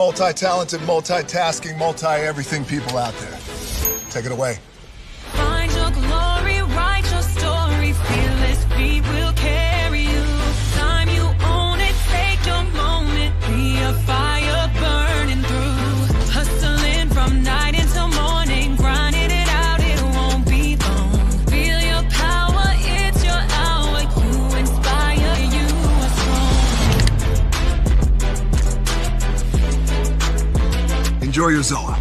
Multi-talented, multitasking, multi-everything people out there. Take it away. Find your glory, write your story, fearless feet will carry you. Time you own it, take your moment, be a fire burning through. Hustling from night until morning, grinding it out, it won't be long. Feel your power, it's your hour, you inspire, you are strong. Enjoy your Zola.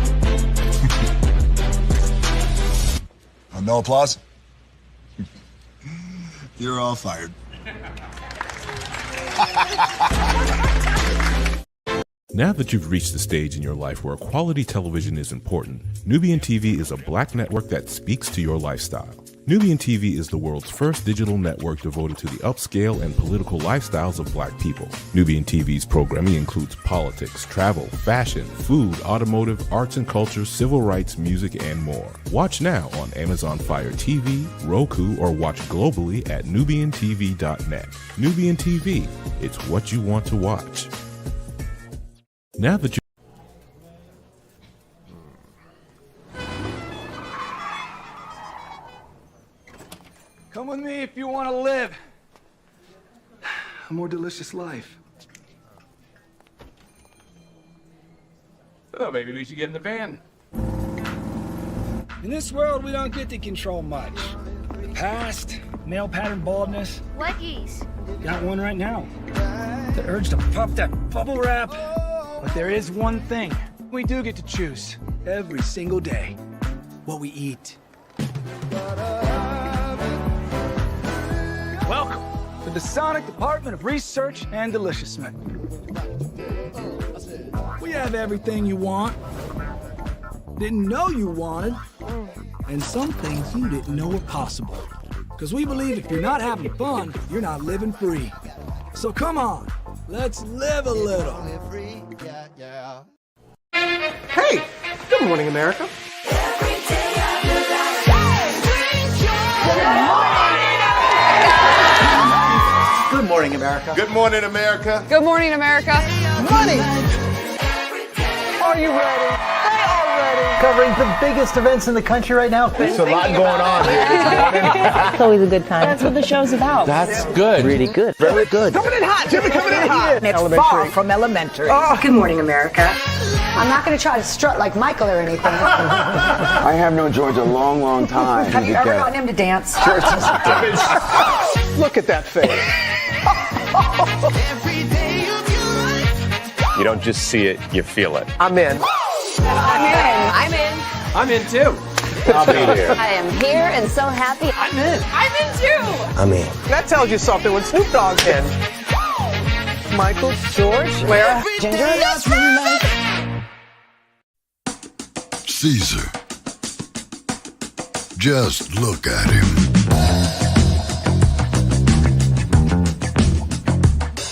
No applause? You're all fired. Now that you've reached the stage in your life where quality television is important, Nubian TV is a black network that speaks to your lifestyle. Nubian TV is the world's first digital network devoted to the upscale and political lifestyles of black people. Nubian TV's programming includes politics, travel, fashion, food, automotive, arts and culture, civil rights, music, and more. Watch now on Amazon Fire TV, Roku, or watch globally at nubiantv.net. Nubian TV, it's what you want to watch. Now that you Come with me if you want to live a more delicious life. Oh, maybe we should get in the van. In this world, we don't get to control much. The past, male pattern baldness. Leggies. Got one right now. The urge to pop that bubble wrap. But there is one thing we do get to choose every single day. What we eat. Welcome to the Sonic Department of Research and Deliciousment. We have everything you want, didn't know you wanted, and some things you didn't know were possible. Because we believe if you're not having fun, you're not living free. So come on, let's live a little. Hey, good morning, America. Good morning, America. Good morning, America. Good morning, America. Money! Are you ready? They are ready. Covering the biggest events in the country right now. There's a lot going on here this morning. It's always a good time. That's what the show's about. That's good. Really good. Very good. Coming in hot, Jimmy, coming in hot. It's far from elementary. Oh, good morning, America. I'm not going to try to strut like Michael or anything. I have known George a long, long time. Have you ever gotten him to dance? Look at that face. You don't just see it, you feel it. I'm in. I'm in. I'm in. I'm in too. I'll be here. I am here and so happy. I'm in. I'm in too. I'm in. That tells you something when Snoop Dogg's in. Michael, George, where? Ginger. Caesar. Just look at him.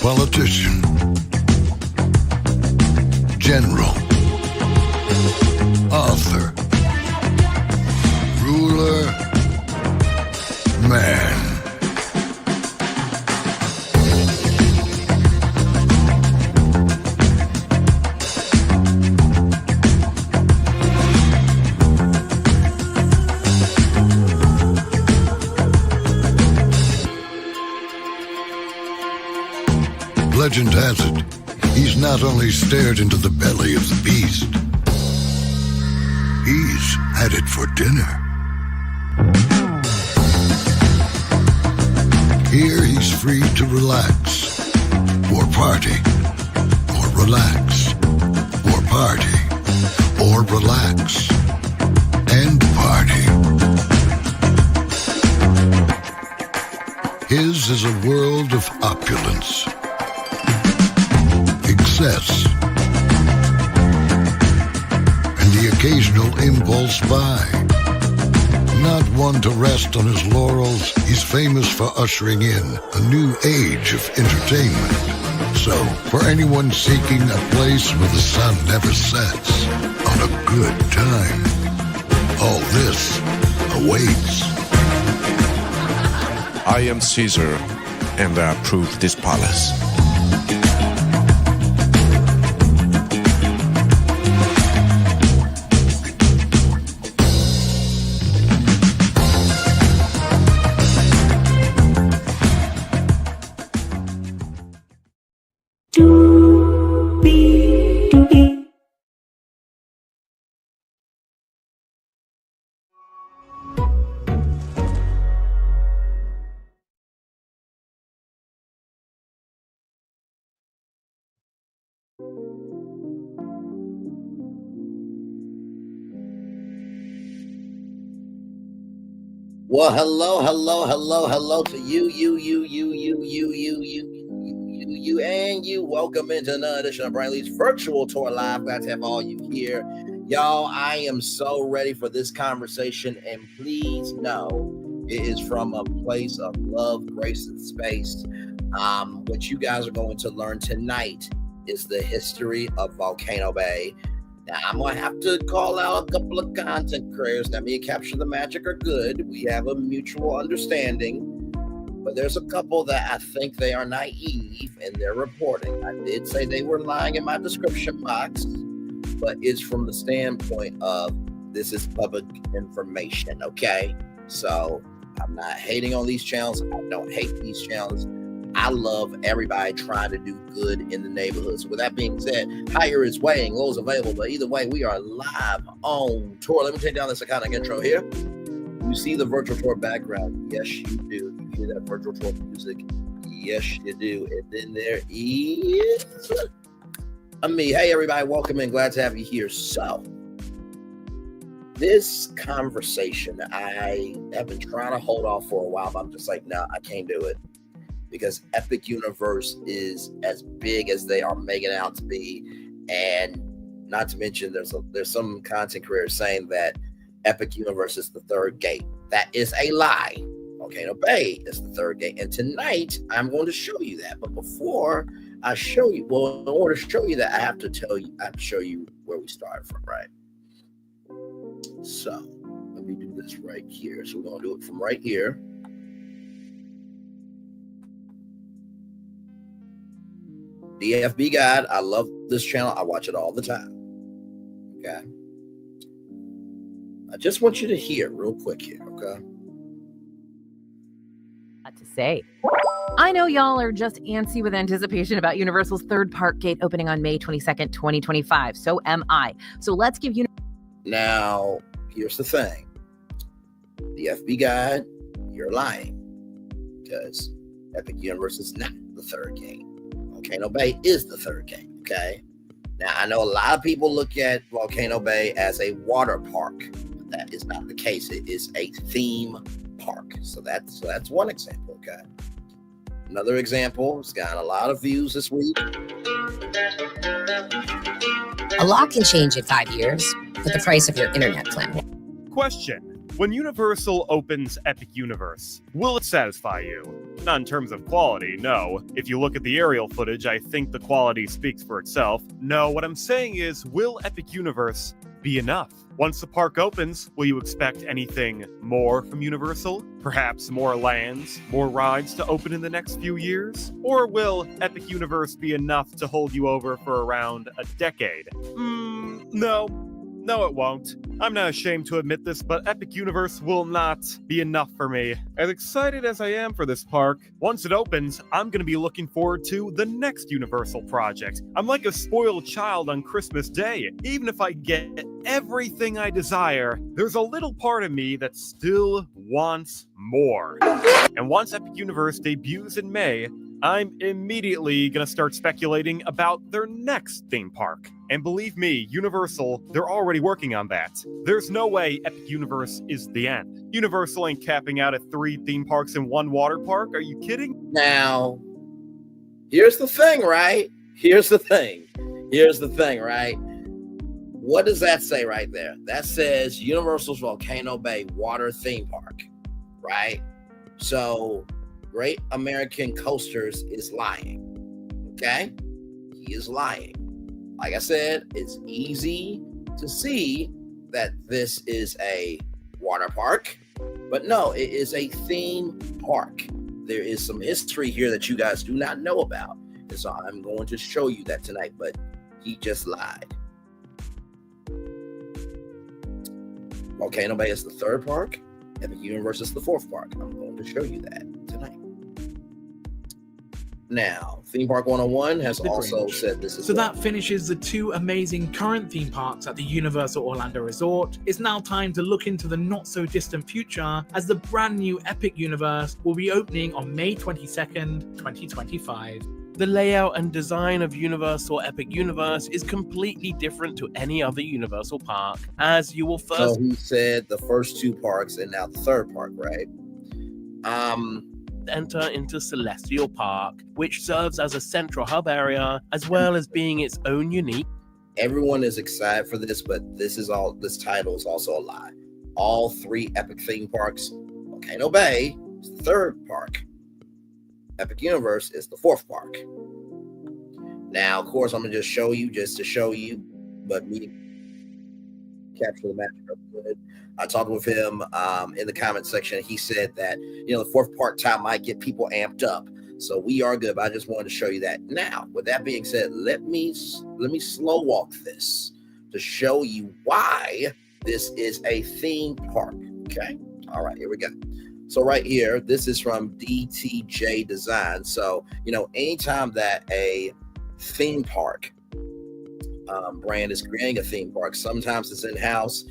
Politician. General. Author. Ruler. Man. Legend has it, he's not only stared into the belly of the beast, he's had it for dinner. Here he's free to relax, or party, or relax, or party, or relax, and party. His is a world of opulence, excess, and the occasional impulse buy. Not one to rest on his laurels, he's famous for ushering in a new age of entertainment. So, for anyone seeking a place where the sun never sets on a good time, all this awaits. I am Caesar, and I approve this palace. Well, hello to you, and you. Welcome into another edition of Brian Lee's Virtual Tour Live. Glad to have all you here. Y'all, I am so ready for this conversation, and please know it is from a place of love, grace, and space. What you guys are going to learn tonight is the history of Volcano Bay. Now, I'm going to have to call out a couple of content creators. Now, me and Capture the Magic are good. We have a mutual understanding. But there's a couple that I think they are naive in their reporting. I did say they were lying in my description box, but it's from the standpoint of this is public information, okay? So I'm not hating on these channels. I don't hate these channels. I love everybody trying to do good in the neighborhood. So with that being said, higher is weighing, low is available. But either way, we are live on tour. Let me take down this iconic intro here. You see the virtual tour background. Yes, you do. You hear that virtual tour music. Yes, you do. And then there is me. Hey, everybody. Welcome in. Glad to have you here. So this conversation, I have been trying to hold off for a while, but I'm just like, no, I can't do it. Because Epic Universe is as big as they are making it out to be. And not to mention, there's some content creators saying that Epic Universe is the third gate. That is a lie. Volcano Bay is the third gate. And tonight, I'm going to show you that. But before I show you, well, in order to show you that, I have to show you where we started from, right? So, let me do this right here. So, we're going to do it from right here. DFB Guide. I love this channel. I watch it all the time. Okay. I just want you to hear real quick here. Okay. What to say? I know y'all are just antsy with anticipation about Universal's third park gate opening on May 22nd, 2025. So am I. So let's give you. Now, here's the thing. DFB Guide, you're lying. Because Epic Universe is not the third gate. Volcano Bay is the third gate, okay? Now, I know a lot of people look at Volcano Bay as a water park. But that is not the case. It is a theme park. So that's one example, okay? Another example, it's got a lot of views this week. A lot can change in 5 years with the price of your internet plan. Question. When Universal opens Epic Universe, will it satisfy you? Not in terms of quality, no. If you look at the aerial footage, I think the quality speaks for itself. No, what I'm saying is, will Epic Universe be enough? Once the park opens, will you expect anything more from Universal? Perhaps more lands, more rides to open in the next few years? Or will Epic Universe be enough to hold you over for around a decade? No. No, it won't. I'm not ashamed to admit this, but Epic Universe will not be enough for me. As excited as I am for this park, once it opens, I'm going to be looking forward to the next Universal project. I'm like a spoiled child on Christmas Day. Even if I get everything I desire, there's a little part of me that still wants more. And once Epic Universe debuts in May, I'm immediately going to start speculating about their next theme park. And believe me, Universal, they're already working on that. There's no way Epic Universe is the end. Universal ain't capping out at 3 theme parks and 1 water park. Are you kidding? Now, here's the thing, right? Here's the thing, right? What does that say right there? That says Universal's Volcano Bay Water Theme Park, right? So, Great American Coasters is lying, okay? He is lying. Like I said, it's easy to see that this is a water park, but no, it is a theme park. There is some history here that you guys do not know about, and so I'm going to show you that tonight, but he just lied. Volcano Bay is the third park, Epic Universe is the fourth park. I'm going to show you that tonight. Now, Theme Park 101 has The also Grinch. said this as So well. that finishes the two amazing current theme parks at the Universal Orlando Resort. It's now time to look into the not so distant future, as the brand new Epic Universe will be opening on May 22nd, 2025. The layout and design of Universal Epic Universe is completely different to any other Universal park, as you will first... So he said the first two parks and now the third park, right? enter into Celestial Park, which serves as a central hub area, as well as being its own unique... Everyone is excited for this, but this title is also a lie. All three Epic theme parks, Volcano Bay is the third park. Epic Universe is the fourth park. Now, of course, I'm going to show you, but me capture the magic real good. I talked with him in the comment section. He said that, the fourth part time might get people amped up. So we are good, but I just wanted to show you that. Now, with that being said, let me slow walk this to show you why this is a theme park. Okay. All right, here we go. So right here, this is from DTJ Design. So, anytime that a theme park brand is creating a theme park, sometimes it's in-house,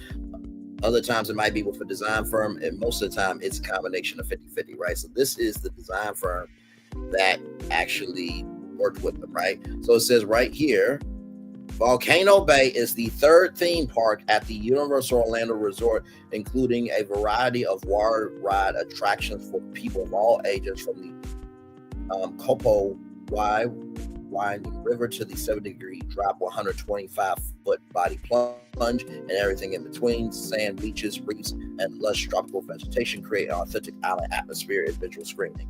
other times it might be with a design firm, and most of the time it's a combination of 50-50, right? So this is the design firm that actually worked with them, right? So it says right here, Volcano Bay is the third theme park at the Universal Orlando Resort, including a variety of water ride attractions for people of all ages, from the Copo winding river to the 70-degree drop 125-foot body plunge, and everything in between. Sand beaches, reefs, and lush tropical vegetation create an authentic island atmosphere and visual screening.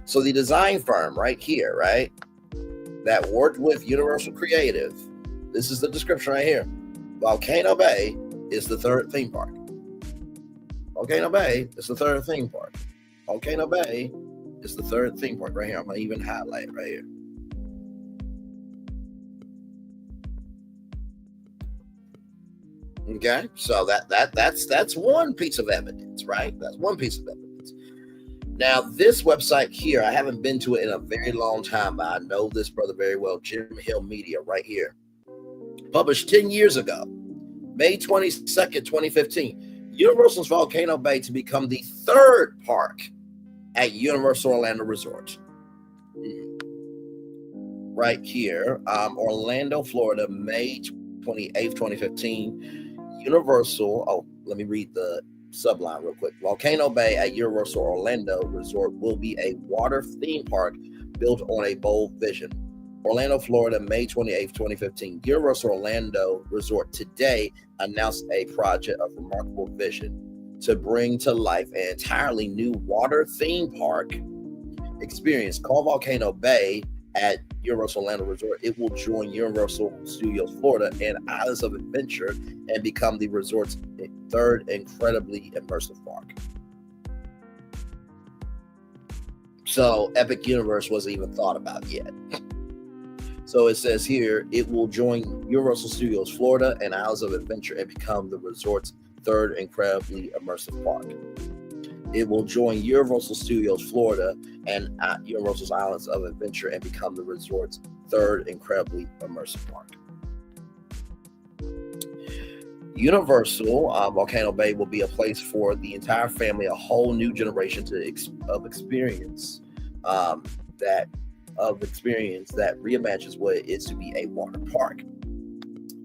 So the design firm right here, right, that worked with Universal Creative, this is the description right here. Volcano Bay is the third theme park. Volcano Bay is the third theme park. Volcano Bay is the third theme park right here. I'm gonna even highlight right here. Okay, so that's one piece of evidence, right? That's one piece of evidence. Now, this website here, I haven't been to it in a very long time, but I know this brother very well, Jim Hill Media, right here. Published 10 years ago, May 22nd, 2015. Universal's Volcano Bay to become the third park at Universal Orlando Resort. Right here, Orlando, Florida, May 28th, 2015. Universal, let me read the subline real quick. Volcano Bay at Universal Orlando Resort will be a water theme park built on a bold vision. Orlando, Florida, May 28th, 2015. Universal Orlando Resort today announced a project of remarkable vision to bring to life an entirely new water theme park experience called Volcano Bay at Universal Orlando Resort. It will join Universal Studios Florida and Islands of Adventure and become the resort's third incredibly immersive park. So Epic Universe wasn't even thought about yet. So it says here, it will join Universal Studios Florida and Islands of Adventure and become the resort's third incredibly immersive park. It will join Universal Studios Florida and Universal's Islands of Adventure and become the resort's third incredibly immersive park. Universal Volcano Bay will be a place for the entire family, a whole new generation of experience that reimagines what it is to be a water park.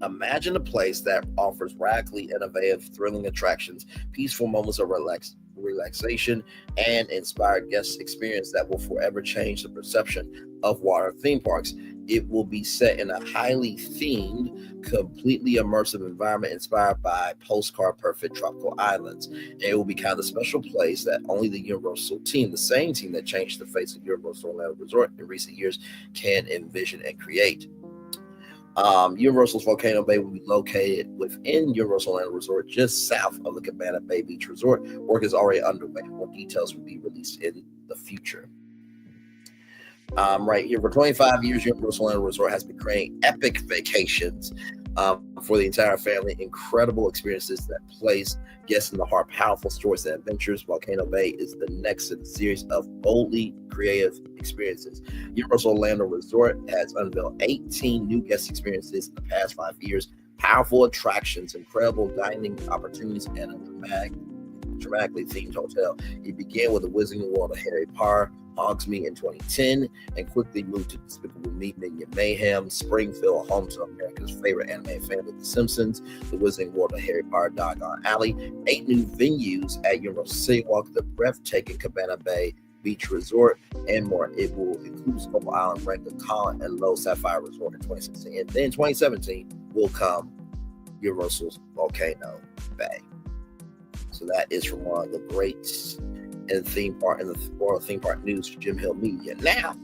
Imagine a place that offers radically innovative, thrilling attractions, peaceful moments of relaxation, and inspired guest experience that will forever change the perception of water theme parks. It will be set in a highly themed, completely immersive environment inspired by postcard perfect tropical islands. And it will be kind of the special place that only the Universal team, the same team that changed the face of Universal Orlando Resort in recent years, can envision and create. Universal's Volcano Bay will be located within Universal Orlando Resort, just south of the Cabana Bay Beach Resort. Work is already underway. More details will be released in the future. Right here, for 25 years, Universal Orlando Resort has been creating epic vacations for the entire family. Incredible experiences that place guests in the heart, powerful stories and adventures. Volcano Bay is the next in a series of boldly creative experiences. Universal Orlando Resort has unveiled 18 new guest experiences in the past 5 years. Powerful attractions, incredible dining opportunities, and a dramatically themed hotel. It began with the Wizarding World of Harry Potter, Hogsmeade in 2010, and quickly moved to Despicable Me, Minion Mayhem, Springfield, home to America's favorite anime family, The Simpsons, the Wizarding World of Harry Potter, Doggone Alley, 8 new venues at Universal City Walk, the breathtaking Cabana Bay Beach Resort, and more. It will include Scope Island, Rankin Collin, and Low Sapphire Resort in 2016. And then 2017 will come Universal's Volcano Bay. So that is from one of the greats in theme park in the world of theme park news for Jim Hill Media. Now,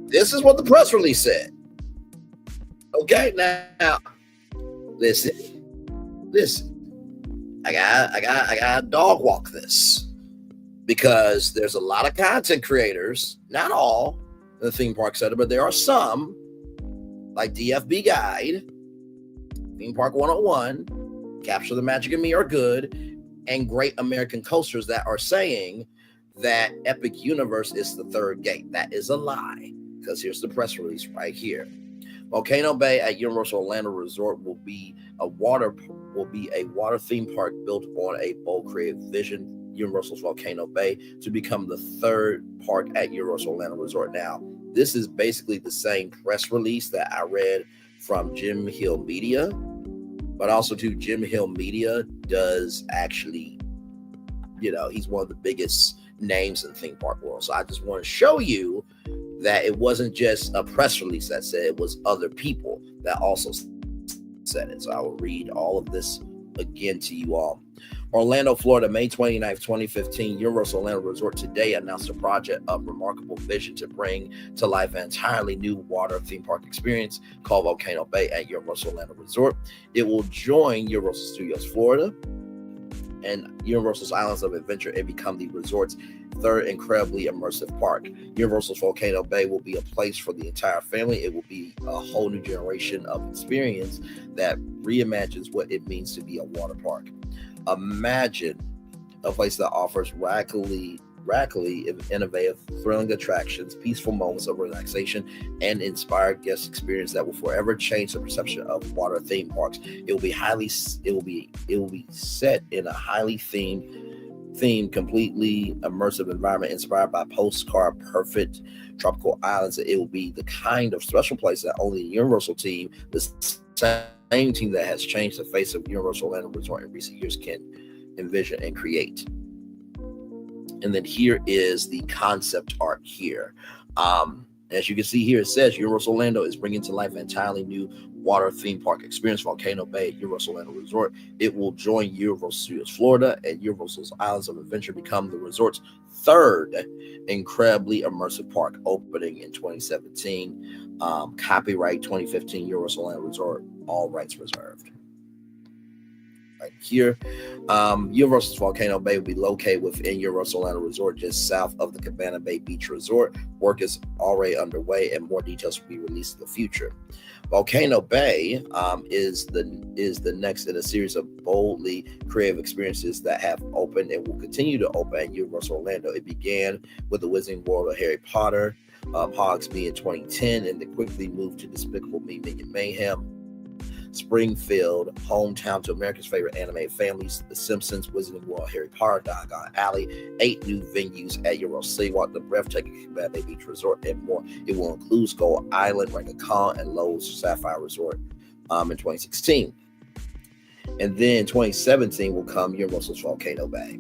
this is what the press release said. Okay, now listen. I got dog walk this because there's a lot of content creators, not all in the theme park sector, but there are some like DFB Guide, Theme Park 101, Capture the Magic in Me Are Good, and Great American Coasters that are saying that Epic Universe is the third gate. That is a lie, because here's the press release right here. Volcano Bay at Universal Orlando Resort will be a water theme park built on a bold creative vision. Universal's Volcano Bay to become the third park at Universal Orlando Resort. Now, this is basically the same press release that I read from Jim Hill Media, but also too, Jim Hill Media does actually, he's one of the biggest names in the theme park world. So I just want to show you that it wasn't just a press release that said it, was other people that also said it. So I will read all of this again to you all. Orlando, Florida, May 29th, 2015. Universal Orlando Resort today announced a project of remarkable vision to bring to life an entirely new water theme park experience called Volcano Bay at Universal Orlando Resort. It will join Universal Studios Florida and Universal's Islands of Adventure and become the resort's third incredibly immersive park. Universal's Volcano Bay will be a place for the entire family. It will be a whole new generation of experience that reimagines what it means to be a water park. Imagine a place that offers radically innovative, thrilling attractions, peaceful moments of relaxation, and inspired guest experience that will forever change the perception of water theme parks. It will be set in a highly themed, completely immersive environment inspired by postcard perfect tropical islands. It will be the kind of special place that only the Universal team, the same team that has changed the face of Universal Orlando Resort in recent years, can envision and create. And then here is the concept art here. As you can see here, it says Universal Orlando is bringing to life an entirely new water theme park experience, Volcano Bay at Universal Orlando Resort. It will join Universal Studios Florida and Universal's Islands of Adventure, become the resort's third incredibly immersive park, opening in 2017. Copyright 2015 Universal Orlando Resort, all rights reserved. Right here, Universal's Volcano Bay will be located within Universal Orlando Resort, just south of the Cabana Bay Beach Resort. Work is already underway, and more details will be released in the future. Volcano Bay is the next in a series of boldly creative experiences that have opened and will continue to open at Universal Orlando. It began with the Wizarding World of Harry Potter, Hogsmeade in 2010, and then quickly moved to Despicable Me, Minion Mayhem, Springfield, hometown to America's favorite anime families, The Simpsons, Wizarding World, Harry Potter, Doggone Alley, 8 new venues at Universal City Walk, the breathtaking Cabana Bay Beach Resort, and more. It will include Skull Island, Rankin Collin, and Lowe's Sapphire Resort in 2016. And then 2017 will come Universal's Volcano Bay.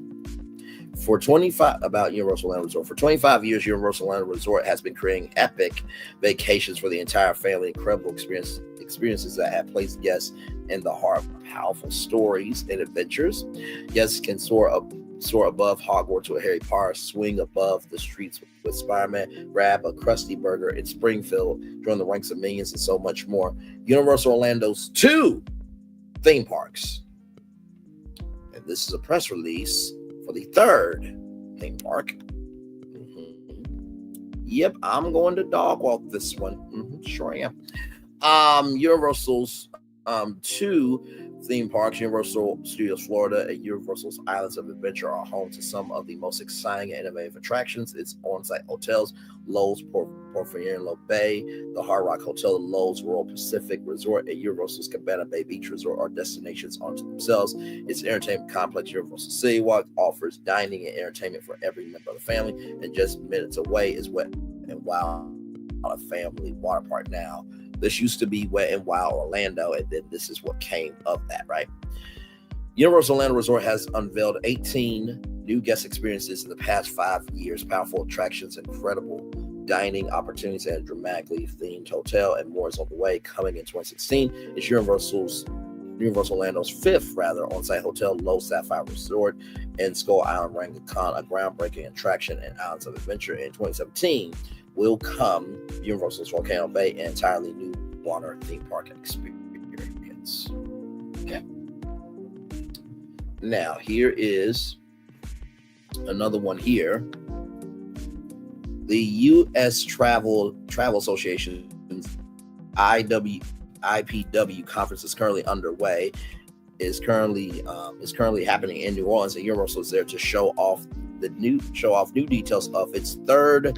About Universal Orlando Resort. For 25 years, Universal Orlando Resort has been creating epic vacations for the entire family, incredible experiences that have placed guests in the heart of powerful stories and adventures. Guests can soar above Hogwarts with Harry Potter, swing above the streets with Spider-Man, grab a Krusty Burger in Springfield, join the ranks of Minions, and so much more. Universal Orlando's 2 theme parks. And this is a press release for the 3rd theme park. Yep, I'm going to dog walk this one. Sure am. Universal's Two theme parks, Universal Studios Florida and Universal's Islands of Adventure, are home to some of the most exciting and innovative attractions. Its on-site hotels, Lowe's Portofino Bay, the Hard Rock Hotel, the Lowe's Royal Pacific Resort, and Universal's Cabana Bay Beach Resort are destinations unto themselves. Its entertainment complex, Universal City Walk, offers dining and entertainment for every member of the family, and just minutes away is Wet and Wild, a family water park. Now, this used to be Wet and Wild Orlando, and then this is what came of that, right? Universal Orlando Resort has unveiled 18 new guest experiences in the past 5 years, powerful attractions, incredible dining opportunities, and a dramatically themed hotel, and more is on the way. Coming in 2016 is Universal Orlando's fifth on-site hotel, Low Sapphire Resort in Skull Island, Rangakan, a groundbreaking attraction and Islands of Adventure. In 2017 will come Universal's Volcano Bay, an entirely new water theme park experience. Okay. Now, here is another one here. The U.S. Travel Association's IPW conference is currently underway. Is currently happening in New Orleans, and Universal is there to show off new details of its third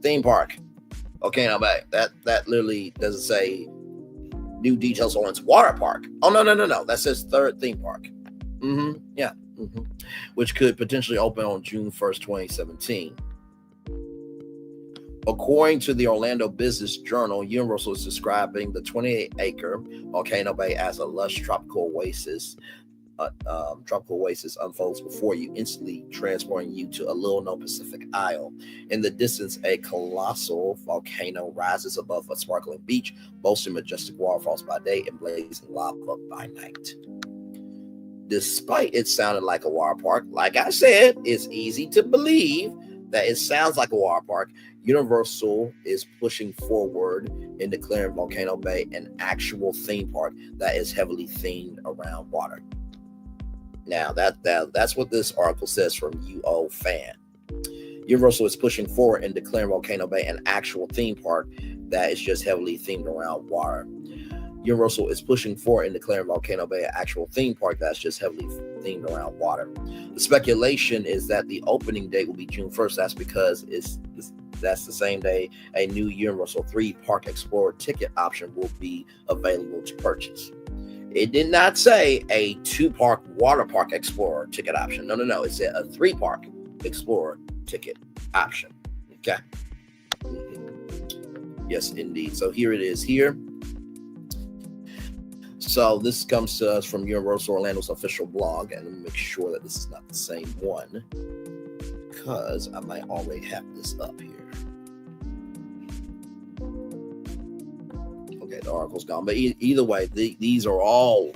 theme park, Volcano Bay. That literally doesn't say new details on its water park. Oh, no. That says third theme park. Yeah. Which could potentially open on June 1st, 2017. According to the Orlando Business Journal, Universal is describing the 28-acre Volcano Bay as a lush tropical oasis. Tropical oasis unfolds before you, instantly transporting you to a little-known Pacific Isle. In the distance, a colossal volcano rises above a sparkling beach, boasting majestic waterfalls by day and blazing lava by night. Despite it sounding like a water park, like I said, it's easy to believe that it sounds like a water park. Universal is pushing forward in declaring Volcano Bay an actual theme park that is heavily themed around water. Now, that's what this article says from UO Fan. Universal is pushing forward in declaring Volcano Bay an actual theme park that is just heavily themed around water. Universal is pushing forward in declaring Volcano Bay an actual theme park that's just heavily themed around water. The speculation is that the opening date will be June 1st. That's because that's the same day a new Universal 3-Park Explorer ticket option will be available to purchase. It did not say a 2-park water park Explorer ticket option. No. It said a 3-park Explorer ticket option. Okay. Yes, indeed. So here it is here. So this comes to us from Universal Orlando's official blog, and let me make sure that this is not the same one, because I might already have this up here. Okay, the article's gone, but either way, these are all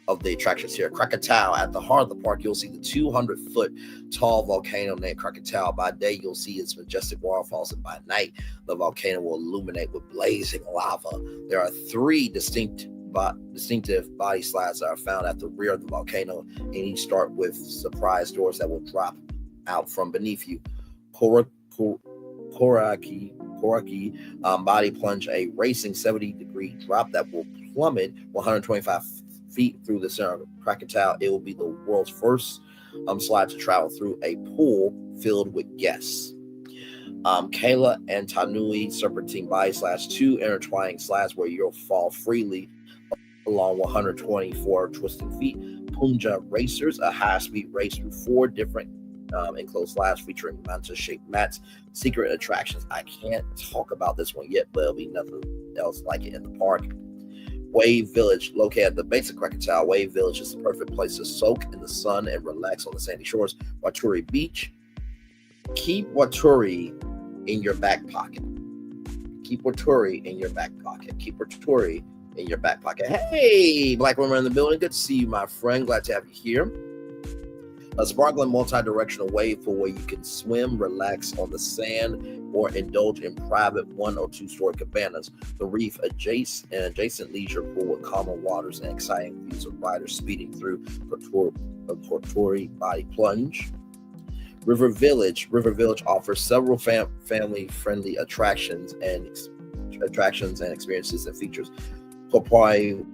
of the attractions here. Krakatoa, at the heart of the park, you'll see the 200-foot tall volcano named Krakatoa. By day, you'll see its majestic waterfalls, and by night, the volcano will illuminate with blazing lava. There are 3 distinctive body slides that are found at the rear of the volcano, and each start with surprise doors that will drop out from beneath you. Koraki body plunge, a racing 70-degree drop that will plummet 125 feet through the center of Krakatoa. It will be the world's first slide to travel through a pool filled with guests. Kayla and Tanui serpentine body slides, 2 intertwining slides where you'll fall freely along 124 twisting feet. Punja Racers, a high-speed race through 4 different enclosed slides featuring manta-shaped mats. Secret attractions. I can't talk about this one yet, but there'll be nothing else like it in the park. Wave Village, located at the base of Krakatoa. Wave Village is the perfect place to soak in the sun and relax on the sandy shores. Waturi Beach. Keep Waturi in your back pocket. Keep Waturi in your back pocket. Keep Waturi in your back pocket. Hey, Black woman in the building. Good to see you, my friend. Glad to have you here. A sparkling multi-directional wave pool where you can swim, relax on the sand, or indulge in private 1- or 2-story cabanas. The reef adjacent leisure pool with calmer waters and exciting views of riders speeding through Portori body plunge. River Village offers several family-friendly attractions and experiences and features Popai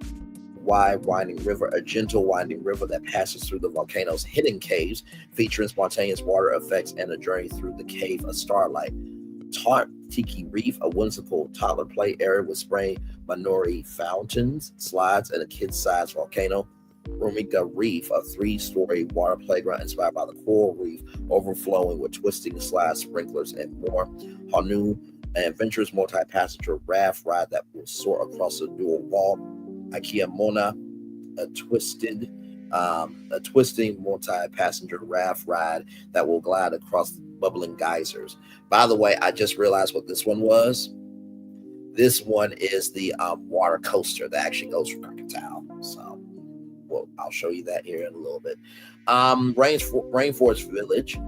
wide winding river, a gentle winding river that passes through the volcano's hidden caves, featuring spontaneous water effects and a journey through the cave of starlight. Tiki Reef, a whimsical toddler play area with spraying Minori fountains, slides, and a kid-sized volcano. Rumika Reef, a 3-story water playground inspired by the coral reef, overflowing with twisting slides, sprinklers, and more. Hanu, an adventurous multi-passenger raft ride that will soar across a dual wall. Ikea Mona, a twisting multi-passenger raft ride that will glide across bubbling geysers. By the way, I just realized what this one was. This one is the water coaster that actually goes from Krakatoa. So, well, I'll show you that here in a little bit. Rainforest Village.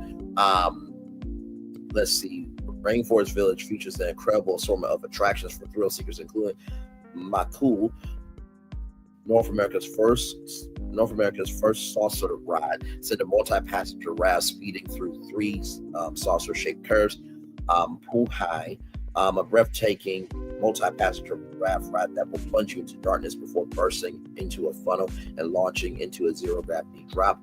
Let's see. Rainforest Village features an incredible assortment of attractions for thrill seekers, including Makul, North America's first saucer ride, sent a multi-passenger raft speeding through 3 saucer-shaped curves. Puhai, a breathtaking multi-passenger raft ride that will plunge you into darkness before bursting into a funnel and launching into a zero-gravity drop.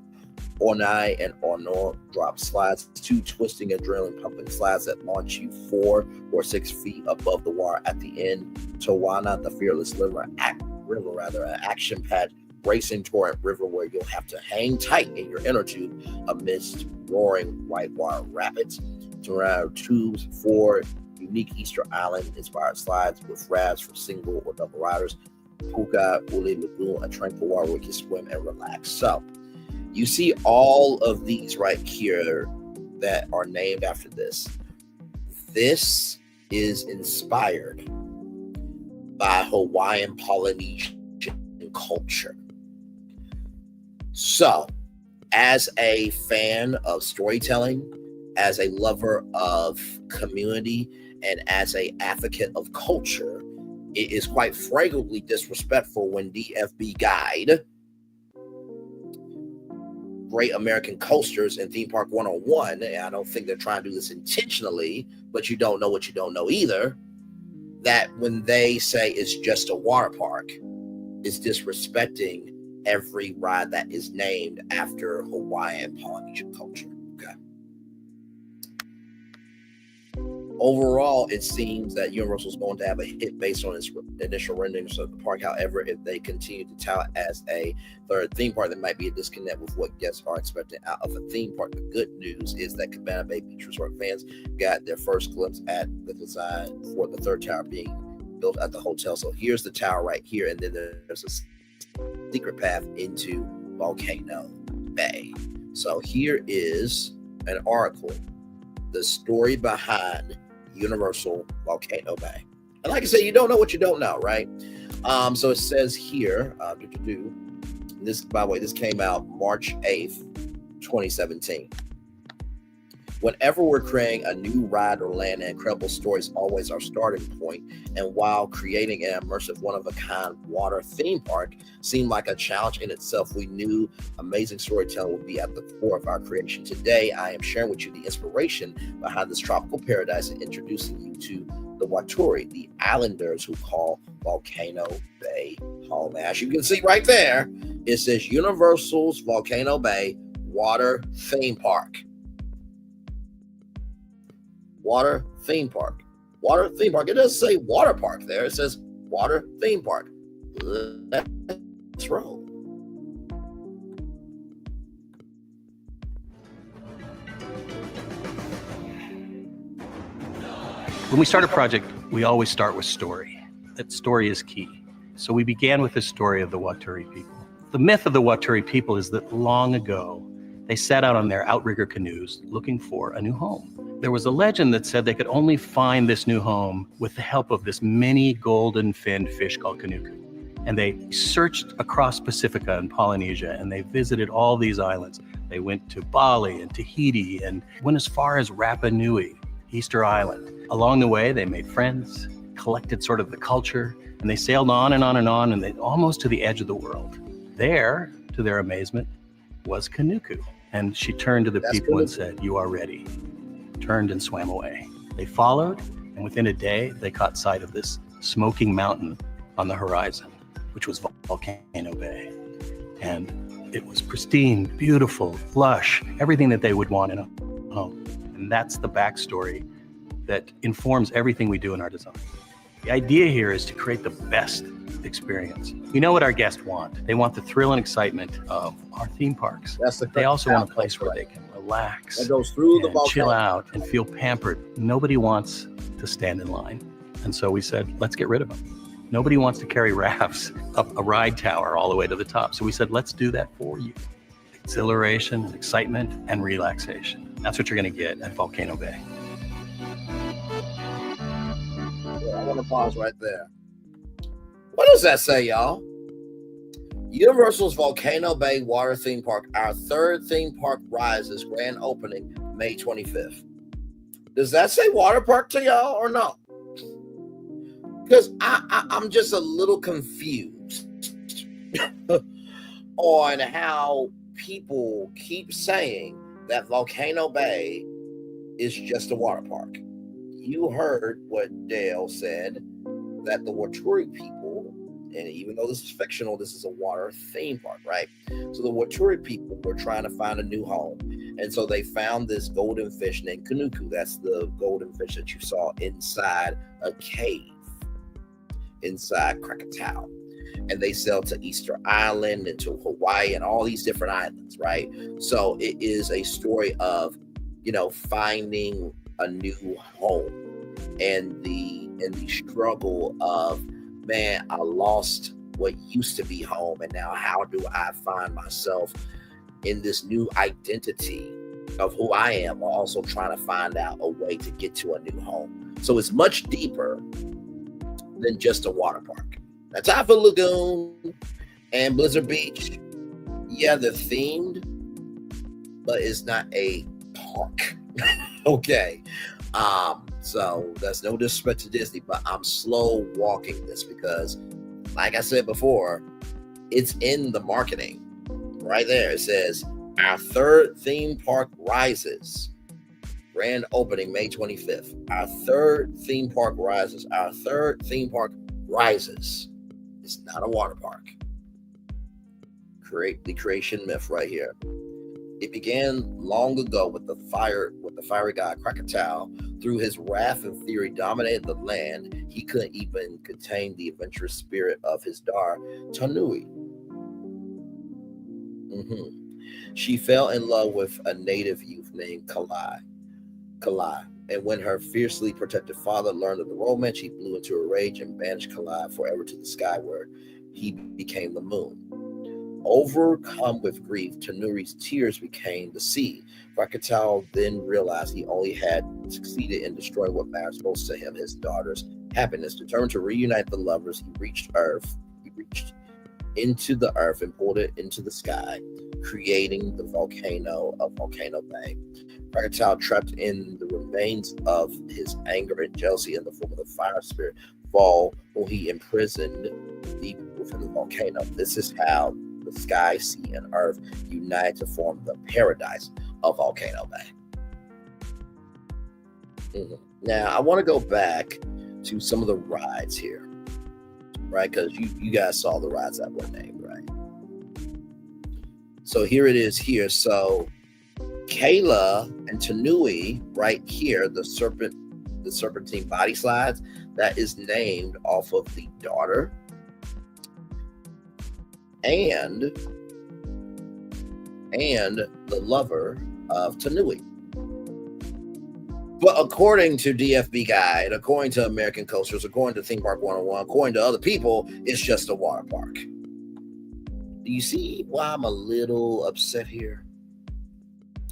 Onai and Onor drop slides, 2 twisting adrenaline-pumping slides that launch you 4 or 6 feet above the water at the end. Tawana, the Fearless River, an action-packed racing torrent river where you'll have to hang tight in your inner tube amidst roaring whitewater rapids. Around 2 4 unique Easter Island-inspired slides with rafts for single or double riders. Puka Uli Lagoon, a tranquil water where you can swim and relax. So, you see all of these right here that are named after this. This is inspired by Hawaiian Polynesian culture. So, as a fan of storytelling, as a lover of community, and as an advocate of culture, it is quite flagrantly disrespectful when DFB Guide, Great American Coasters, and Theme Park 101, and I don't think they're trying to do this intentionally, but you don't know what you don't know either, that when they say it's just a water park, is disrespecting every ride that is named after Hawaiian Polynesian culture. Okay. Overall, it seems that Universal is going to have a hit based on its initial renderings of the park. However, if they continue to tout it as a third theme park, there might be a disconnect with what guests are expecting out of a theme park. The good news is that Cabana Bay Beach Resort fans got their first glimpse at the design for the third tower being built at the hotel. So here's the tower right here, and then there's a secret path into Volcano Bay. So here is an article, the story behind Universal Volcano Bay. And like I said, you don't know what you don't know, right? So it says here, this, by the way, this came out March 8th, 2017. Whenever we're creating a new ride or land, an incredible story is always our starting point. And while creating an immersive, one-of-a-kind water theme park seemed like a challenge in itself, we knew amazing storytelling would be at the core of our creation. Today, I am sharing with you the inspiration behind this tropical paradise and introducing you to the Waturi, the islanders who call Volcano Bay home. As you can see right there, it says Universal's Volcano Bay Water Theme Park. Water theme park. Water theme park. It doesn't say water park there. It says water theme park. Let's roll. When we start a project, we always start with story. That story is key. So we began with the story of the Waturi people. The myth of the Waturi people is that long ago, they set out on their outrigger canoes looking for a new home. There was a legend that said they could only find this new home with the help of this mini golden-finned fish called kanuku. And they searched across Pacifica and Polynesia, and they visited all these islands. They went to Bali and Tahiti and went as far as Rapa Nui, Easter Island. Along the way, they made friends, collected sort of the culture, and they sailed on and on and on, and they almost to the edge of the world. There, to their amazement, was Kanuku. And she turned to the people and said, "You are ready." Turned and swam away. They followed, and within a day, they caught sight of this smoking mountain on the horizon. which was Volcano Bay. And it was pristine, beautiful, lush, everything that they would want in a home. And that's the backstory that informs everything we do in our design. The idea here is to create the best experience. We know what our guests want. They want the thrill and excitement of our theme parks. They also want a place where they can relax, that goes through the volcano, chill out, and feel pampered. Nobody wants to stand in line. And so we said, let's get rid of them. Nobody wants to carry rafts up a ride tower all the way to the top. So we said, let's do that for you. Exhilaration, excitement, and relaxation. That's what you're going to get at Volcano Bay. I want to pause right there. What does that say, y'all? Universal's Volcano Bay Water Theme Park, our third theme park, rises, grand opening May 25th. Does that say water park to y'all or no? Because I'm just a little confused on how people keep saying that Volcano Bay is just a water park. You heard what Dale said, that the Waturi people, and even though this is fictional, this is a water theme park, right? So the Waturi people were trying to find a new home. And so they found this golden fish named Kanuku. That's the golden fish that you saw inside a cave inside Krakatoa. And they sailed to Easter Island and to Hawaii and all these different islands, right? So it is a story of, finding a new home and the struggle of, man, I lost what used to be home, and now how do I find myself in this new identity of who I am, while also trying to find out a way to get to a new home. So it's much deeper than just a water park. Now, Typhoon Lagoon and Blizzard Beach, yeah, they're themed, but it's not a park. Okay. So that's no disrespect to Disney, but I'm slow walking this because, like I said before, it's in the marketing right there. It says our third theme park rises, grand opening May 25th. Our third theme park rises. Our third theme park rises. It's not a water park. Create the creation myth right here. It began long ago with the fiery god Krakatoa. Through his wrath and fury dominated the land. He couldn't even contain the adventurous spirit of his daughter, Tanui. She fell in love with a native youth named Kalai. And when her fiercely protective father learned of the romance, he blew into a rage and banished Kalai forever to the sky, where he became the moon. Overcome with grief, Tanuri's tears became the sea. Krakatoa then realized he only had succeeded in destroying what matters most to him, his daughter's happiness. Determined to reunite the lovers, he reached into the earth and pulled it into the sky, creating the volcano of Volcano Bay. Krakatoa, trapped in the remains of his anger and jealousy in the form of the fire spirit, Vol, whom he imprisoned deep within the volcano. This is how the sky, sea, and earth unite to form the paradise of Volcano Bay. Now, I want to go back to some of the rides here, right? Because you guys saw the rides that were named, right? So here it is here. So Kayla and Tanui, right here, the serpentine body slides, that is named off of the daughter and the lover of Tanui. But according to DFB Guide, according to American Coasters, according to Theme Park 101, according to other people, it's just a water park. Do you see why I'm a little upset here?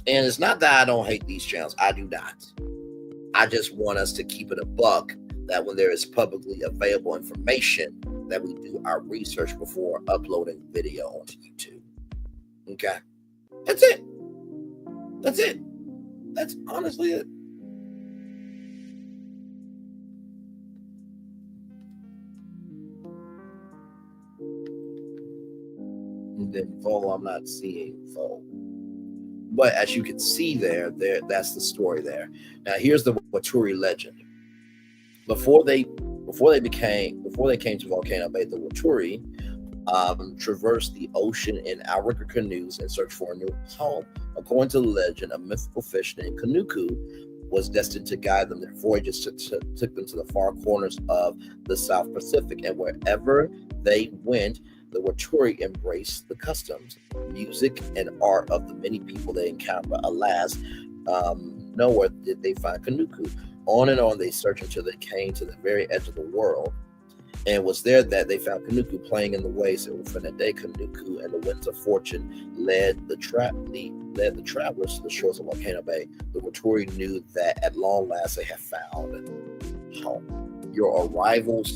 And it's not that I don't hate these channels. I do not. I just want us to keep it a buck that when there is publicly available information, that we do our research before uploading video onto YouTube. Okay? That's it. That's it. That's honestly it. And then Vol, I'm not seeing Vol. But as you can see there, that's the story there. Now here's the Waturi legend. Before they came to Volcano Bay, the Waturi traverse the ocean in outrigger canoes and search for a new home. According to the legend, a mythical fish named Kanuku was destined to guide them. Their voyages took them to the far corners of the South Pacific, and wherever they went, the Waturi embraced the customs, music, and art of the many people they encountered. But alas, nowhere did they find Kanuku. On and on they searched until they came to the very edge of the world. And it was there that they found Kanuku playing in the waves. And within a day, Kanuku and the winds of fortune led the travelers to the shores of Volcano Bay. The Waturi knew that at long last they had found home. Your arrivals.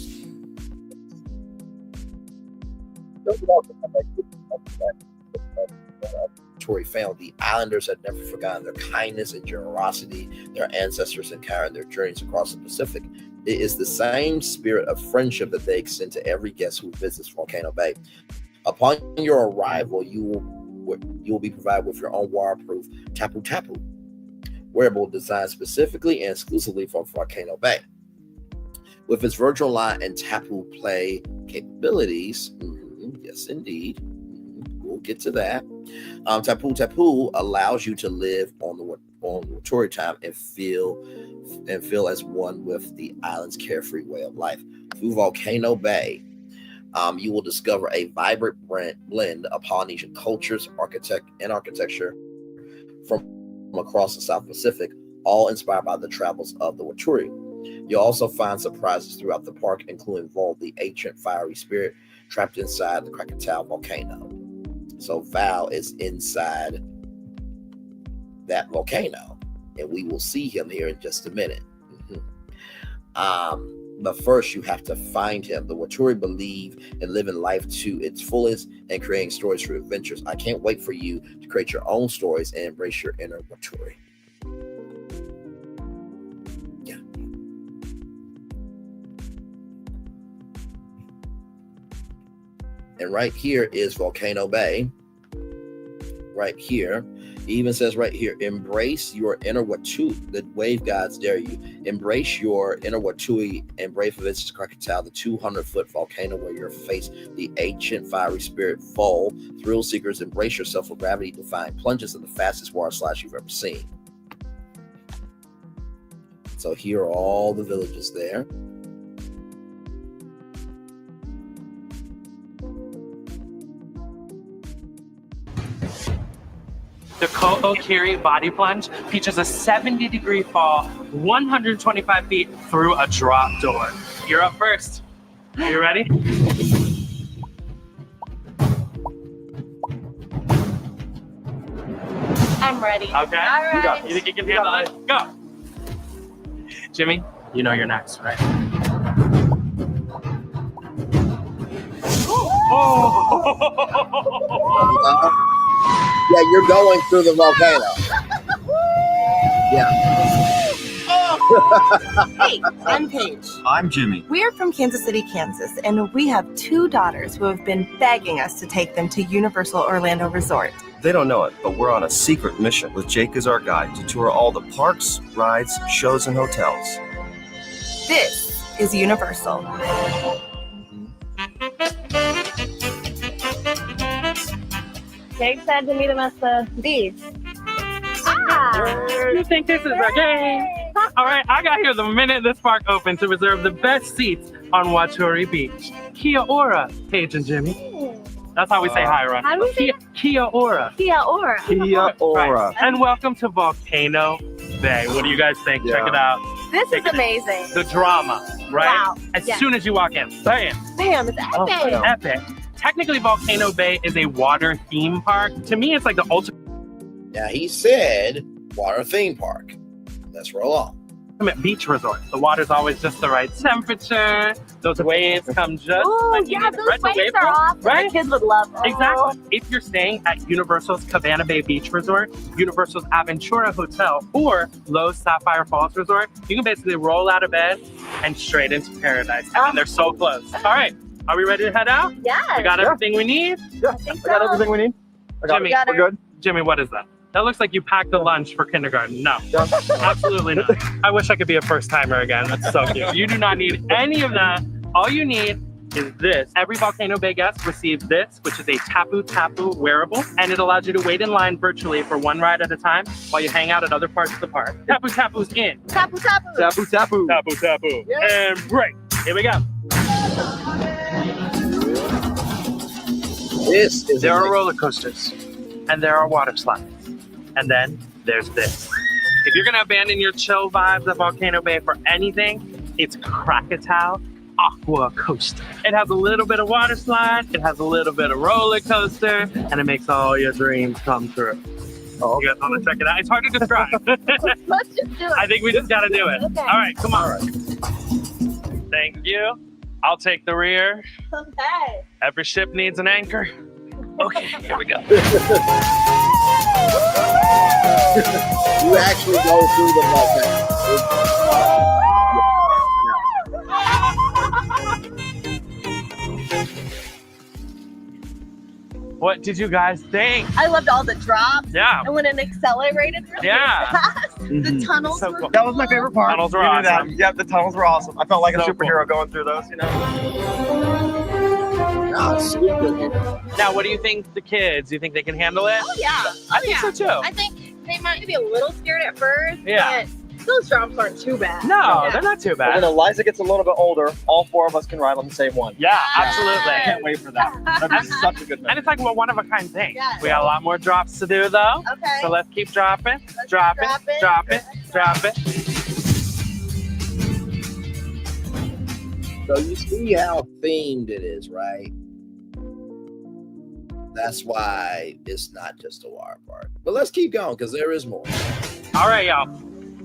Waturi found the islanders had never forgotten their kindness and generosity their ancestors encountered in their journeys across the Pacific. It is the same spirit of friendship that they extend to every guest who visits Volcano Bay. Upon your arrival, you will be provided with your own waterproof Tapu Tapu, wearable designed specifically and exclusively for Volcano Bay. With its virtual line and Tapu Play capabilities, yes indeed, we'll get to that. Tapu Tapu allows you to live on the Waturi time and feel as one with the island's carefree way of life. Through Volcano Bay, you will discover a vibrant blend of Polynesian cultures, architecture from across the South Pacific, all inspired by the travels of the Waturi. You'll also find surprises throughout the park, including Vol, the ancient fiery spirit trapped inside the Krakatau volcano. So Val is inside that volcano, and we will see him here in just a minute. But first, you have to find him. The Waturi believe in living life to its fullest and creating stories for adventures. I can't wait for you to create your own stories and embrace your inner Waturi. Yeah. And right here is Volcano Bay. Right here. It even says right here, embrace your inner Watui. The wave gods dare you. Embrace your inner Watui and brave for visits to Krakatau, the 200-foot volcano where you face the ancient fiery spirit Vol. Thrill seekers, embrace yourself with gravity-defying plunges in the fastest water slides you've ever seen. So here are all the villages there. The Ko'okiri body plunge features a 70-degree fall, 125 feet through a drop door. You're up first. Are you ready? I'm ready. Okay. All right. You think you can handle it? Go. Jimmy, you know you're next, right? Yeah, you're going through the volcano. Yeah. Hey, I'm Paige. I'm Jimmy. We're from Kansas City, Kansas, and we have 2 daughters who have been begging us to take them to Universal Orlando Resort. They don't know it, but we're on a secret mission with Jake as our guide to tour all the parks, rides, shows, and hotels. This is Universal. Jake said to meet him at the beach. You think this is a game? All right, I got here the minute this park opened to reserve the best seats on Waturi Beach. Kia ora, Paige and Jimmy. That's how we say hi, Ron. How do we say Kia ora. Kia ora. Kia ora. Right. And welcome to Volcano Bay. What do you guys think? Check it out. This is amazing. The drama, right? Wow. As soon as you walk in, bam. Bam, it's epic. Epic. Technically, Volcano Bay is a water theme park. To me, it's like the ultimate Now, he said water theme park. Let's roll on. beach resort. The water's always just the right temperature. Those waves come just Oh, yeah, those right? The waves wave are pool, awesome. right? My kids would love them. Exactly. If you're staying at Universal's Cabana Bay Beach Resort, Universal's Aventura Hotel, or Lowe's Sapphire Falls Resort, you can basically roll out of bed and straight into paradise. I mean, they're so close. All right. Are we ready to head out? Yeah. We got everything we need? I think so. everything we need. Jimmy, We're good. Jimmy, what is that? That looks like you packed a lunch for kindergarten. No, absolutely not. I wish I could be a first timer again. That's so cute. You do not need any of that. All you need is this. Every Volcano Bay guest receives this, which is a Tapu Tapu wearable, and it allows you to wait in line virtually for one ride at a time while you hang out at other parts of the park. Tapu Tapu's in. Tapu tapu. Tapu tapu. Tapu Tapu. And break. Here we go. There are roller coasters, and there are water slides, and then there's this. If you're gonna abandon your chill vibes at Volcano Bay for anything, it's Krakatoa Aqua Coaster. It has a little bit of water slide, it has a little bit of roller coaster, and it makes all your dreams come true. Oh, you guys want to check it out? It's hard to describe. Let's just do it. I think we just gotta do it. Okay. All right, come on. Thank you. I'll take the rear. Okay. Every ship needs an anchor. Okay, here we go. You actually go through the volcano. What did you guys think? I loved all the drops. Yeah. And when it accelerated really Yeah. fast. The tunnels So were cool. That was my favorite part. Tunnels were You knew that. awesome. Yep, the tunnels were awesome. I felt like a So superhero going through those, you know? Nah, it's super here. Now, what do you think the kids? Do you think they can handle it? Oh yeah. I think so too. I think they might be a little scared at first. Yeah. But those drops aren't too bad. No, Yeah. they're not too But when bad. Eliza gets a little bit older, all four of us can ride on the same one. Yeah, absolutely. I can't wait for that. That's such a good And memory. it's like a one-of-a-kind thing. Yes. We got a lot more drops to do, though. Okay. So let's keep dropping. Let's Drop keep it. dropping. Drop it. Drop it. So you see how themed it is, right? That's why it's not just a water park. But let's keep going because there is more. All right, y'all.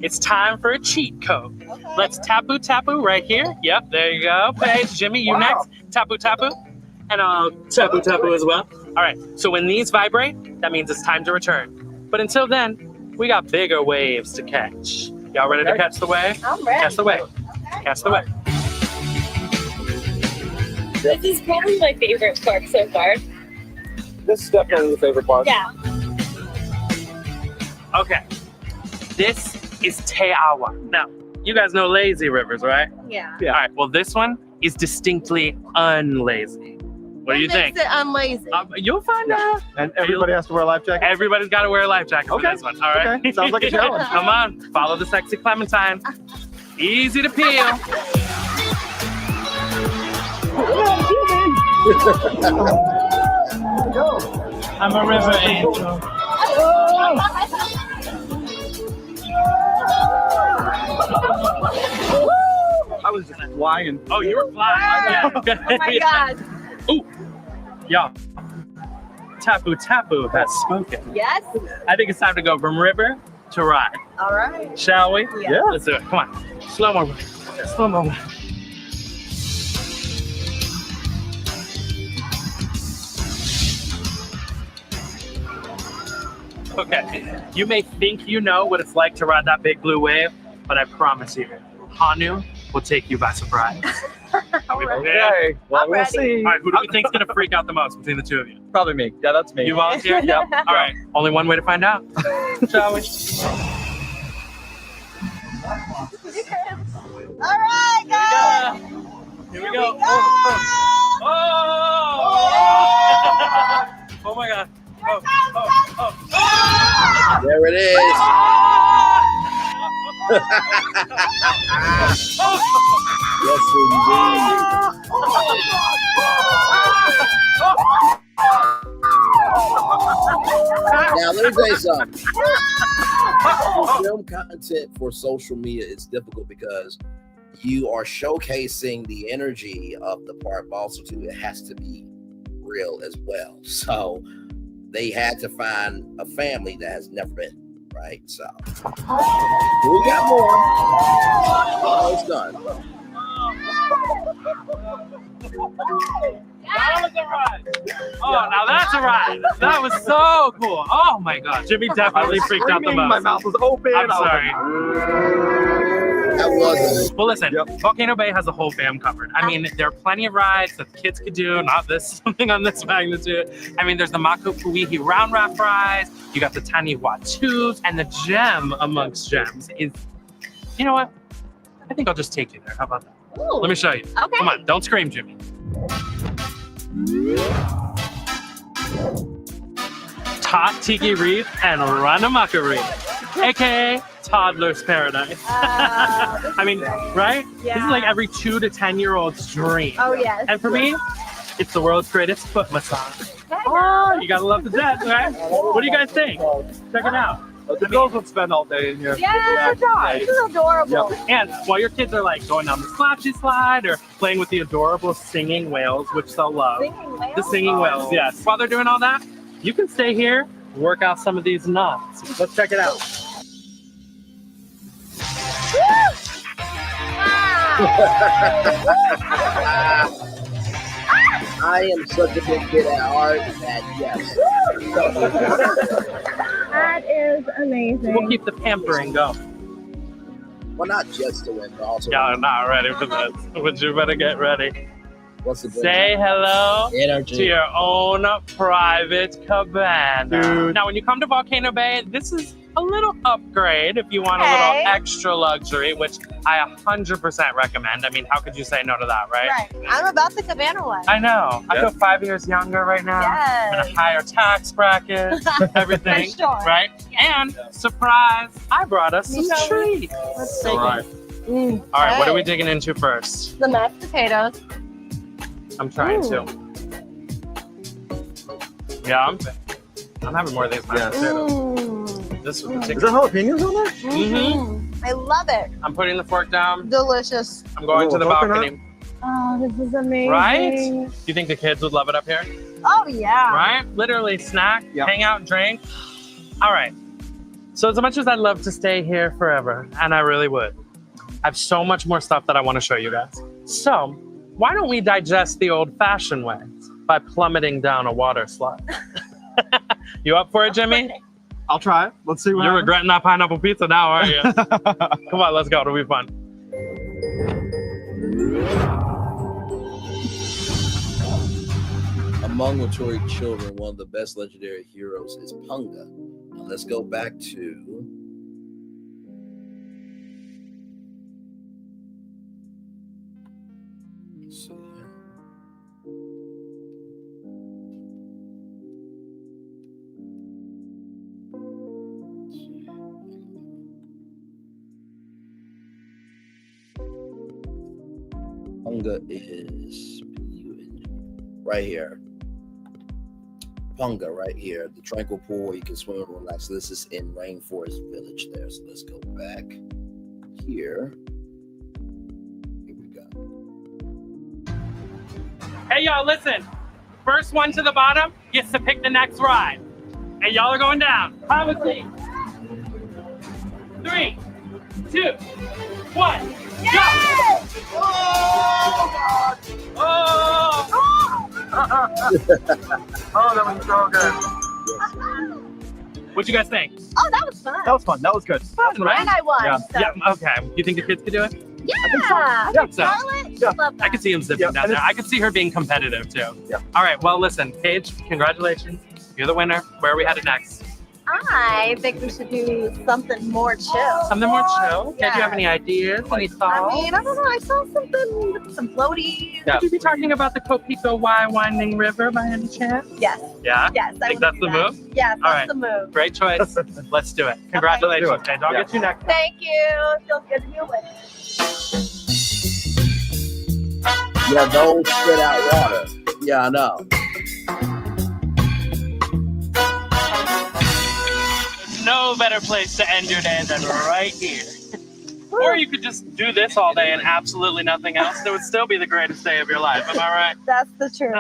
It's time for a cheat code. Okay. Let's Tapu Tapu right here. Yep, there you go. Paige, Jimmy, you next. Tapu Tapu. And I'll Tapu Tapu as well. All right, so when these vibrate, that means it's time to return. But until then, we got bigger waves to catch. Y'all ready to catch the wave? I'm ready. Catch the wave. Catch the wave. This is probably my favorite park so far. This is definitely the favorite part. Yeah. Okay. This is Teawa. Now, you guys know lazy rivers, right? Yeah. All right, well, this one is distinctly unlazy. What do you think? Makes it unlazy. You'll find out. And everybody has to wear a life jacket? Everybody's got to wear a life jacket for Okay. this one. All right. Okay. Sounds like a challenge. Come on, follow the sexy Clementine. Easy to peel. I'm a river angel. I was just flying. Oh, you were flying. Yeah. Oh my God. Ooh, y'all. Tapu Tapu has spoken. Yes. I think it's time to go from river to ride. All right. Shall we? Yeah. Let's do it. Come on. Slow mo. Slow mo. Okay. You may think you know what it's like to ride that big blue wave, but I promise you, Hanu will take you by surprise. Are we ready? Okay. Well, I'm we'll ready. see. All right, who do you think's gonna freak out the most between the two of you? Probably me. Yeah, that's me. You volunteer? Yep. All right. Only one way to find out. Shall we? All right, guys. Here we go. Oh! Oh my God. Oh. There it is. Yes, indeed. Now, let me tell you something. Film content for social media is difficult because you are showcasing the energy of the park, but also too, it has to be real as well. So they had to find a family that has never been, right? So we got more. Almost done. That was a ride. Oh, now that's a ride. That was so cool. Oh my God. Jimmy definitely freaked out the most. My mouth was open. I'm sorry. That was Well, listen, Volcano Bay has a whole fam covered. I mean, there are plenty of rides that the kids could do, not this, something on this magnitude. I mean, there's the Mako Puihi round raft rides, you got the tiny Watus, and the gem amongst gems is, you know what? I think I'll just take you there. How about that? Ooh. Let me show you. Okay. Come on, don't scream, Jimmy. Tot Tiki Reef and Ranamaka Reef, aka Toddler's Paradise. I mean, right? Yeah. This is like every 2 to 10-year-old's dream. Oh, yes. And for me, it's the world's greatest foot massage. Oh, you gotta love the jets, right? What do you guys think? Check it out. The girls would spend all day in here. Yeah, this is adorable. Yep. And while your kids are like going down the splashy slide or playing with the adorable singing whales, which they'll love. Singing whales? The singing whales, yes. While they're doing all that, you can stay here, work out some of these knots. Let's check it out. I am such a big kid at heart that yes. That is amazing. We'll keep the pampering going. Well, not just to win, but also. Y'all are not ready for this, but you better get ready. What's the Say hello Energy. to your own private cabana. Dude. Now, when you come to Volcano Bay, this is a little upgrade if you want a little extra luxury, which I 100% recommend. I mean, how could you say no to that, right? Right. I'm about the cabana one. I know. I feel 5 years younger right now. Yes. In a higher tax bracket, everything. For sure. Right? And surprise, I brought us some Me too. treats. Let's take All right. it. All right, what are we digging into first? The mashed potatoes. I'm trying to. Yeah, I'm having more of these mashed potatoes. This was Is there particular. jalapenos on there? Mm-hmm. I love it. I'm putting the fork down. Delicious. I'm going to the Coconut? balcony. Oh, this is amazing. Right? Do you think the kids would love it up here? Oh, yeah. Right? Literally snack, hang out, drink. All right. So as much as I'd love to stay here forever, and I really would, I have so much more stuff that I want to show you guys. So why don't we digest the old-fashioned way by plummeting down a water slide? You up for it, Jimmy? I'll try it. Let's see what You're happens. regretting that pineapple pizza now, aren't you? Come on, let's go. It'll be fun. Among Wattori children, one of the best legendary heroes is Punga. Now let's go back to let's see here. Punga is right here. Punga right here, the tranquil pool where you can swim and relax. This is in Rainforest Village there. So let's go back here. Here we go. Hey, y'all, listen. First one to the bottom gets to pick the next ride. And y'all are going down. Have a seat. 3, 2, 1, go! Oh, that was so good. What'd you guys think? Oh, that was fun. That was fun. That was good. Fun, right? And I won. Yeah. So. Yeah, okay. You think the kids could do it? Yeah. I think so. Charlotte, Yeah. love that. I could see him zipping down there. I could see her being competitive, too. Yeah. All right, well, listen, Paige, congratulations. You're the winner. Where are we headed next? I think we should do something more chill. Something more chill? Okay, Yeah. do you have any ideas? Any I thoughts? mean, I don't know. I saw something with some floaties. Would you be talking about the Copico Y Winding River by any chance? Yes. Yeah? Yes. I Think would that's do the that. move? Yes, All that's right. the move. Great choice. Let's do it. Congratulations, Do it. Paige. I'll Yeah. get you next. Thank you. Feels good to be a winner. Yeah, those spit out water. Yeah, I know. No better place to end your day than right here. Or you could just do this all day and absolutely nothing else. It would still be the greatest day of your life. Am I right? That's the truth.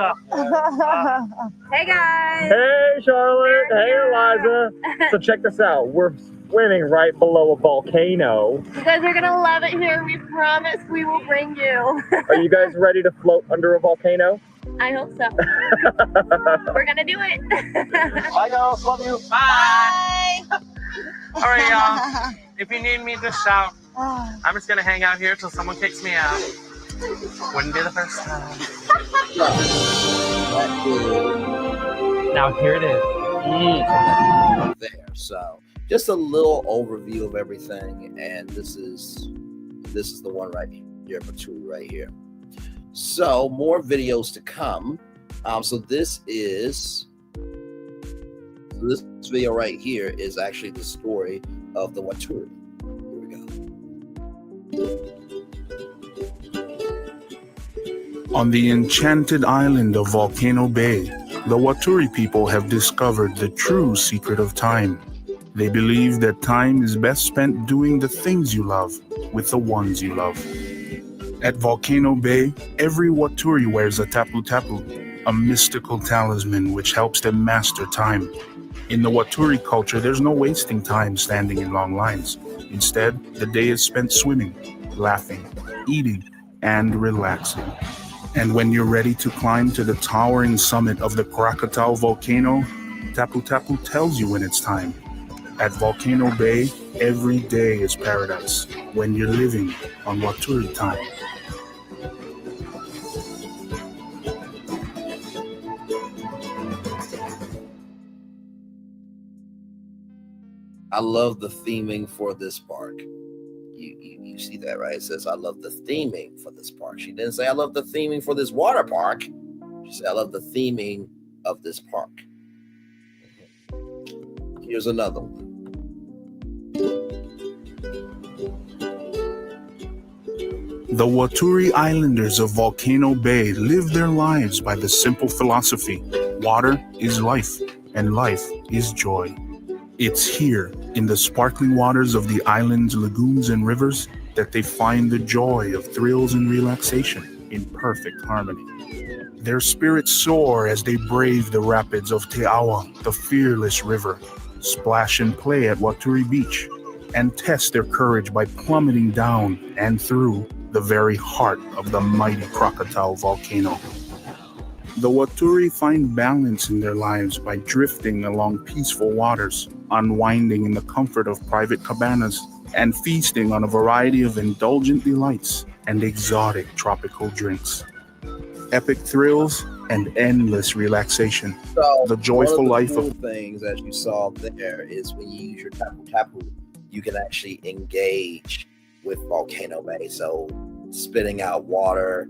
Hey, guys. Hey, Charlotte. Hey, Eliza. So check this out. We're swimming right below a volcano. You guys are gonna love it here. We promise we will bring you. Are you guys ready to float under a volcano? I hope so. We're gonna do it. Bye, girls. Love you. Bye. All right, y'all. If you need me, just shout. I'm just gonna hang out here till someone kicks me out. Wouldn't be the first time. Now here it is. There. So just a little overview of everything, and this is the one right here, Baturi right here. So more videos to come. So this video right here is actually the story of the Waturi. Here we go. On the enchanted island of Volcano Bay, the Waturi people have discovered the true secret of time. They believe that time is best spent doing the things you love with the ones you love. At Volcano Bay, every Waturi wears a tapu-tapu, a mystical talisman which helps them master time. In the Waturi culture, there's no wasting time standing in long lines. Instead, the day is spent swimming, laughing, eating, and relaxing. And when you're ready to climb to the towering summit of the Krakatau volcano, tapu-tapu tells you when it's time. At Volcano Bay, every day is paradise when you're living on Waturi time. I love the theming for this park. You see that, right? It says, I love the theming for this park. She didn't say, I love the theming for this water park. She said, I love the theming of this park. Here's another one. The Waturi Islanders of Volcano Bay live their lives by the simple philosophy: water is life, and life is joy. It's here, in the sparkling waters of the island's lagoons and rivers, that they find the joy of thrills and relaxation in perfect harmony. Their spirits soar as they brave the rapids of Te Awa, the fearless river, splash and play at Waturi Beach, and test their courage by plummeting down and through the very heart of the mighty Krakatau volcano. The Waturi find balance in their lives by drifting along peaceful waters, unwinding in the comfort of private cabanas, and feasting on a variety of indulgent delights and exotic tropical drinks. Epic thrills and endless relaxation. So the joyful life of things, as you saw there, is when you use your tapu-tapu, you can actually engage with Volcano Bay. So spitting out water,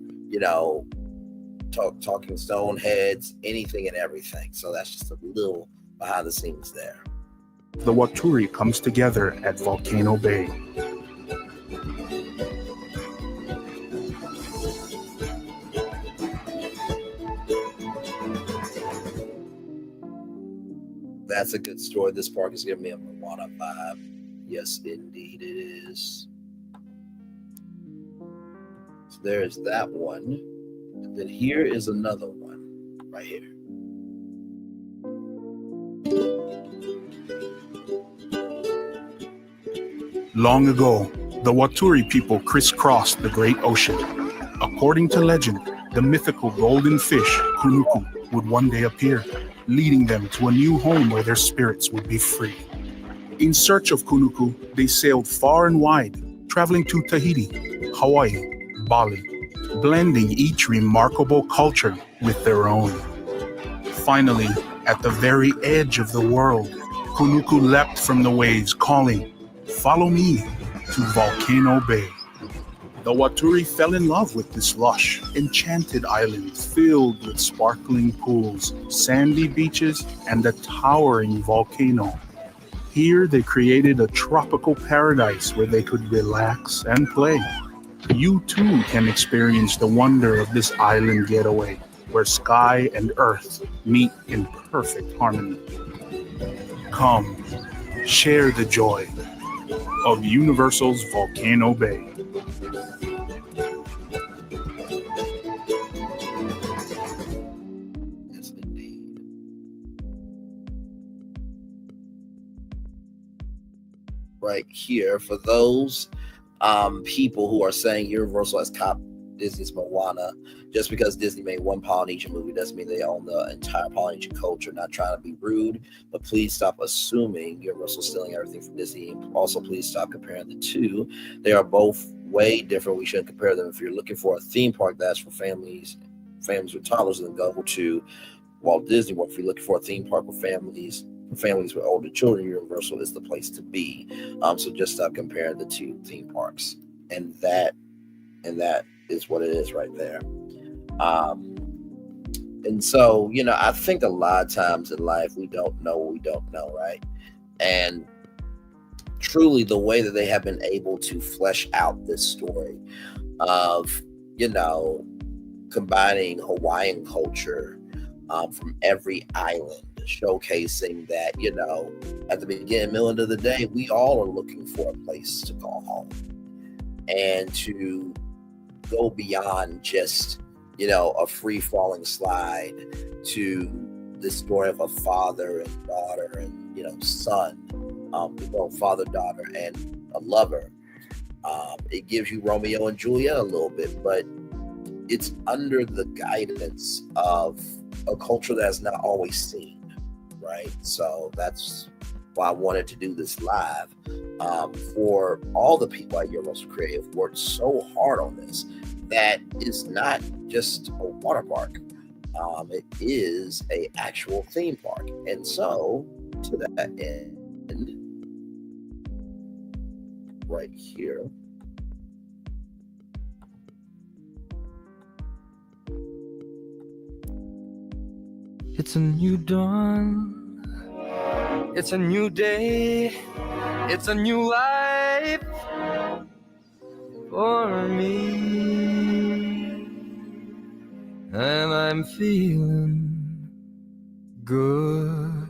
talking stone heads, anything and everything. So that's just a little behind the scenes there. The Waturi comes together at Volcano Bay. That's a good story. This park is giving me a Moana vibe. Yes, indeed it is. So there's that one. And then here is another one right here. Long ago, the Waturi people crisscrossed the great ocean. According to legend, the mythical golden fish, Kunuku, would one day appear, leading them to a new home where their spirits would be free. In search of Kunuku, they sailed far and wide, traveling to Tahiti, Hawaii, Bali, blending each remarkable culture with their own. Finally, at the very edge of the world, Kunuku leapt from the waves, calling, "Follow me to Volcano Bay." The Waturi fell in love with this lush, enchanted island filled with sparkling pools, sandy beaches, and a towering volcano. Here they created a tropical paradise where they could relax and play. You too can experience the wonder of this island getaway, where sky and earth meet in perfect harmony. Come, share the joy of Universal's Volcano Bay. Yes, indeed. Right here, for those people who are saying Universal has copied Disney's Moana, just because Disney made one Polynesian movie doesn't mean they own the entire Polynesian culture. Not trying to be rude, but please stop assuming Universal's stealing everything from Disney. And also, please stop comparing the two. They are both way different. We shouldn't compare them. If you're looking for a theme park that's for families with toddlers, then go to Walt Disney World. If you're looking for a theme park with families with older children, Universal is the place to be. So just stop comparing the two theme parks, and that is what it is right there. And so, you know, I think a lot of times in life, we don't know what we don't know, right? And truly the way that they have been able to flesh out this story of, you know, combining Hawaiian culture from every island, showcasing that, you know, at the beginning, middle, end of the day, we all are looking for a place to call home, and to go beyond just, you know, a free falling slide to the story of a father and daughter and, you know, son, father, daughter, and a lover. It gives you Romeo and Juliet a little bit, but it's under the guidance of a culture that's not always seen, right? So that's why I wanted to do this live. For all the people at Universal Creative worked so hard on this, that is not just a water park. It is an actual theme park. And so, to that end, right here, it's a new dawn. It's a new day. It's a new life for me. And I'm feeling good.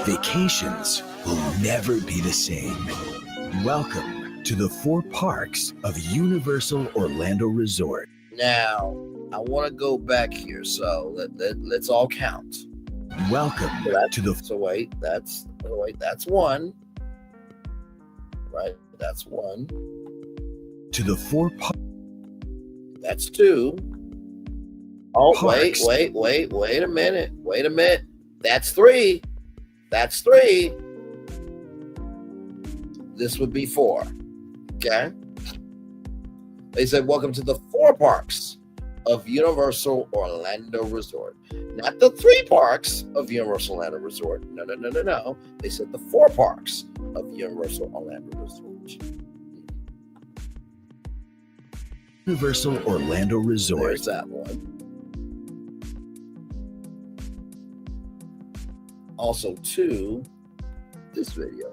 Vacations will never be the same. Welcome to the 4 parks of Universal Orlando Resort. Now, I want to go back here, so let's all count. Welcome to the... So wait, that's one. Right, that's one. To the 4 parks. That's 2. Oh, Parks. wait a minute. That's 3. That's 3. This would be 4. Okay. They said, welcome to the 4 parks of Universal Orlando Resort. Not the 3 parks of Universal Orlando Resort. No. They said the 4 parks of Universal Orlando Resort. Universal Orlando Resort. There's that one. Also, 2, this video.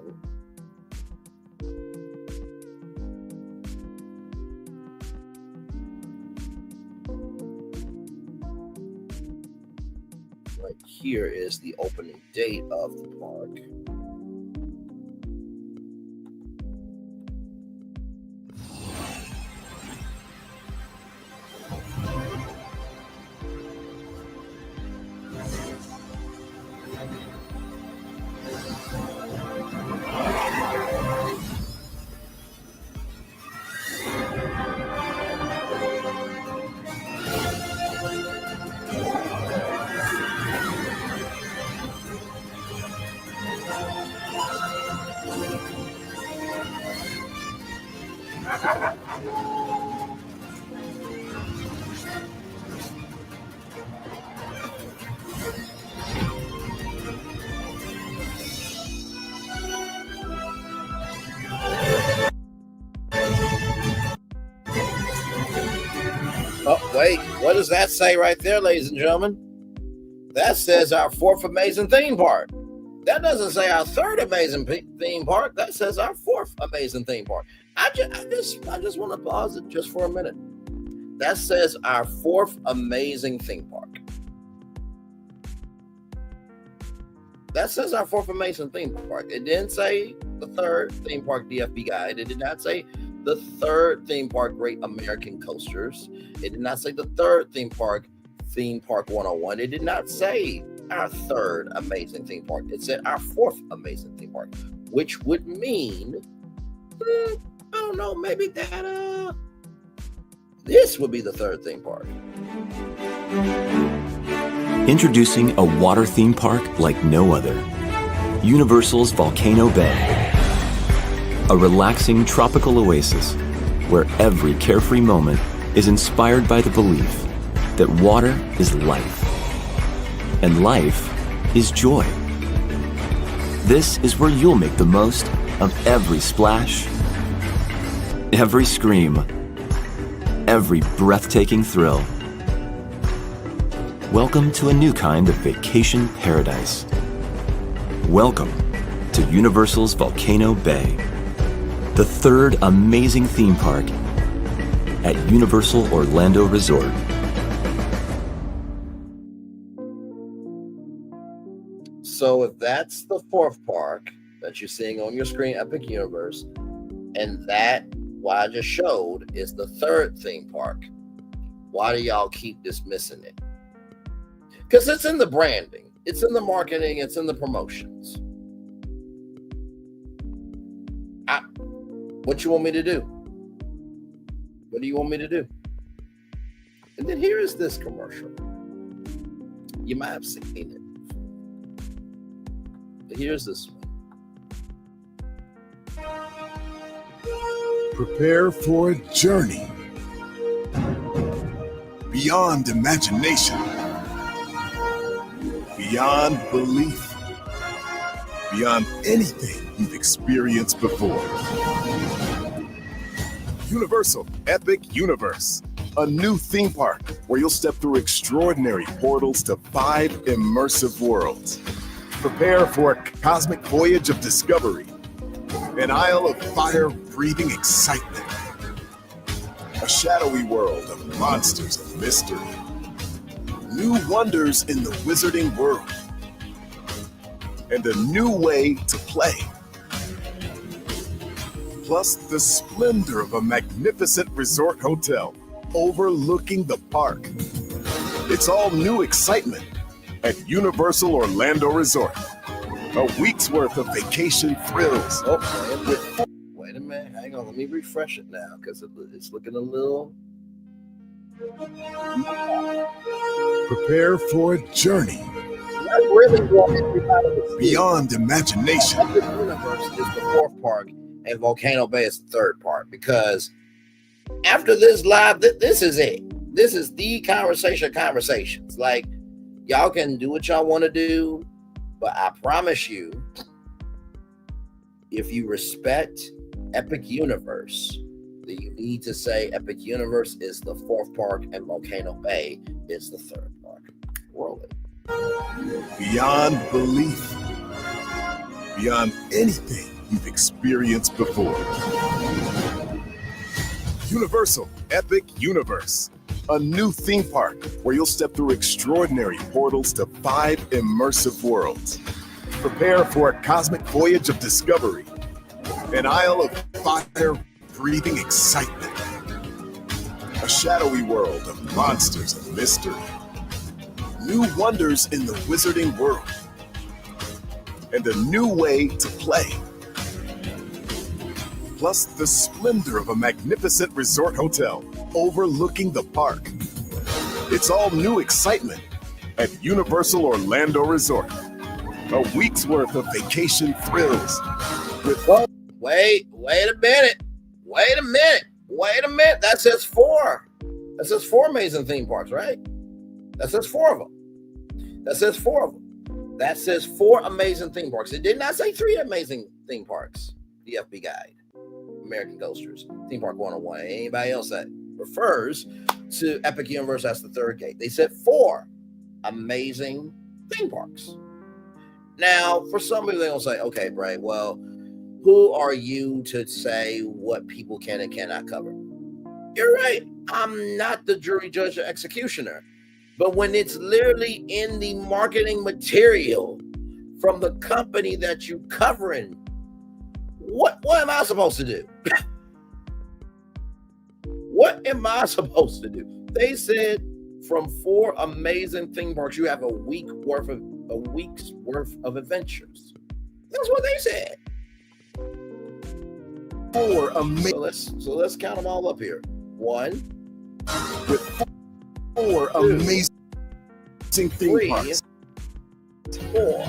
Right here is the opening date of the park. Oh, wait, what does that say right there, ladies and gentlemen? That says our 4th amazing theme park. That doesn't say our 3rd amazing theme park. That says our 4th amazing theme park. I just want to pause it just for a minute. That says our 4th amazing theme park. That says our 4th amazing theme park. It didn't say the 3rd theme park DFB guide. It did not say the 3rd theme park Great American Coasters. It did not say the 3rd theme park 101. It did not say our 3rd amazing theme park. It said our 4th amazing theme park, which would mean, I don't know, maybe that this would be the 3rd theme park. Introducing a water theme park like no other. Universal's Volcano Bay. A relaxing tropical oasis where every carefree moment is inspired by the belief that water is life and life is joy. This is where you'll make the most of every splash, every scream, every breathtaking thrill. Welcome to a new kind of vacation paradise. Welcome to Universal's Volcano Bay, the third amazing theme park at Universal Orlando Resort. So if that's the fourth park that you're seeing on your screen, Epic Universe, and that what I just showed is the third theme park, why do y'all keep dismissing it? Because it's in the branding, it's in the marketing, it's in the promotions. What you want me to do? What do you want me to do? And then here is this commercial. You might have seen it. But here's this one. Prepare for a journey beyond imagination, beyond belief, beyond anything you've experienced before. Universal Epic Universe, a new theme park where you'll step through extraordinary portals to 5 immersive worlds. Prepare for a cosmic voyage of discovery, an isle of fire-breathing excitement, a shadowy world of monsters and mystery, new wonders in the wizarding world, and a new way to play. Plus the splendor of a magnificent resort hotel overlooking the park. It's all new excitement at Universal Orlando Resort. A week's worth of vacation thrills. Wait a minute, hang on, let me refresh it now because it's looking a little. Prepare for a journey beyond imagination. Epic Universe is the fourth park, and Volcano Bay is the third park, because after this live, this is it. This is the conversation of conversations. Like, y'all can do what y'all want to do, but I promise you, if you respect Epic Universe, then you need to say Epic Universe is the fourth park and Volcano Bay is the third park. Roll it. Beyond belief, beyond anything you've experienced before. Universal Epic Universe, a new theme park where you'll step through extraordinary portals to 5 immersive worlds. Prepare for a cosmic voyage of discovery, an isle of fire-breathing excitement, a shadowy world of monsters and mystery, new wonders in the wizarding world, and a new way to play. Plus the splendor of a magnificent resort hotel overlooking the park. It's all new excitement at Universal Orlando Resort. A week's worth of vacation thrills. Wait a minute. That says 4. That says 4 amazing theme parks, right? That says 4 of them. That says 4 amazing theme parks. It did not say 3 amazing theme parks. The FB Guide, American Coasters, Theme Park 101. Anybody else that refers to Epic Universe as the third gate. They said 4 amazing theme parks. Now, for some people, they're going to say, okay, Bray, well, who are you to say what people can and cannot cover? You're right. I'm not the jury, judge, or executioner. But when it's literally in the marketing material from the company that you're covering, what am I supposed to do? What am I supposed to do? They said from 4 amazing theme parks, you have a week's worth of adventures. That's what they said. 4 amazing. So let's count them all up here. 1, with 4 amazing theme parks. 4.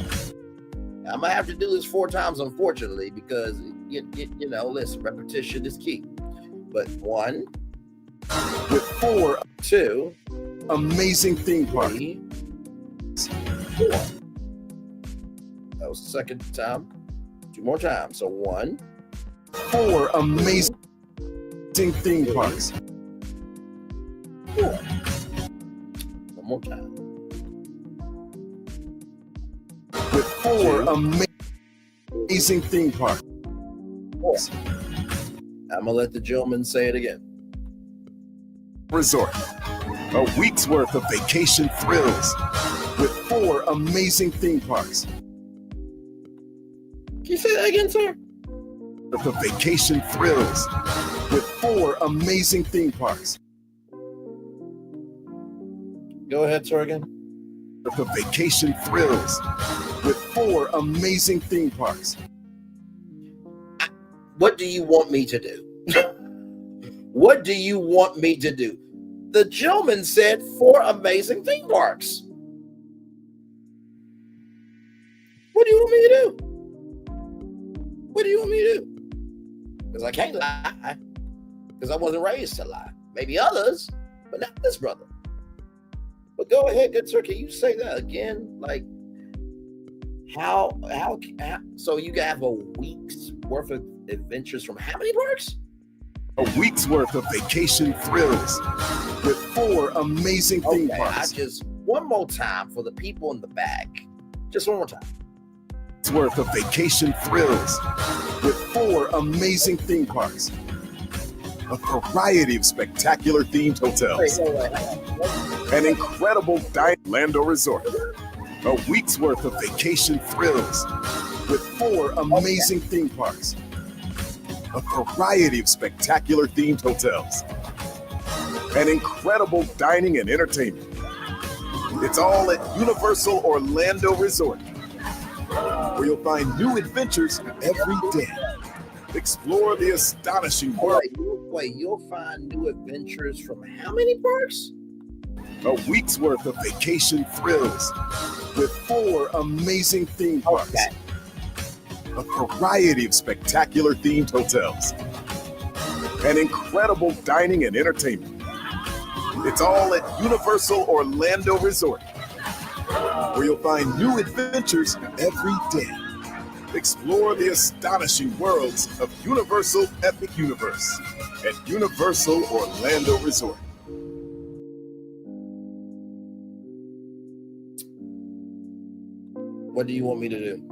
I'm gonna have to do this 4 times, unfortunately, because you know, listen, repetition is key. But 1, with 4, 2, amazing theme parks. 3, 4. That was the second time. 2 more times. So 1, 4 amazing theme parks. One more time. With 4 amazing theme parks. I'm gonna let the gentleman say it again. Resort. A week's worth of vacation thrills with 4 amazing theme parks. Can you say that again, sir? The vacation thrills with 4 amazing theme parks. Go ahead, sir, again. The vacation thrills with 4 amazing theme parks. What do you want me to do? What do you want me to do? The gentleman said 4 amazing theme parks. What do you want me to do? What do you want me to do? Because I can't lie. Because I wasn't raised to lie. Maybe others, but not this brother. But go ahead, good sir. Can you say that again? Like, how so you have a week's worth of adventures from how many parks? A week's worth of vacation thrills with 4 amazing theme parks. One more time for the people in the back. Just one more time. It's worth of vacation thrills with 4 amazing theme parks. A variety of spectacular themed hotels. An incredible Orlando resort. A week's worth of vacation thrills with 4 amazing theme parks. A variety of spectacular themed hotels. An incredible dining and entertainment. It's all at Universal Orlando Resort, where you'll find new adventures every day. Explore the astonishing world. Wait, you'll find new adventures from how many parks? A week's worth of vacation thrills with 4 amazing theme parks. A variety of spectacular themed hotels. An incredible dining and entertainment. It's all at Universal Orlando Resort, where you'll find new adventures every day. Explore the astonishing worlds of Universal Epic Universe at Universal Orlando Resort. What do you want me to do?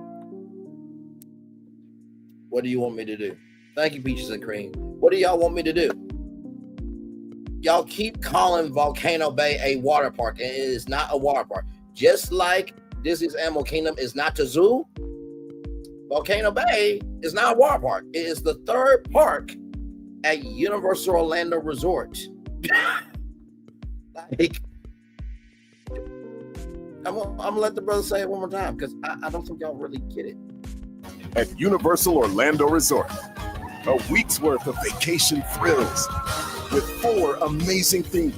What do you want me to do? Thank you, Peaches and Cream. What do y'all want me to do? Y'all keep calling Volcano Bay a water park, and it is not a water park. Just like Disney's Animal Kingdom is not a zoo, Volcano Bay is not a water park. It is the 3rd park at Universal Orlando Resort. Like, I'm gonna let the brother say it one more time, because I don't think y'all really get it. At Universal Orlando Resort, a week's worth of vacation thrills with 4 amazing things.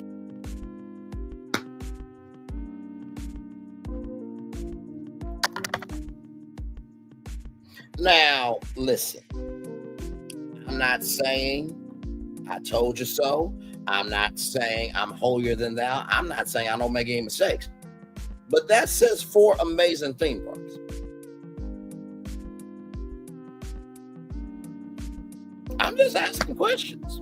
Now, listen. I'm not saying I told you so. I'm not saying I'm holier than thou. I'm not saying I don't make any mistakes. But that says 4 amazing theme parks. I'm just asking questions.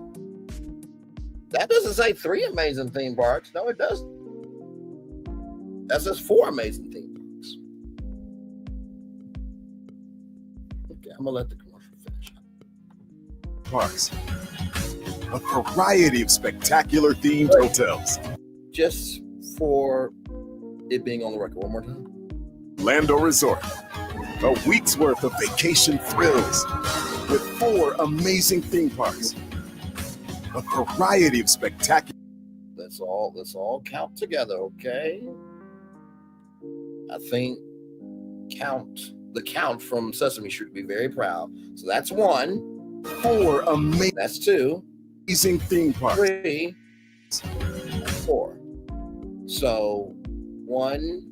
That doesn't say 3 amazing theme parks. No, it doesn't. That says 4 amazing theme parks. Okay, I'm going to let the commercial finish. Parks. A variety of spectacular themed hotels. Just for it being on the record one more time. Orlando Resort. A week's worth of vacation thrills with 4 amazing theme parks. A variety of spectacular. Let's all count together, okay? I think the count from Sesame Street would be very proud. So that's 1. 4 amazing. That's 2. Amazing theme parks. 3. 4. So 1,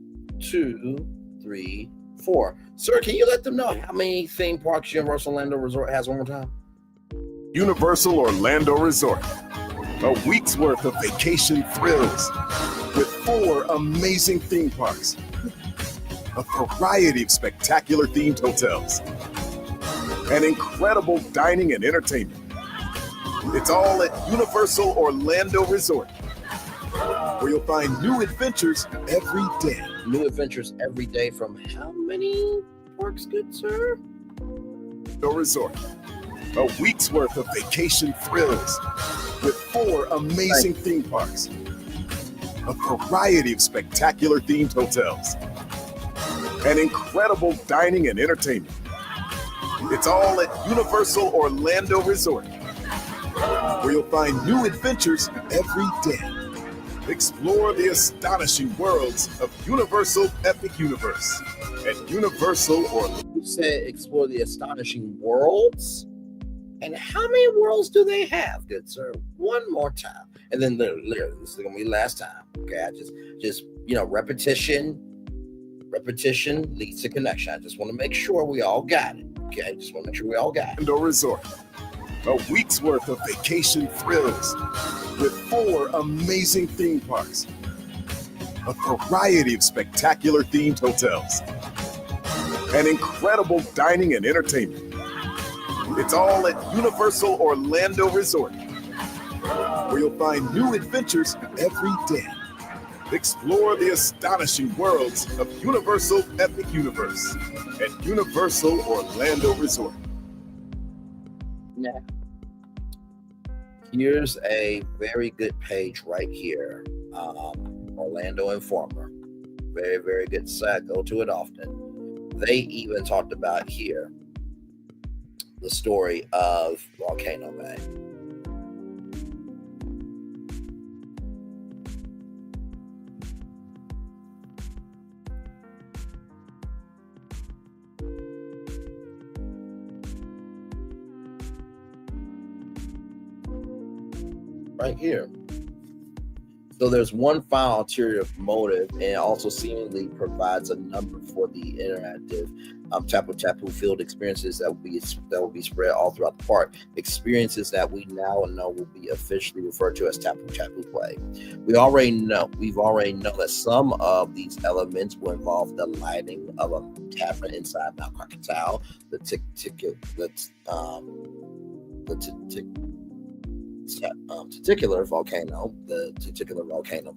2, 3, 4. Sir, can you let them know how many theme parks Universal Orlando Resort has one more time? Universal Orlando Resort. A week's worth of vacation thrills with 4 amazing theme parks. A variety of spectacular themed hotels. An incredible dining and entertainment. It's all at Universal Orlando Resort, where you'll find new adventures every day. New adventures every day from how many parks, good sir? The resort. A week's worth of vacation thrills with 4 amazing theme parks, a variety of spectacular themed hotels, and incredible dining and entertainment. It's all at Universal Orlando Resort, where you'll find new adventures every day. Explore the astonishing worlds of Universal Epic Universe at Universal Orlando. You said explore the astonishing worlds? And how many worlds do they have, good sir? One more time. And then literally, this is gonna be the last time. Okay, I just repetition leads to connection. I just want to make sure we all got it. Okay, just want to make sure we all got it. Orlando Resort. A week's worth of vacation thrills with 4 amazing theme parks, a variety of spectacular themed hotels, and incredible dining and entertainment. It's all at Universal Orlando Resort, where you'll find new adventures every day. Explore the astonishing worlds of Universal Epic Universe at Universal Orlando Resort. Now, here's a very good page right here. Orlando Informer. Very, very good site. Go to it often. They even talked about here the story of Volcano Bay. Right here. So there's one final ulterior motive, and also seemingly provides a number for the interactive Tapu Tapu field experiences that will be spread all throughout the park. Experiences that we now know will be officially referred to as Tapu Tapu Play. We've already know that some of these elements will involve the lighting of a tavern inside Mount Krakatoa, the titular volcano, the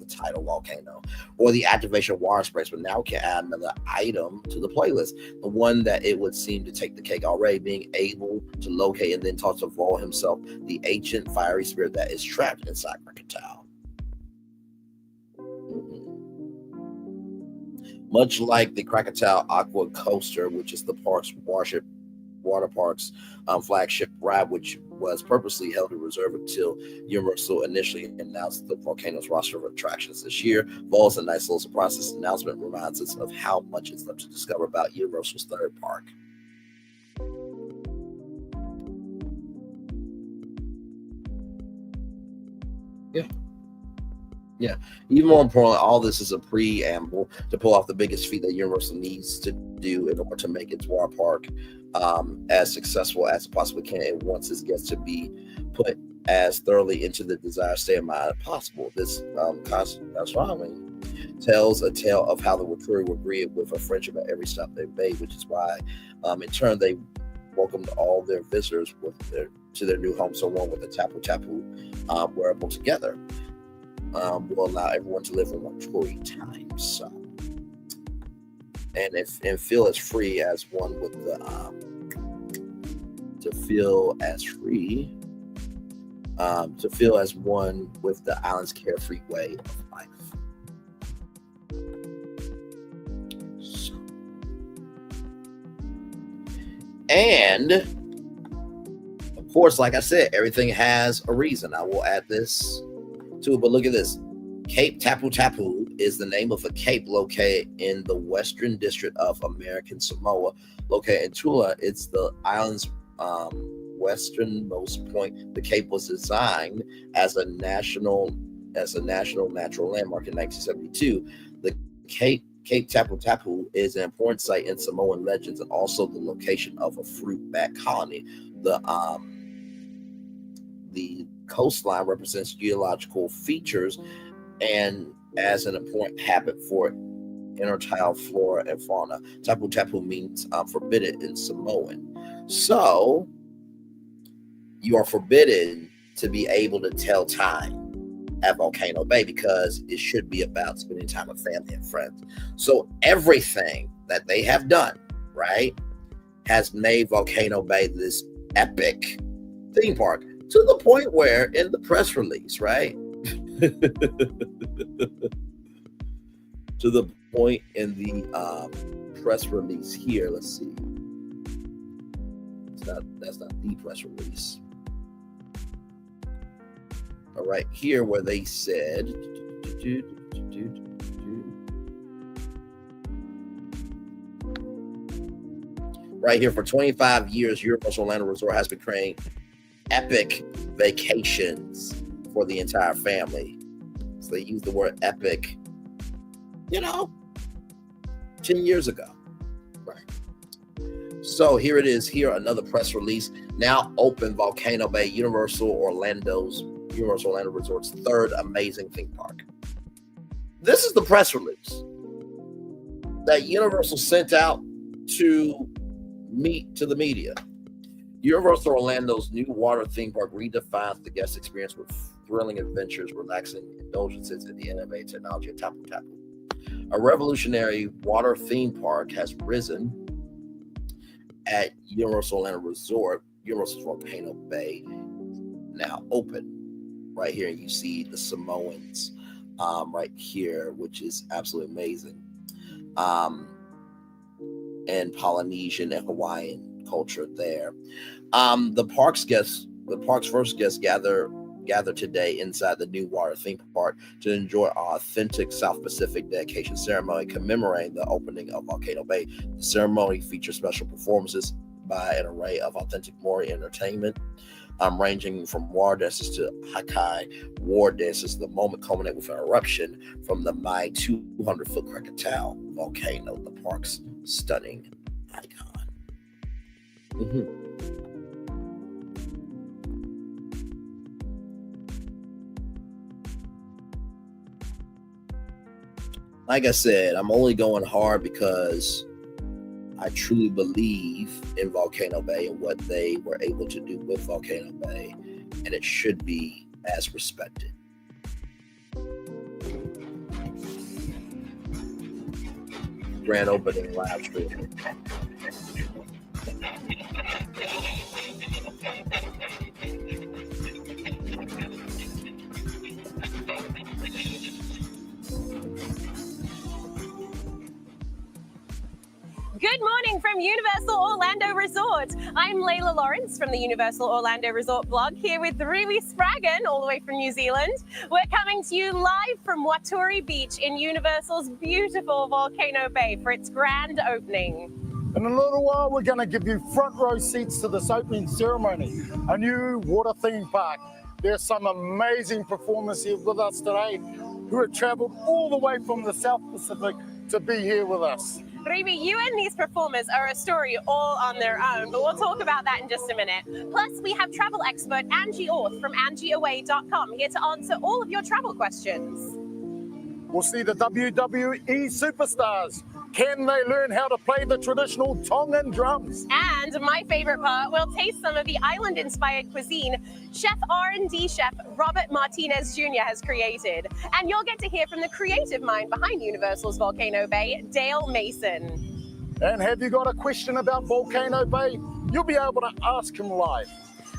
tidal volcano, or the activation of water sprays, but now can add another item to the playlist. The one that it would seem to take the cake already, being able to locate and then talk to Vol himself, the ancient fiery spirit that is trapped inside Krakatoa. Much like the Krakatoa Aqua Coaster, which is the park's water park's flagship ride, which was purposely held in reserve until Universal initially announced the volcano's roster of attractions this year. Vol is a nice little surprise. This announcement reminds us of how much is left to discover about Universal's third park. Yeah. Even more importantly, all this is a preamble to pull off the biggest feat that Universal needs to do in order to make its water park as successful as it possibly can. It wants its guests to be put as thoroughly into the desired state of mind as possible. This astronomy tells a tale of how the Waturi were greeted with a friendship at every stop they made, which is why, in turn, they welcomed all their visitors to their new home. So one with the Tapu Tapu wearable together will allow everyone to live in Waturi times. So, and feel as free as one with the to feel as one with the island's carefree way of life. So, and of course, like I said, everything has a reason. I will add this to it, but look at this. Cape Tapu Tapu is the name of a cape located in the western district of American Samoa. Located in Tula, it's the island's westernmost point. The cape was designed as a national natural landmark in 1972. The Cape Tapu Tapu is an important site in Samoan legends and also the location of a fruit bat colony. The coastline represents geological features and as an important habit for intertidal flora and fauna. Tapu Tapu means forbidden in Samoan. So you are forbidden to be able to tell time at Volcano Bay, because it should be about spending time with family and friends. So everything that they have done, right, has made Volcano Bay this epic theme park, to the point where in the press release, right, to the point in the press release here, let's see, that's not the press release. All right, here where they said, right here, for 25 years, Universal Orlando Resort has been creating epic vacations for the entire family. So they use the word epic, 10 years ago. Right. So here it is, here another press release. Now open Volcano Bay, Universal Orlando Resort's third amazing theme park. This is the press release that Universal sent out to the media. Universal Orlando's new water theme park redefines the guest experience with thrilling adventures, relaxing indulgences, and the innovative technology of Tapu Tapu. A revolutionary water theme park has risen at Universal Orlando Resort. Universal's Volcano Bay now open. Right here, you see the Samoans right here, which is absolutely amazing. And Polynesian and Hawaiian culture there. The park's first guests gather today inside the new water theme park to enjoy our authentic South Pacific dedication ceremony commemorating the opening of Volcano Bay. The ceremony features special performances by an array of authentic Maori entertainment, ranging from water dances to Hakai war dances. The moment culminated with an eruption from the Mai 200-foot Krakatau volcano, the park's stunning icon. Like I said, I'm only going hard because I truly believe in Volcano Bay and what they were able to do with Volcano Bay, and it should be as respected. Grand opening live stream. Good morning from Universal Orlando Resort. I'm Layla Lawrence from the Universal Orlando Resort blog, here with Ruby Spraggan, all the way from New Zealand. We're coming to you live from Waturi Beach in Universal's beautiful Volcano Bay for its grand opening. In a little while, we're going to give you front row seats to this opening ceremony, a new water theme park. There's some amazing performers here with us today who have traveled all the way from the South Pacific to be here with us. Ruby, you and these performers are a story all on their own, but we'll talk about that in just a minute. Plus, we have travel expert Angie Orth from angieaway.com here to answer all of your travel questions. We'll see the WWE superstars. Can they learn how to play the traditional Tongan drums? And my favorite part, we'll taste some of the island-inspired cuisine Chef R&D chef Robert Martinez Jr. has created. And you'll get to hear from the creative mind behind Universal's Volcano Bay, Dale Mason. And have you got a question about Volcano Bay? You'll be able to ask him live.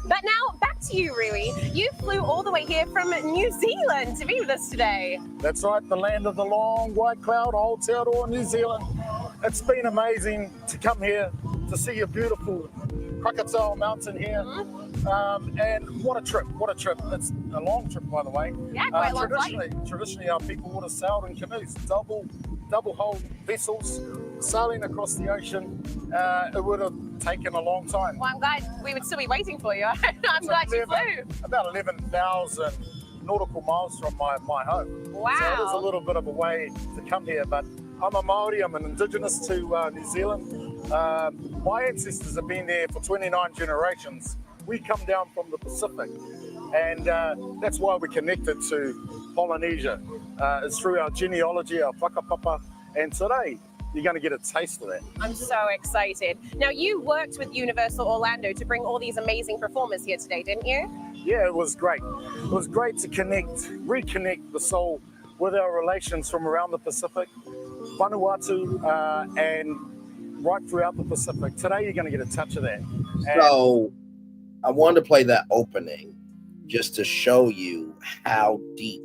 But now, back to you, Rui. You flew all the way here from New Zealand to be with us today. That's right, the land of the long white cloud, Aotearoa, New Zealand. It's been amazing to come here to see a beautiful Krakatau mountain here. And what a trip, what a trip. It's a long trip, by the way. Yeah, quite a long flight. Traditionally, our people would have sailed in canoes, double-hull vessels, sailing across the ocean. It would have taken a long time. Well, I'm glad we would still be waiting for you. I'm glad you flew. About 11,000 nautical miles from my home. Wow. So it is a little bit of a way to come here, but I'm a Māori, I'm an indigenous to New Zealand. My ancestors have been there for 29 generations. We come down from the Pacific, and that's why we're connected to Polynesia. It's through our genealogy, our whakapapa, and today you're going to get a taste of that. I'm so excited. Now, you worked with Universal Orlando to bring all these amazing performers here today, didn't you? Yeah, it was great. It was great to reconnect the soul with our relations from around the Pacific, Vanuatu, and right throughout the Pacific. Today, you're going to get a touch of that. So I wanted to play that opening just to show you how deep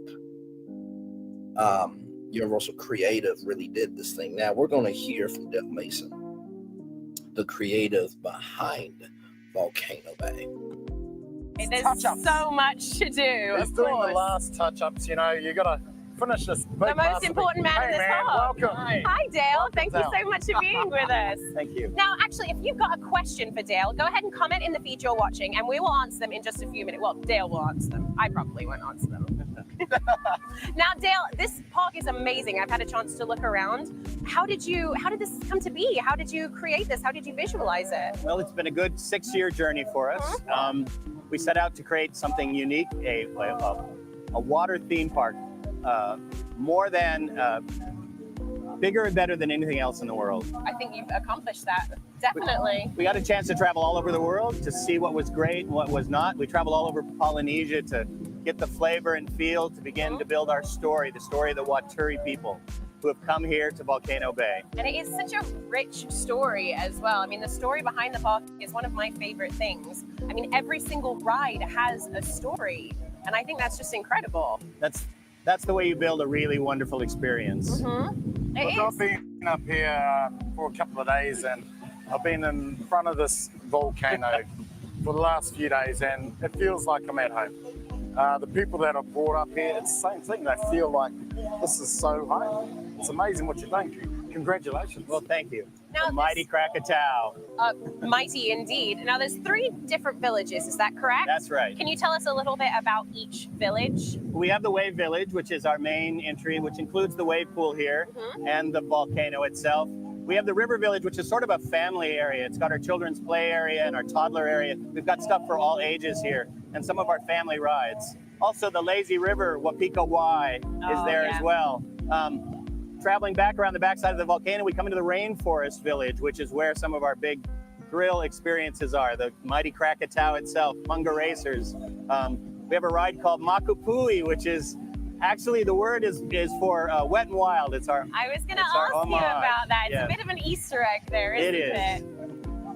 Universal Creative really did this thing. Now we're going to hear from Dale Mason, the creative behind Volcano Bay. There's so much to do. He's doing the last touch-ups. You know, you got to finish this. The most important man in this park. Welcome. Hi, Dale. Thank you so much for being with us. Thank you. Now, actually, if you've got a question for Dale, go ahead and comment in the feed you're watching, and we will answer them in just a few minutes. Well, Dale will answer them. I probably won't answer them. Now, Dale, this park is amazing. I've had a chance to look around. How did this come to be? How did you create this? How did you visualize it? Well, it's been a good 6-year journey for us. We set out to create something unique, a water theme park, more than bigger and better than anything else in the world. I think you've accomplished that, definitely. We got a chance to travel all over the world to see what was great and what was not. We traveled all over Polynesia to get the flavor and feel to begin to build our story, the story of the Waturi people who have come here to Volcano Bay. And it is such a rich story as well. I mean, the story behind the park is one of my favorite things. I mean, every single ride has a story, and I think that's just incredible. That's the way you build a really wonderful experience. I've been up here for a couple of days, and I've been in front of this volcano for the last few days, and it feels like I'm at home. The people that are brought up here, it's the same thing. They feel like this is so home. It's amazing what you're doing. Congratulations. Well, thank you. Now, mighty Krakatau. Mighty indeed. Now, there's 3 different villages, is that correct? That's right. Can you tell us a little bit about each village? We have the Wave Village, which is our main entry, which includes the wave pool here and the volcano itself. We have the River Village, which is sort of a family area. It's got our children's play area and our toddler area. We've got stuff for all ages here and some of our family rides. Also, the Lazy River, Wapika Y, is there as well. Traveling back around the backside of the volcano, we come into the Rainforest Village, which is where some of our big grill experiences are. The mighty Krakatau itself, Munga Racers. We have a ride called Makupui, which is actually the word is for Wet and Wild. It's our. I was going to ask you about that. It's Yeah. a bit of an Easter egg there, isn't it?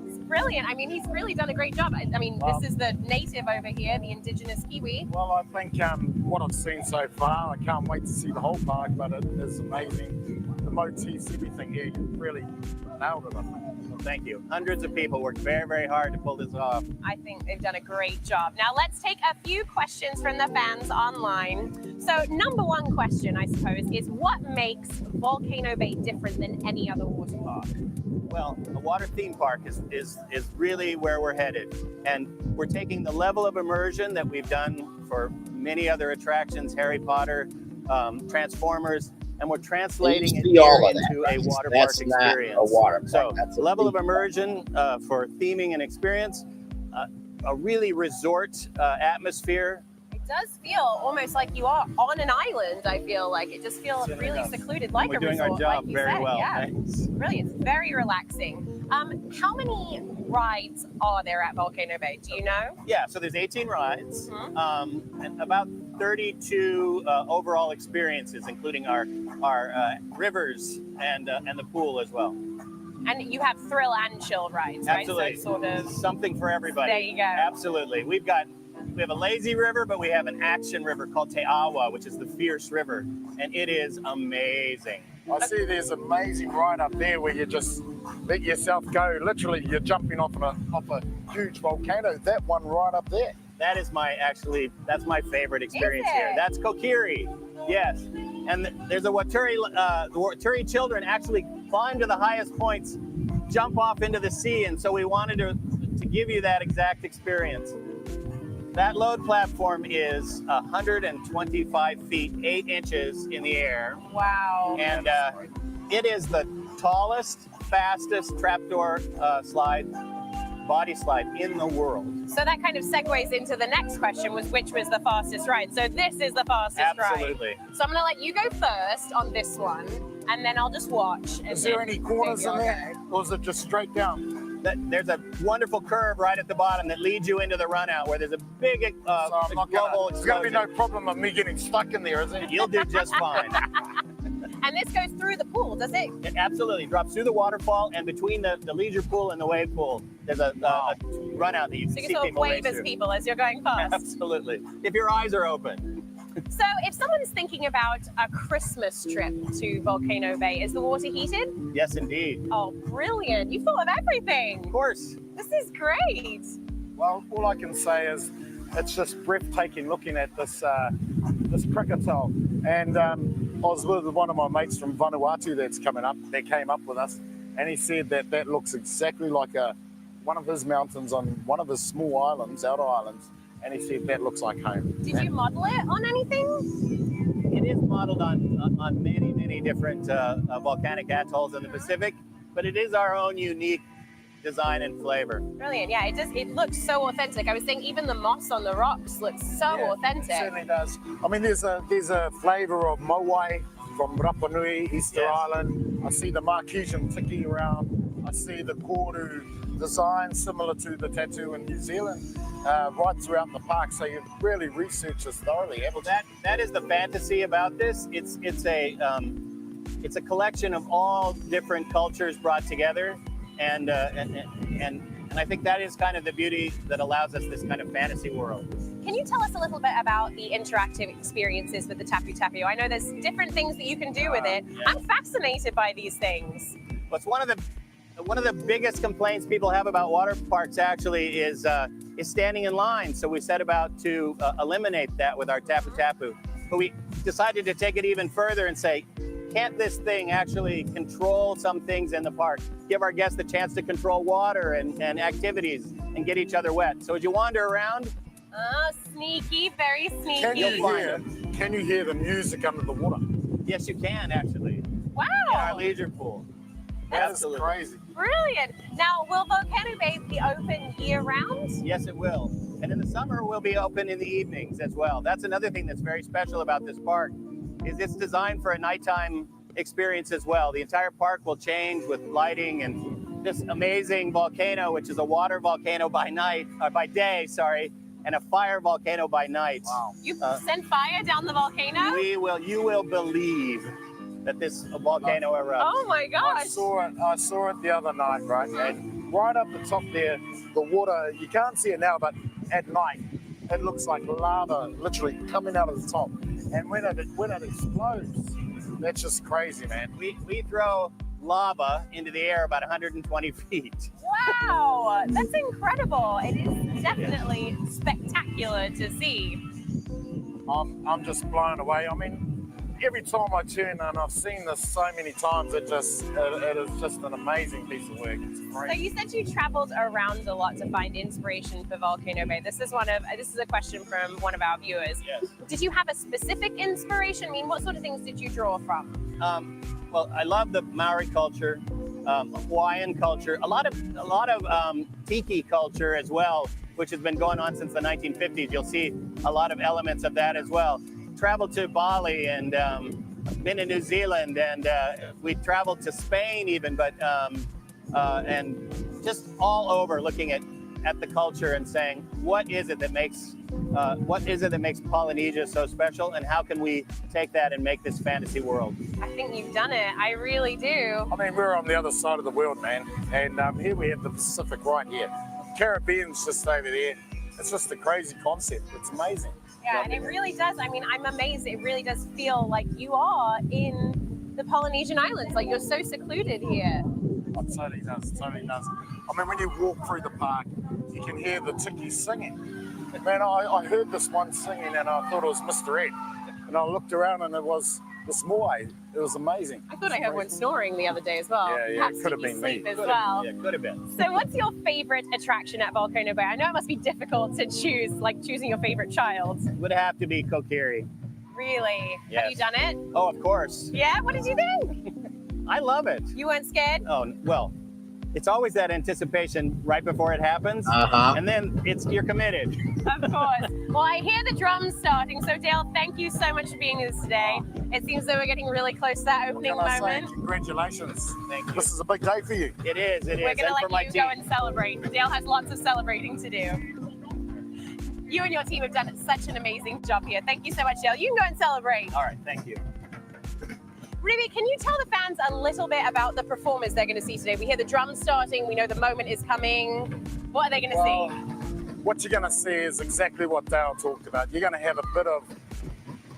It's brilliant. I mean, he's really done a great job. I mean, this is the native over here, the indigenous Kiwi. Well, I think what I've seen so far, I can't wait to see the whole park, but it is amazing. The motifs, everything here, you really nailed it, I think. Well, thank you. Hundreds of people worked very, very hard to pull this off. I think they've done a great job. Now, let's take a few questions from the fans online. So, number 1 question, I suppose, is what makes Volcano Bay different than any other water park? Well, a water theme park is really where we're headed. And we're taking the level of immersion that we've done for many other attractions, Harry Potter, Transformers, and we're translating it here into a water park experience. A water park. So, That's the level of immersion for theming and experience, a really resort atmosphere. It does feel almost like you are on an island, I feel like. It just feels really secluded, like We're a doing resort, our job like you very said. well. Yeah. Thanks. Brilliant. Very relaxing. How many rides are there at Volcano Bay? Do you know? Yeah, so there's 18 rides, and about 32 overall experiences, including our rivers and the pool as well. And you have thrill and chill rides, right? Absolutely. So sort of something for everybody. There you go. Absolutely. We have a lazy river, but we have an action river called Te Awa, which is the fierce river, and it is amazing. I see there's an amazing ride up there where you just let yourself go. Literally, you're jumping off a huge volcano. That one right up there. That is that's my favorite experience here. That's Kokiri, yes. And there's a Waturi, the Waturi children actually climb to the highest points, jump off into the sea, and so we wanted to give you that exact experience. That load platform is 125 feet, 8 inches in the air. Wow. And it is the tallest, fastest trapdoor body slide in the world. So that kind of segues into the next question, which was the fastest ride. So this is the fastest ride. Absolutely. So I'm going to let you go first on this one. and then I'll just watch. And Is there then any corners maybe in I'll there, go. or is it just straight down? There's a wonderful curve right at the bottom that leads you into the run out where there's a big global There's going to be no explosion. problem of me getting stuck in there, is it? You'll do just fine. And this goes through the pool, does it? It absolutely drops through the waterfall, and between the leisure pool and the wave pool, there's a run out that you can So you see can sort of people wave race as through. people as you're going past. Absolutely. If your eyes are open. So if someone's thinking about a Christmas trip to Volcano Bay, is the water heated? Yes, indeed. Oh, brilliant. You thought of everything. Of course. This is great. Well, all I can say is it's just breathtaking looking at this this Krakatoa. And I was with one of my mates from Vanuatu that came up with us, and he said that looks exactly like one of his mountains on one of his small islands, outer islands, and he said that looks like home. Did you model it on anything? It is modeled on many, many different volcanic atolls in the Pacific, but it is our own unique design and flavor. Brilliant. Yeah, it looks so authentic. I was saying even the moss on the rocks looks so authentic. It certainly does. I mean, there's a flavour of Mowai from Rapa Nui, Easter Island. I see the Marquesian tiki around. I see the Koru design similar to the tattoo in New Zealand, right throughout the park. So you've really researched this thoroughly, haven't you? That is the fantasy about this. It's a collection of all different cultures brought together. And I think that is kind of the beauty that allows us this kind of fantasy world. Can you tell us a little bit about the interactive experiences with the Tapu Tapu? I know there's different things that you can do with it. Yeah. I'm fascinated by these things. What's one of the biggest complaints people have about water parks actually is standing in line. So we set about to eliminate that with our Tapu Tapu. But we decided to take it even further and say, can't this thing actually control some things in the park? Give our guests the chance to control water and activities and get each other wet. So as you wander around, Sneaky, very sneaky. Can you hear the music under the water? Yes, you can actually. Wow. In our leisure pool. That's crazy. Brilliant. Now, will Volcano Bay be open year-round? Yes, it will. And in the summer, we'll be open in the evenings as well. That's another thing that's very special about this park, is it's designed for a nighttime experience as well. The entire park will change with lighting and this amazing volcano, which is a water volcano by day, and a fire volcano by night. Wow. You send fire down the volcano? You will believe that this volcano erupts. Oh my gosh. I saw it the other night, right? And right up the top there, the water, you can't see it now, but at night, it looks like lava literally coming out of the top. And when it explodes, that's just crazy, man. We throw lava into the air about 120 feet. Wow, that's incredible. It is definitely spectacular to see. I'm just blown away. I mean, every time I turn, and I've seen this so many times, it is just an amazing piece of work. It's So great. you said you traveled around a lot to find inspiration for Volcano Bay. This is a question from one of our viewers. Yes. Did you have a specific inspiration? I mean, what sort of things did you draw from? Well, I love the Maori culture, Hawaiian culture, a lot of tiki culture as well, which has been going on since the 1950s. You'll see a lot of elements of that as well. Traveled to Bali and been in New Zealand, and we traveled to Spain even, but and just all over looking at the culture and saying, what is it that makes Polynesia so special, and how can we take that and make this fantasy world? I think you've done it. I really do. I mean, we're on the other side of the world, man. And here we have the Pacific right here. Caribbean's just over there. It's just a crazy concept. It's amazing. Yeah, and it really does. I mean, I'm amazed. It really does feel like you are in the Polynesian islands. Like you're so secluded here. It totally does. Totally does. I mean, when you walk through the park, you can hear the tikis singing. Man, I heard this one singing and I thought it was Mr. Ed. And I looked around and it was this Moai. It was amazing. I thought I heard one snoring the other day as well. Yeah, Perhaps it could have you been me. sleep as well. Yeah, could have been. So what's your favorite attraction at Volcano Bay? I know it must be difficult to choose, like choosing your favorite child. Would have to be Kokiri. Really? Yes. Have you done it? Oh, of course. Yeah? What did you think? I love it. You weren't scared? Oh, well, it's always that anticipation right before it happens, and then you're committed. Of course. Well, I hear the drums starting, so Dale, thank you so much for being with us today. It seems that we're getting really close to that opening moment. Congratulations. Thank you. This is a big day for you. It is, We're going to let you go and celebrate. Dale has lots of celebrating to do. You and your team have done such an amazing job here. Thank you so much, Dale. You can go and celebrate. All right, thank you. Ruby, can you tell the fans a little bit about the performers they're going to see today? We hear the drums starting. We know the moment is coming. What are they going to see? What you're going to see is exactly what Dale talked about. You're going to have a bit of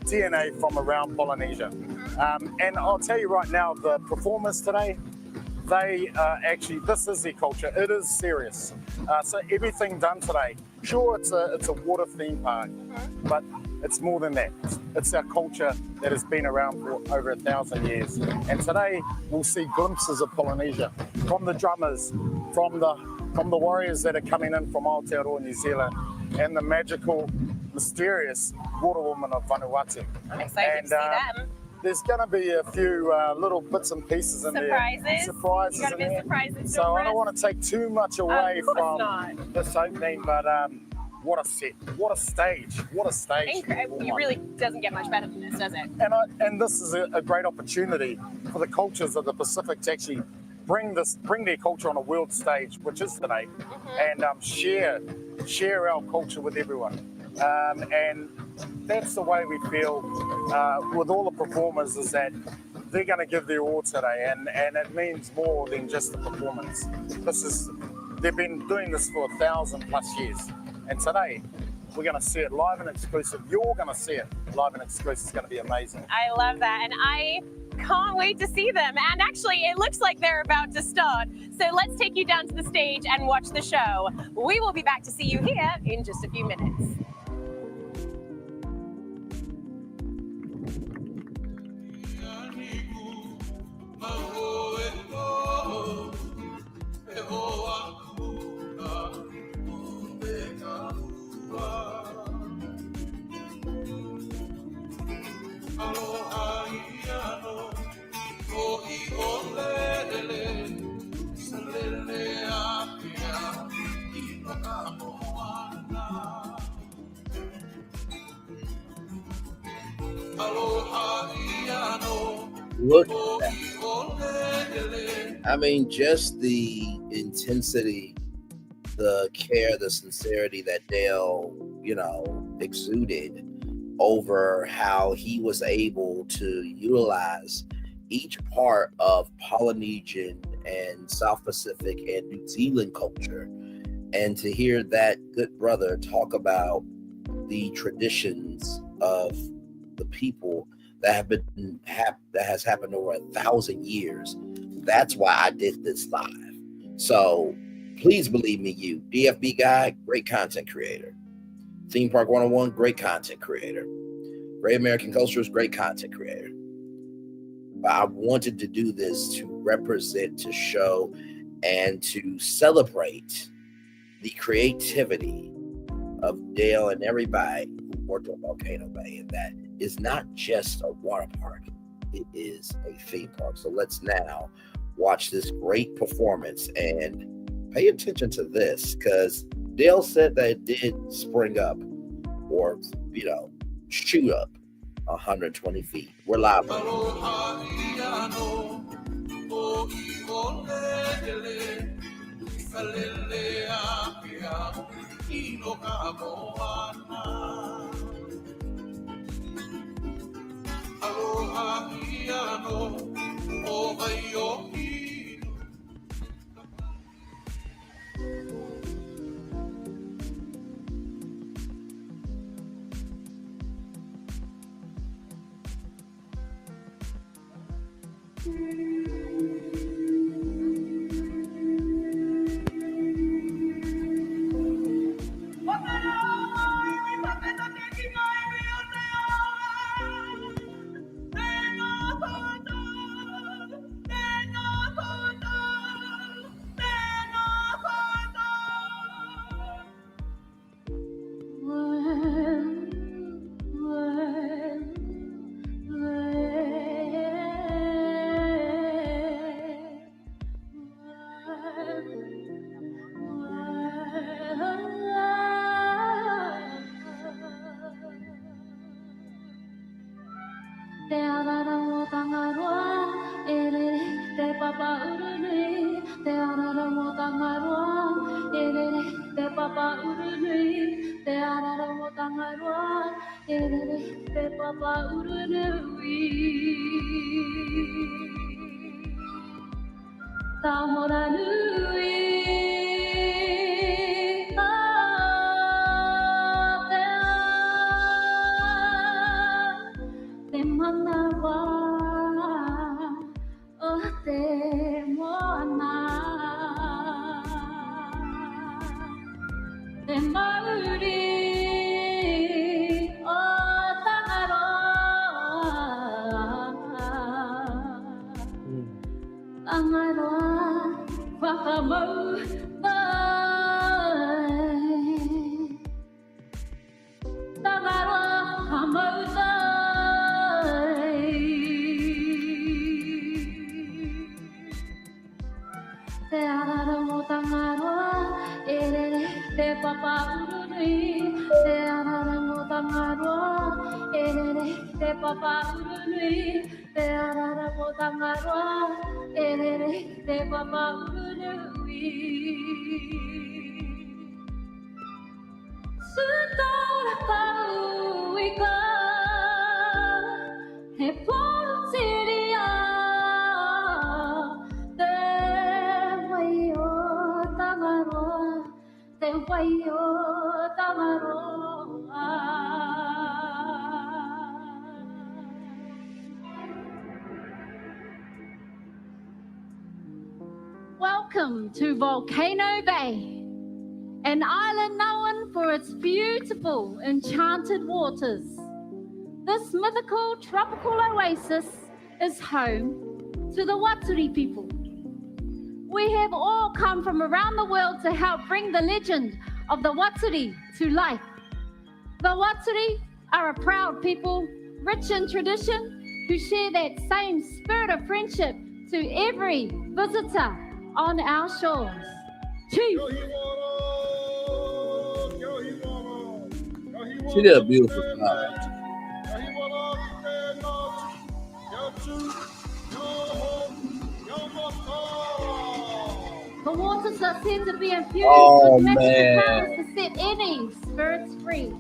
DNA from around Polynesia. And I'll tell you right now, the performers today, they actually, this is their culture. It is serious. So everything done today, sure, it's a water theme park, but it's more than that. It's our culture that has been around for over 1,000 years. And today we'll see glimpses of Polynesia from the drummers, from the warriors that are coming in from Aotearoa, New Zealand, and the magical, mysterious water woman of Vanuatu. I'm excited to see them. There's going to be a few little bits and pieces in there. Surprises. You got a bit of surprises. So I don't want to take too much away from this opening, but what a set, what a stage, what a stage. It really doesn't get much better than this, does it? And this is a great opportunity for the cultures of the Pacific to actually bring their culture on a world stage, which is today, and share our culture with everyone. And that's the way we feel with all the performers, is that they're going to give their all today, and it means more than just the performance. They've been doing this for 1,000+ years, and today we're going to see it live and exclusive. You're going to see it live and exclusive. It's going to be amazing. I love that, and I can't wait to see them. And actually, it looks like they're about to start. So let's take you down to the stage and watch the show. We will be back to see you here in just a few minutes. Look at that. I mean, just the intensity, the care, the sincerity that Dale, exuded over how he was able to utilize each part of Polynesian and South Pacific and New Zealand culture. And to hear that good brother talk about the traditions of the people that has happened over 1,000 years. That's why I did this live. So please believe me, you DFB guy, great content creator. Theme Park 101, great content creator. Great American Cultures, great content creator. But I wanted to do this to represent, to show, and to celebrate the creativity of Dale and everybody who worked on Volcano Bay, and that is not just a water park, it is a theme park. So let's now watch this great performance and pay attention to this, because Dale said that it did spring up or, shoot up 120 feet. We're live. tangaroa e rere te papa urunui. Tahora nui te manawa o te moana te mauri o tangaroa whakamau tangaroa kamau te arara mo tangaroa e rere te papa urunui te arara mo tangaroa e rere te papa urunui te arara mo tangaroa e rere te papa urunui Sutara kau ika he pontiria te wai o tangaroa te wai o tangaroa Welcome to Volcano Bay, an island known for its beautiful, enchanted waters. This mythical tropical oasis is home to the Waturi people. We have all come from around the world to help bring the legend of the Waturi to life. The Waturi are a proud people, rich in tradition, who share that same spirit of friendship to every visitor on our shores. Chief! She did a beautiful job. The waters are said to be infused Oh, with magical man. powers to set any spirits free.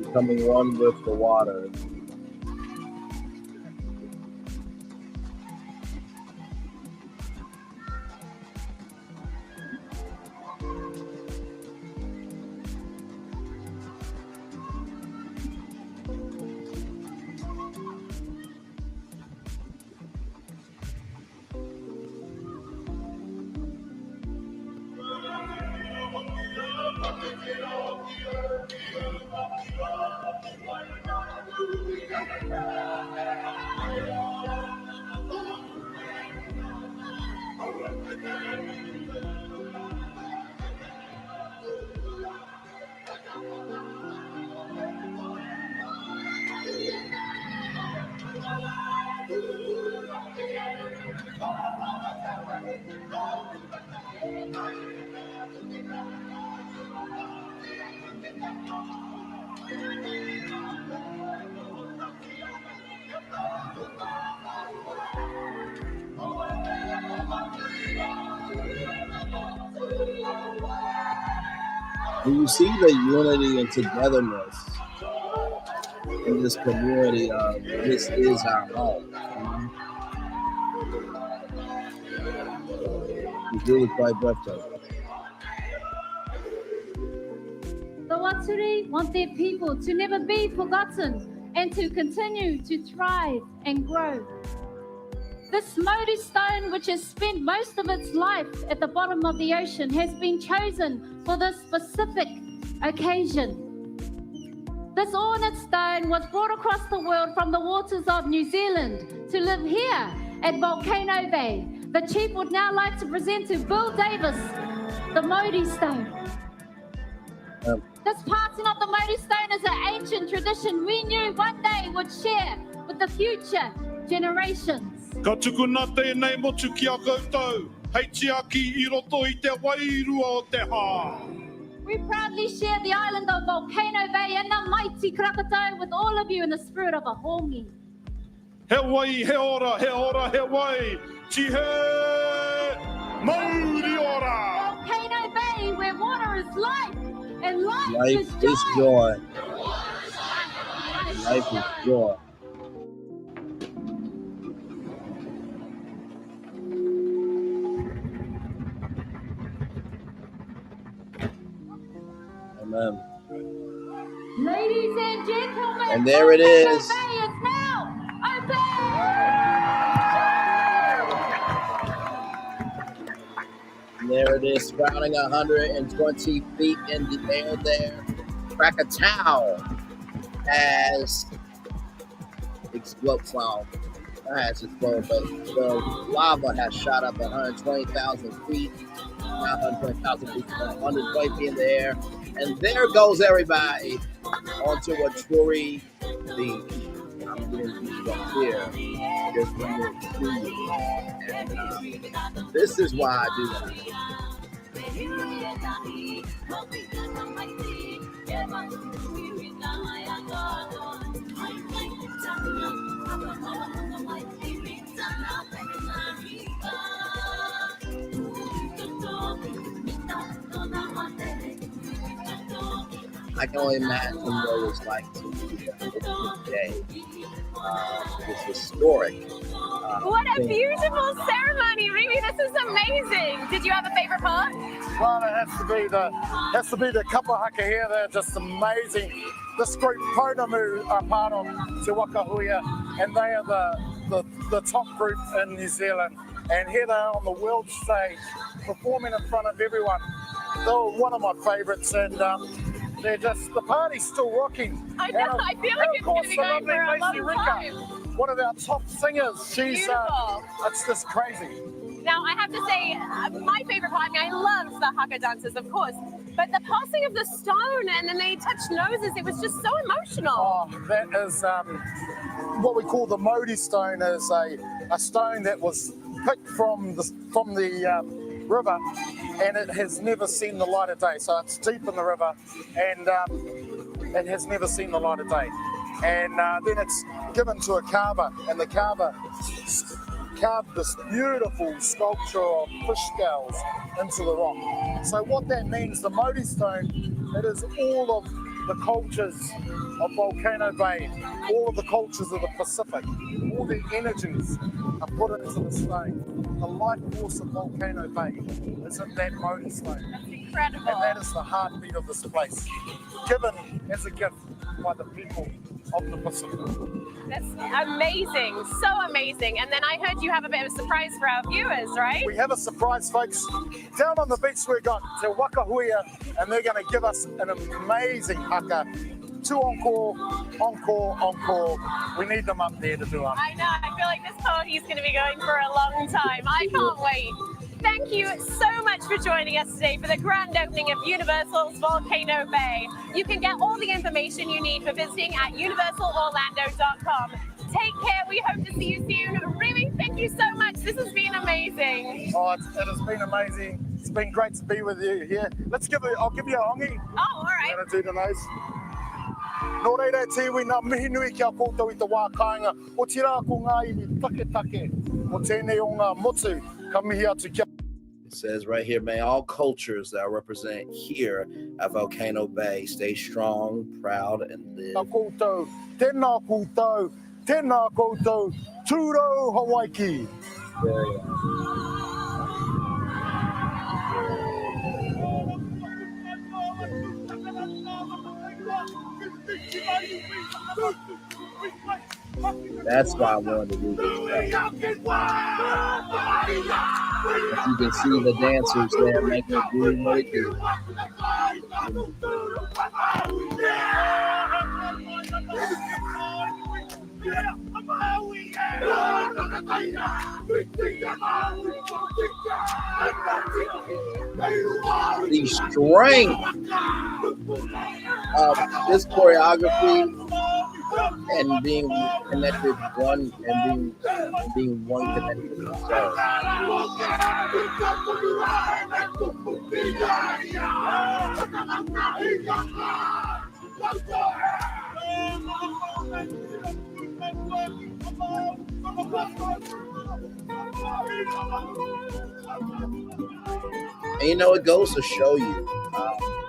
Becoming one with the water. Do you see the unity and togetherness in this community of this is our home? It's really quite breathtaking. The Waturi want their people to never be forgotten and to continue to thrive and grow. This Maori stone, which has spent most of its life at the bottom of the ocean, has been chosen for this specific occasion. This ornate stone was brought across the world from the waters of New Zealand to live here at Volcano Bay. The chief would now like to present to Bill Davis the Maori stone. This passing of the Maori stone is an ancient tradition we knew one day would share with the future generations. Ka tukuna tēnei motu ki a koutou, hei tiaki I roto I te wairua o te hā. We proudly share the island of Volcano Bay and the mighty Krakatau with all of you in the spirit of a hongi. He wai, he ora, he ora, he wai, ti he, mauri ora. Volcano Bay that water is life, and life Life is is joy. Life is joy. Amen. Ladies and gentlemen, And there it Volcano is. Bay is now open. And there it is, sprouting 120 feet in the air there. Krakatoa has exploded. Well, not has exploded, but the lava has shot up 120,000 feet. Not 120,000 feet, but 120 feet in the air. And there goes everybody onto a Waturi beach. I'm getting beach up here. Just bring it to you. And this is why I do that. I can only imagine what it's like to be there today. It's historic. What a beautiful ceremony, Riri. This is amazing. Did you have a favorite part? Well, it has to be the couple haka here. They're just amazing. This group Ponamu are part of Te Wakahuia, and they are the top group in New Zealand. And here they are on the world stage, performing in front of everyone. They were one of my favourites, and they're just, the party's still rocking. I know, And, I feel like it's going to be going for a long time. One of our top singers. She's, it's just crazy. Now, I have to say, my favorite part, I love the haka dances, of course, but the passing of the stone and then they touched noses, it was just so emotional. Oh, that is what we call the Modi stone, is a stone that was picked from the river, and it has never seen the light of day. So it's deep in the river, and it has never seen the light of day. And then it's given to a carver, and the carver carved this beautiful sculpture of fish scales into the rock. So what that means, the Modi stone, it is all of the cultures of Volcano Bay, all of the cultures of the Pacific, all the energies are put into the stone. The life force of Volcano Bay is in that Modi stone. That's incredible. And that is the heartbeat of this place, given as a gift by the people of the Pacific. That's amazing, so amazing. And then I heard you have a bit of a surprise for our viewers, right? We have a surprise, folks. Down on the beach we've got Te Wakahuia, and they're going to give us an amazing haka. 2 encore, encore, encore. We need them up there to do it. I know, I feel like this party's going to be going for a long time. I can't wait. Thank you so much for joining us today for the grand opening of Universal's Volcano Bay. You can get all the information you need for visiting at universalorlando.com. Take care. We hope to see you soon. Really, thank you so much. This has been amazing. Oh, it has been amazing. It's been great to be with you here. I'll give you a hongi. Oh, all right. I'm going to do the nose. Nō reira te iwi nā mihi nui kia koutou I te wā kāinga. O tira ko ngā iwi take. O tēnei o ngā motu ka mihi atu kia. It says right here, may all cultures that are represented here at Volcano Bay stay strong, proud, and live. Ka koutou, tēnā koutou, tūrau Hawaii. There you go. That's why I wanted to do this. You can see the dancers there making it really what they do. The strength of this choreography and being connected one and being one connected with themselves. And you know, it goes to show you,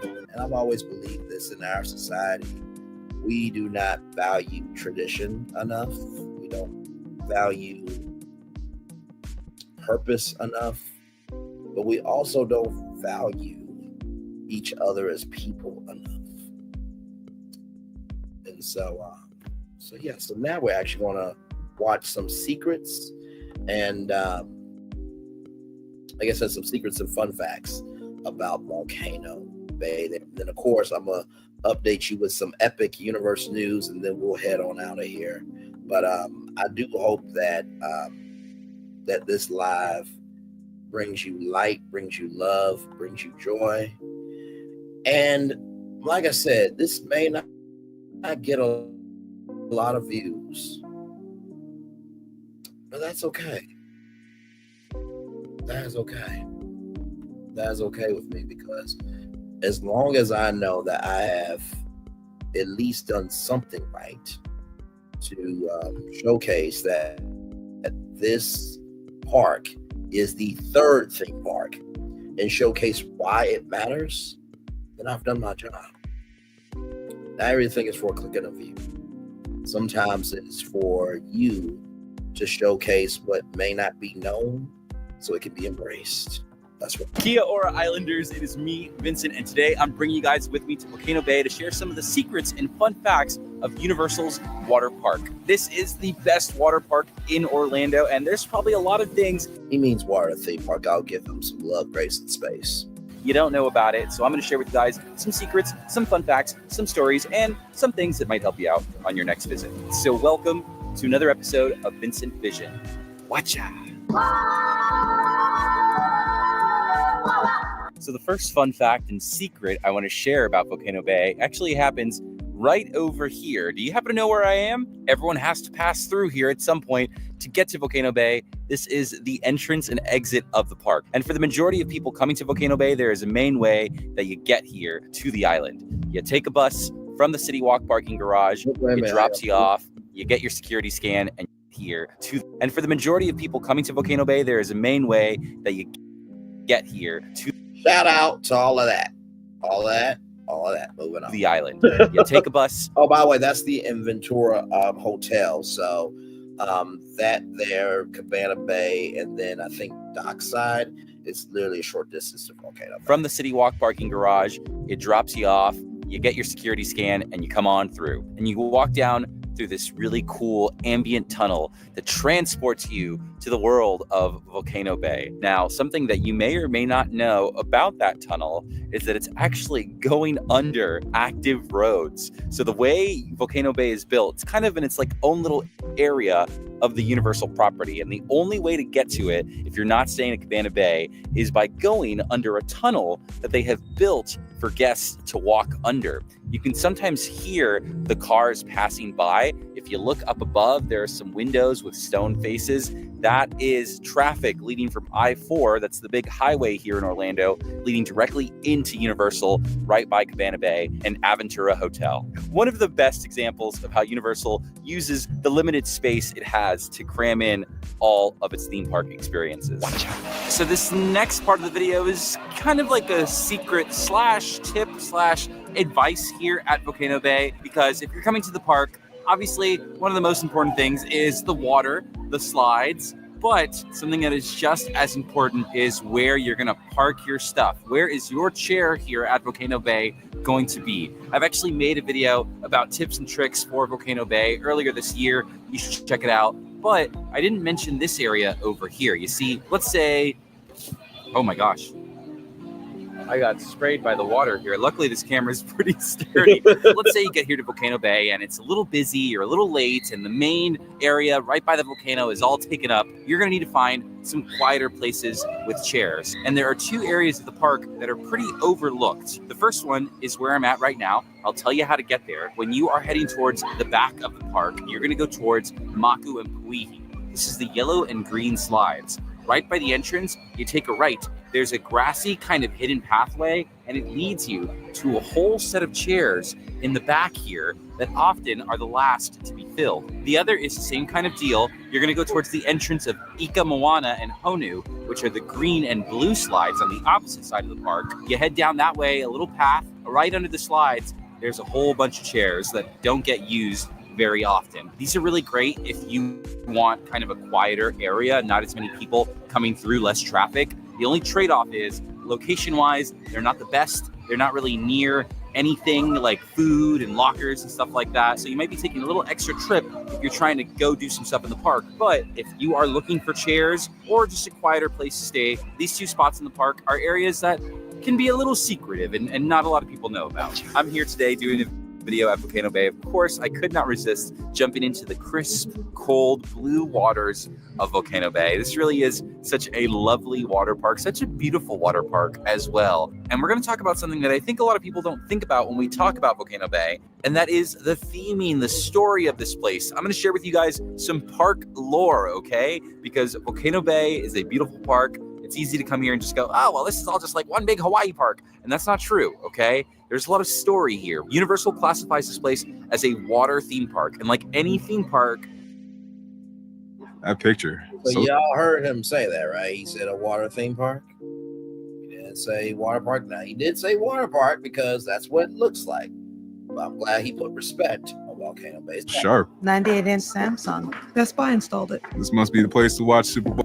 and I've always believed this in our society, we do not value tradition enough. We don't value purpose enough, but we also don't value each other as people enough. And so now we're actually going to watch some secrets and I guess that's some secrets and fun facts about Volcano Bay. Then of course I'm gonna update you with some epic universe news, and then we'll head on out of here. But I do hope that that this live brings you light, brings you love, brings you joy. And like I said, this may not get a lot of views, but that's okay. That is okay. That is okay with me, because as long as I know that I have at least done something right to showcase that this park is the third theme park and showcase why it matters, then I've done my job. Not everything is for a click and a view. Sometimes it's for you to showcase what may not be known so it can be embraced. That's what. Kia ora Islanders, it is me, Vincent, and today I'm bringing you guys with me to Volcano Bay to share some of the secrets and fun facts of Universal's water park. This is the best water park in Orlando, and there's probably a lot of things. He means water theme park. I'll give him some love, grace, and space. You don't know about it, so I'm going to share with you guys some secrets, some fun facts, some stories, and some things that might help you out on your next visit. So welcome to another episode of Vincent Vision. Watcha! So the first fun fact and secret I want to share about Volcano Bay actually happens right over here. Do you happen to know where I am? Everyone has to pass through here at some point to get to Volcano Bay. This is the entrance and exit of the park. And for the majority of people coming to Volcano Bay, there is a main way that you get here to the island. You take a bus from the City Walk parking garage, it drops you off, you get your security scan, and here to. And for the majority of people coming to Volcano Bay, there is a main way that you get here to. Shout out to all of that. Moving on. The island. You take a bus. Oh, by the way, that's the Inventura Hotel. So that there, Cabana Bay, and then I think Dockside, it's literally a short distance to Volcano Bay. From the City Walk parking garage, it drops you off, you get your security scan, and you come on through. And you walk down through this really cool ambient tunnel that transports you to the world of Volcano Bay. Now, something that you may or may not know about that tunnel is that it's actually going under active roads. So the way Volcano Bay is built, it's kind of in its like own little area of the Universal property. And the only way to get to it, if you're not staying at Cabana Bay, is by going under a tunnel that they have built for guests to walk under. You can sometimes hear the cars passing by. If you look up above, there are some windows with stone faces. That is traffic leading from I-4, that's the big highway here in Orlando, leading directly into Universal, right by Cabana Bay and Aventura Hotel. One of the best examples of how Universal uses the limited space it has to cram in all of its theme park experiences. So this next part of the video is kind of like a secret slash tip slash advice here at Volcano Bay, because if you're coming to the park, obviously one of the most important things is the water, the slides, but something that is just as important is where you're going to park your stuff. Where is your chair here at Volcano Bay going to be? I've actually made a video about tips and tricks for Volcano Bay earlier this year. You should check it out. But I didn't mention this area over here. You see, let's say, oh my gosh, I got sprayed by the water here. Luckily, this camera is pretty sturdy. Let's say you get here to Volcano Bay and it's a little busy, you're a little late, and the main area right by the volcano is all taken up. You're going to need to find some quieter places with chairs. And there are two areas of the park that are pretty overlooked. The first one is where I'm at right now. I'll tell you how to get there. When you are heading towards the back of the park, you're going to go towards Maku and Puihi. This is the yellow and green slides. Right by the entrance, you take a right. There's a grassy kind of hidden pathway and it leads you to a whole set of chairs in the back here that often are the last to be filled. The other is the same kind of deal. You're going to go towards the entrance of Ika Moana and Honu, which are the green and blue slides on the opposite side of the park. You head down that way, a little path. Right under the slides, there's a whole bunch of chairs that don't get used very often. These are really great if you want kind of a quieter area, not as many people coming through, less traffic. The only trade-off is location-wise, they're not the best. They're not really near anything like food and lockers and stuff like that. So you might be taking a little extra trip if you're trying to go do some stuff in the park. But if you are looking for chairs or just a quieter place to stay, these two spots in the park are areas that can be a little secretive and not a lot of people know about. I'm here today doing a video at Volcano Bay. Of course, I could not resist jumping into the crisp, cold, blue waters of Volcano Bay. This really is such a lovely water park, such a beautiful water park as well. And we're going to talk about something that I think a lot of people don't think about when we talk about Volcano Bay, and that is the theming, the story of this place. I'm going to share with you guys some park lore, okay? Because Volcano Bay is a beautiful park. It's easy to come here and just go, oh, well, this is all just like one big Hawaii park. And that's not true, okay? There's a lot of story here. Universal classifies this place as a water theme park. And like any theme park... That picture. So y'all heard him say that, right? He said a water theme park. He didn't say water park. Now, he did say water park because that's what it looks like. But I'm glad he put respect on Volcano Bay. Sharp. 98-inch Samsung. Best Buy installed it. This must be the place to watch Super Bowl.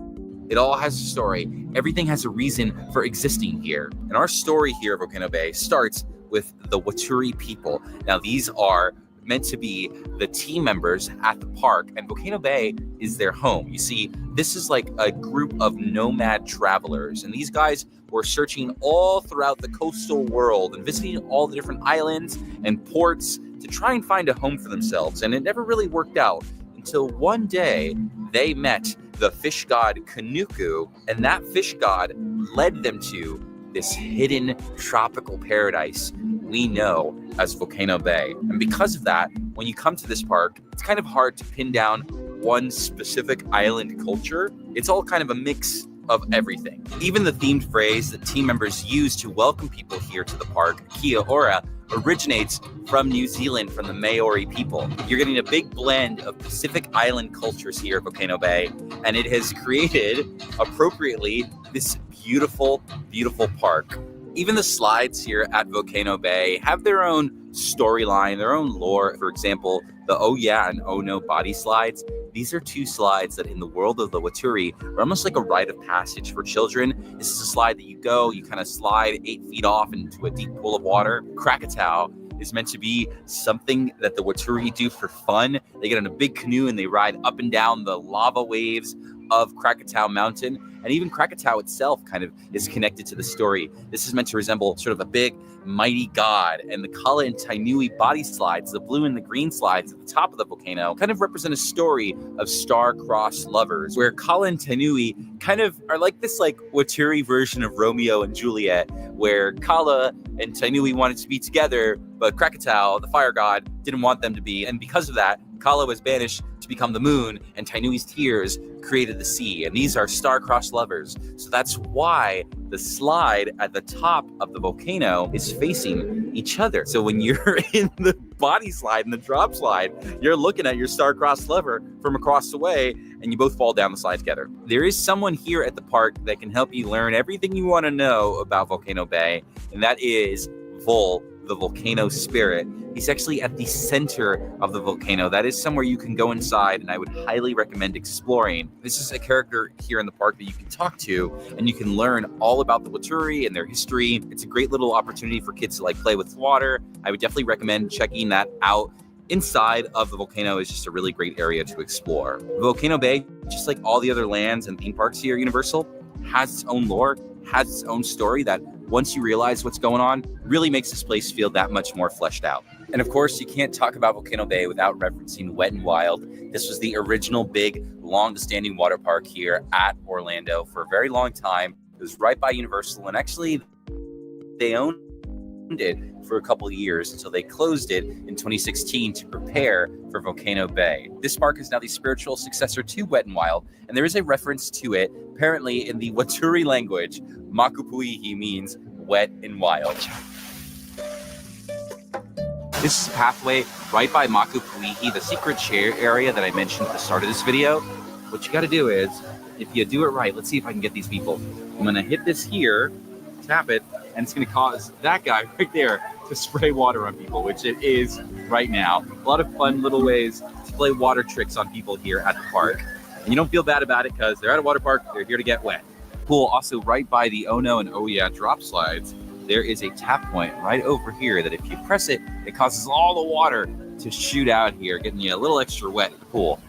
It all has a story. Everything has a reason for existing here. And our story here at Volcano Bay starts with the Waturi people. Now, these are meant to be the team members at the park, and Volcano Bay is their home. You see, this is like a group of nomad travelers, and these guys were searching all throughout the coastal world and visiting all the different islands and ports to try and find a home for themselves, and it never really worked out until one day they met the fish god Kanuku, and that fish god led them to this hidden tropical paradise we know as Volcano Bay. And because of that, when you come to this park, it's kind of hard to pin down one specific island culture. It's all kind of a mix of everything. Even the themed phrase that team members use to welcome people here to the park, Kia ora, originates from New Zealand, from the Maori people. You're getting a big blend of Pacific Island cultures here at Volcano Bay, and it has created, appropriately, this beautiful, beautiful park. Even the slides here at Volcano Bay have their own storyline, their own lore. For example, the Oh Yeah and Oh No body slides. These are two slides that in the world of the Waturi are almost like a rite of passage for children. This is a slide that you kind of slide 8 feet off into a deep pool of water. Krakatau is meant to be something that the Waturi do for fun. They get in a big canoe and they ride up and down the lava waves of Krakatau Mountain. And even Krakatau itself kind of is connected to the story. This is meant to resemble sort of a big, mighty god. And the Kala and Tainui body slides, the blue and the green slides at the top of the volcano, kind of represent a story of star-crossed lovers, where Kala and Tainui kind of are like this like Waturi version of Romeo and Juliet, where Kala and Tainui wanted to be together, but Krakatau, the fire god, didn't want them to be. And because of that, Kala was banished to become the moon, and Tainui's tears created the sea. And these are star-crossed lovers. So that's why the slide at the top of the volcano is facing each other. So when you're in the body slide and the drop slide, you're looking at your star-crossed lover from across the way, and you both fall down the slide together. There is someone here at the park that can help you learn everything you want to know about Volcano Bay, and that is Vol, the volcano spirit. He's actually at the center of the volcano. That is somewhere you can go inside, and I would highly recommend exploring. This is a character here in the park that you can talk to, and you can learn all about the Waturi and their history. It's a great little opportunity for kids to like play with water. I would definitely recommend checking that out. Inside of the volcano is just a really great area to explore. Volcano Bay, just like all the other lands and theme parks here at Universal, has its own lore, has its own story that once you realize what's going on, really makes this place feel that much more fleshed out. And of course, you can't talk about Volcano Bay without referencing Wet n Wild. This was the original big, long-standing water park here at Orlando for a very long time. It was right by Universal, and actually, they owned it for a couple of years until they closed it in 2016 to prepare for Volcano Bay. This park is now the spiritual successor to Wet n Wild, and there is a reference to it apparently in the Waturi language. Makupuihi means wet and wild. This is a pathway right by Maku Puihi, the secret chair area that I mentioned at the start of this video. What you got to do is, if you do it right, let's see if I can get these people. I'm going to hit this here, tap it, and it's going to cause that guy right there to spray water on people, which it is right now. A lot of fun little ways to play water tricks on people here at the park. And you don't feel bad about it because they're at a water park, they're here to get wet. Pool also right by the Oh No and Oh Yeah drop slides. There is a tap point right over here that if you press it, it causes all the water to shoot out here, getting you a little extra wet in the pool.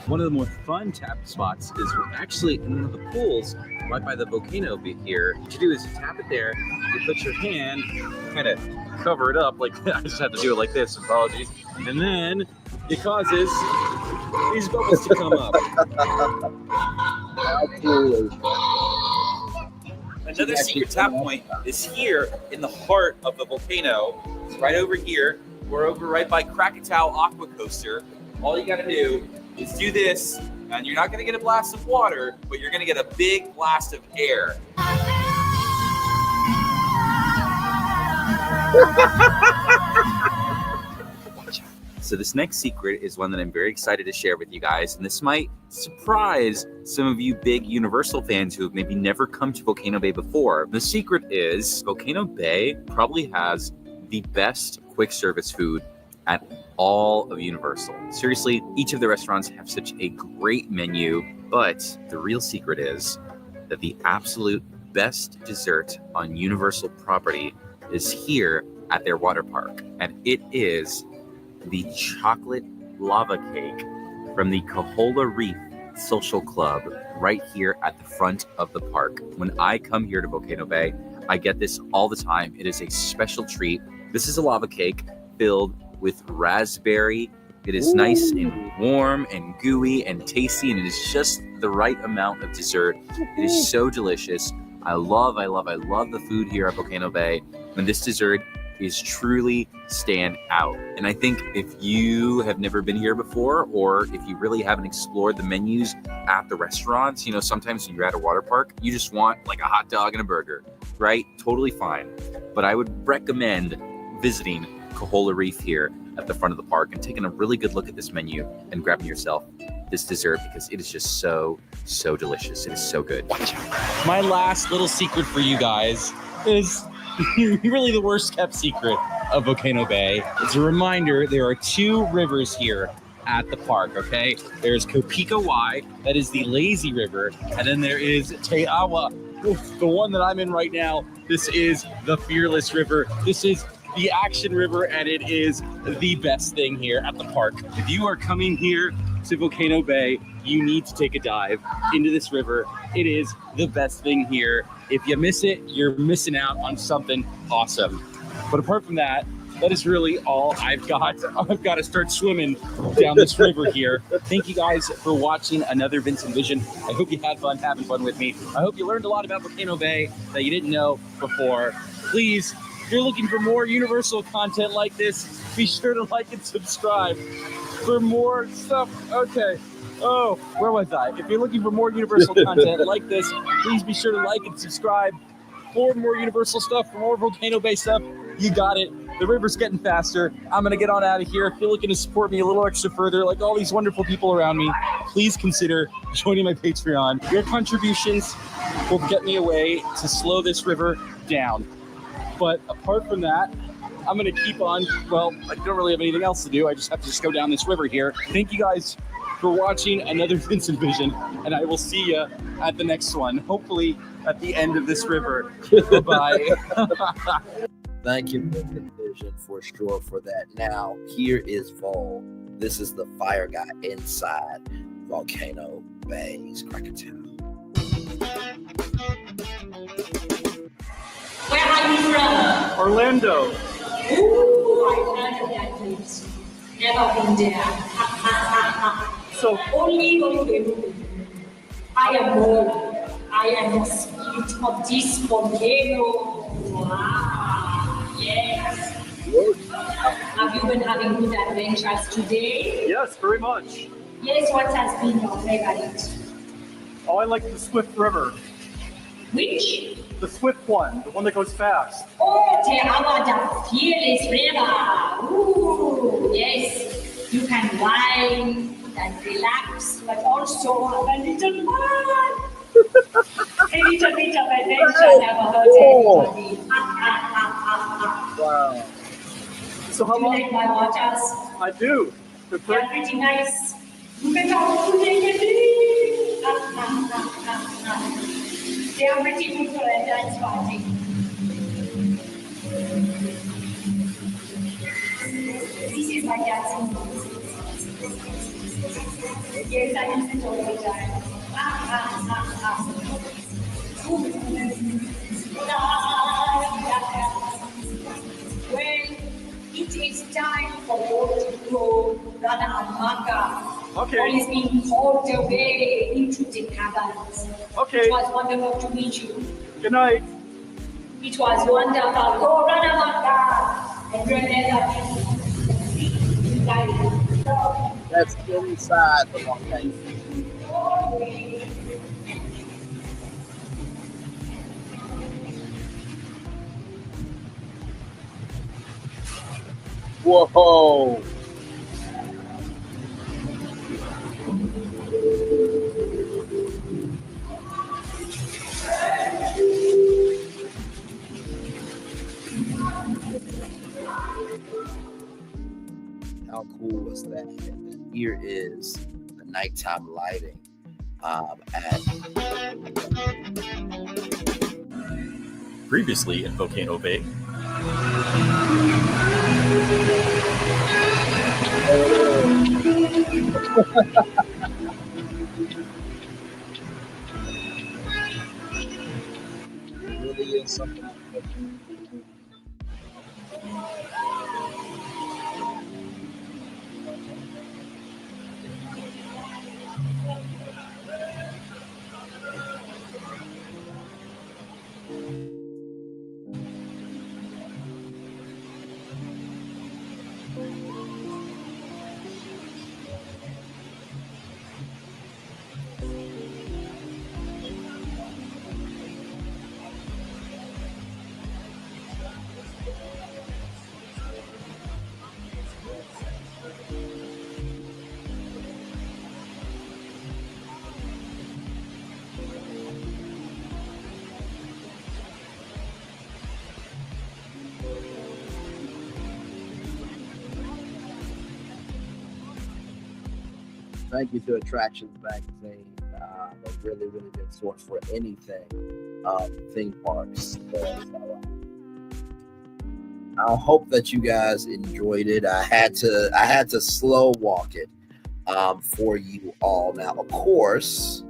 One of the more fun tap spots is actually in one of the pools right by the volcano bit here. What you do is you tap it there, you put your hand, kind of cover it up, like I just have to do it like this, apologies, and then it causes these bubbles to come up. Absolutely. Another secret tap point is here in the heart of the volcano. It's right over here. We're over right by Krakatoa Aqua Coaster. All you gotta do is do this, and you're not gonna get a blast of water, but you're gonna get a big blast of air. So this next secret is one that I'm very excited to share with you guys, and this might surprise some of you big Universal fans who have maybe never come to Volcano Bay before. The secret is Volcano Bay probably has the best quick service food at all of Universal. Seriously, each of the restaurants have such a great menu, but the real secret is that the absolute best dessert on Universal property is here at their water park, and it is the chocolate lava cake from the Kahola Reef Social Club right here at the front of the park. When I come here to Volcano Bay, I get this all the time. It is a special treat. This is a lava cake filled with raspberry. It is nice and warm and gooey and tasty, and it is just the right amount of dessert. It is so delicious. I love the food here at Volcano Bay, and this dessert is truly stand out. And I think if you have never been here before, or if you really haven't explored the menus at the restaurants, you know, sometimes when you're at a water park, you just want like a hot dog and a burger, right? Totally fine. But I would recommend visiting Kahola Reef here at the front of the park and taking a really good look at this menu and grabbing yourself this dessert, because it is just so delicious. It is so good. My last little secret for you guys is really the worst kept secret of Volcano Bay. It's a reminder, there are two rivers here at the park, okay? There's Kopika Y, that is the lazy river, and then there is Te Awa, the one that I'm in right now. This is the fearless river. This is the action river, and it is the best thing here at the park. If you are coming here to Volcano Bay, you need to take a dive into this river. It is the best thing here. If you miss it, you're missing out on something awesome. But apart from that, that is really all I've got. I've got to start swimming down this river here. Thank you guys for watching another Vincent Vision. I hope you had fun having fun with me. I hope you learned a lot about Volcano Bay that you didn't know before. Please, if you're looking for more Universal content like this, be sure to like and subscribe for more stuff. Okay. Oh, where was I? If you're looking for more Universal content like this, please be sure to like and subscribe for more Universal stuff, for more Volcano Bay stuff. You got it. The river's getting faster. I'm going to get on out of here. If you're looking to support me a little extra further, like all these wonderful people around me, please consider joining my Patreon. Your contributions will get me a way to slow this river down. But apart from that, I'm going to keep on. Well, I don't really have anything else to do. I just have to go down this river here. Thank you guys for watching another Vincent Vision, and I will see you at the next one, hopefully at the end of this river. Bye-bye. Thank you, Vincent Vision, for sure for that. Now, here is Vol. This is the fire guy inside Volcano Bay's Krakatoa. Where are you from? Orlando. Ooh, I've heard of that place. Never been there. So only going to I am born. I am the spirit of this volcano. Wow. Yes. Have you been having good adventures today? Yes, very much. Yes, what has been your favorite? Oh, I like the Swift River. Which? The Swift one, the one that goes fast. Oh, the Amada Fearless River. Ooh, yes. You can wind and relax, but also have a little fun. A little bit of adventure never hurt anybody. Wow. So how Do you long? like my waters? I do. They're pretty nice. You can talk to them. They are pretty good for a dance party. This is my dancing moves. Yes, I use it all the time. Well, it is time for you to go run a manga. Okay. All is being hauled away into the caverns. Okay. It was wonderful to meet you. Good night. It was wonderful. Go run a manga. And remember, That's inside the volcano. Whoa! How cool was that? And here is the nighttime lighting Previously in Volcano Bay. really is something. Thank you to Attractions Magazine. A really, really good source for anything theme parks. I hope that you guys enjoyed it. I had to slow walk it for you all. Now, of course,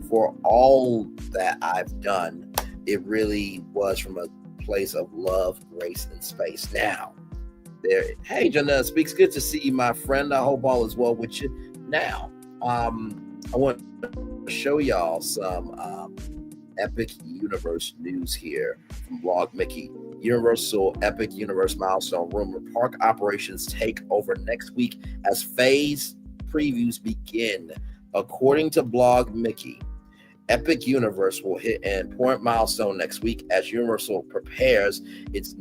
for all that I've done, it really was from a place of love, grace, and space. Now, hey, Janelle, speaks good to see you, my friend. I hope all is well with you. Now, I want to show y'all some Epic Universe news here from Blog Mickey. Universal Epic Universe milestone rumor park operations take over next week as phase previews begin. According to Blog Mickey, Epic Universe will hit an important milestone next week as Universal prepares its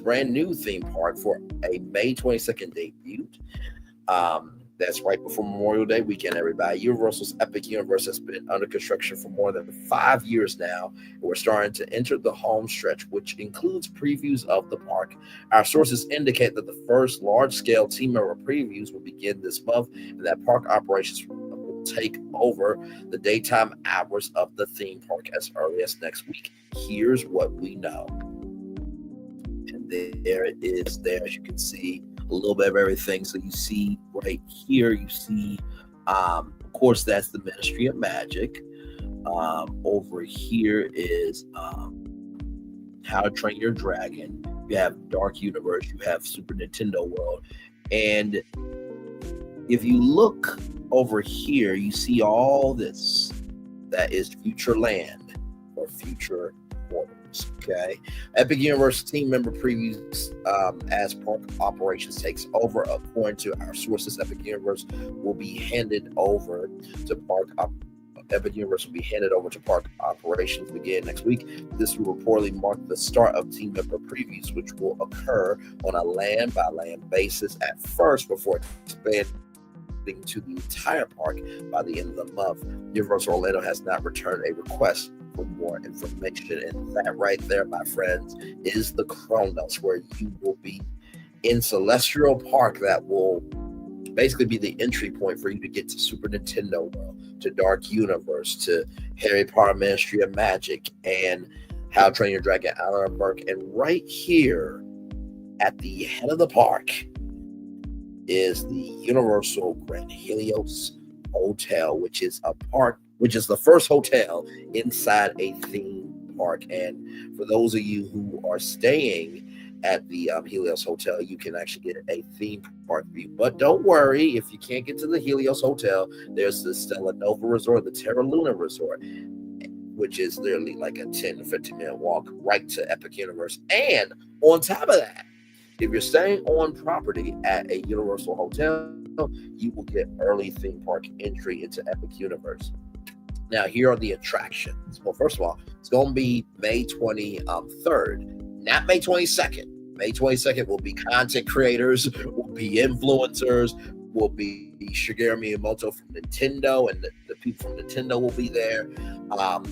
brand new theme park for a May 22nd debut. That's right before Memorial Day weekend, everybody. Universal's Epic Universe has been under construction for more than 5 years now. We're starting to enter the home stretch, which includes previews of the park. Our sources indicate that the first large-scale team member previews will begin this month, and that park operations will take over the daytime hours of the theme park as early as next week. Here's what we know. And there it is there, as you can see. A little bit of everything. So you see right here, you see, of course, that's the Ministry of Magic. Over here is How to Train Your Dragon. You have Dark Universe. You have Super Nintendo World. And if you look over here, you see all this. That is Future Land or Future portals. Okay, Epic Universe team member previews as park operations takes over. According to our sources, Epic Universe will be handed over to park operations begin next week. This will reportedly mark the start of team member previews, which will occur on a land-by-land basis at first before expanding to the entire park by the end of the month. Universal Orlando has not returned a request for more information, and that right there, my friends, is the Chronos, where you will be in Celestial Park. That will basically be the entry point for you to get to Super Nintendo World, to Dark Universe, to Harry Potter Ministry of Magic, and How to Train Your Dragon Island of Berk. And right here at the head of the park is the Universal Grand Helios Hotel, which is the first hotel inside a theme park. And for those of you who are staying at the Helios Hotel, you can actually get a theme park view. But don't worry, if you can't get to the Helios Hotel, there's the Stella Nova Resort, the Terra Luna Resort, which is literally like a 10 to 15 minute walk right to Epic Universe. And on top of that, if you're staying on property at a Universal Hotel, you will get early theme park entry into Epic Universe. Now, here are the attractions. Well, first of all, it's going to be May 23rd, not May 22nd. May 22nd will be content creators, will be influencers, will be Shigeru Miyamoto from Nintendo, and the people from Nintendo will be there.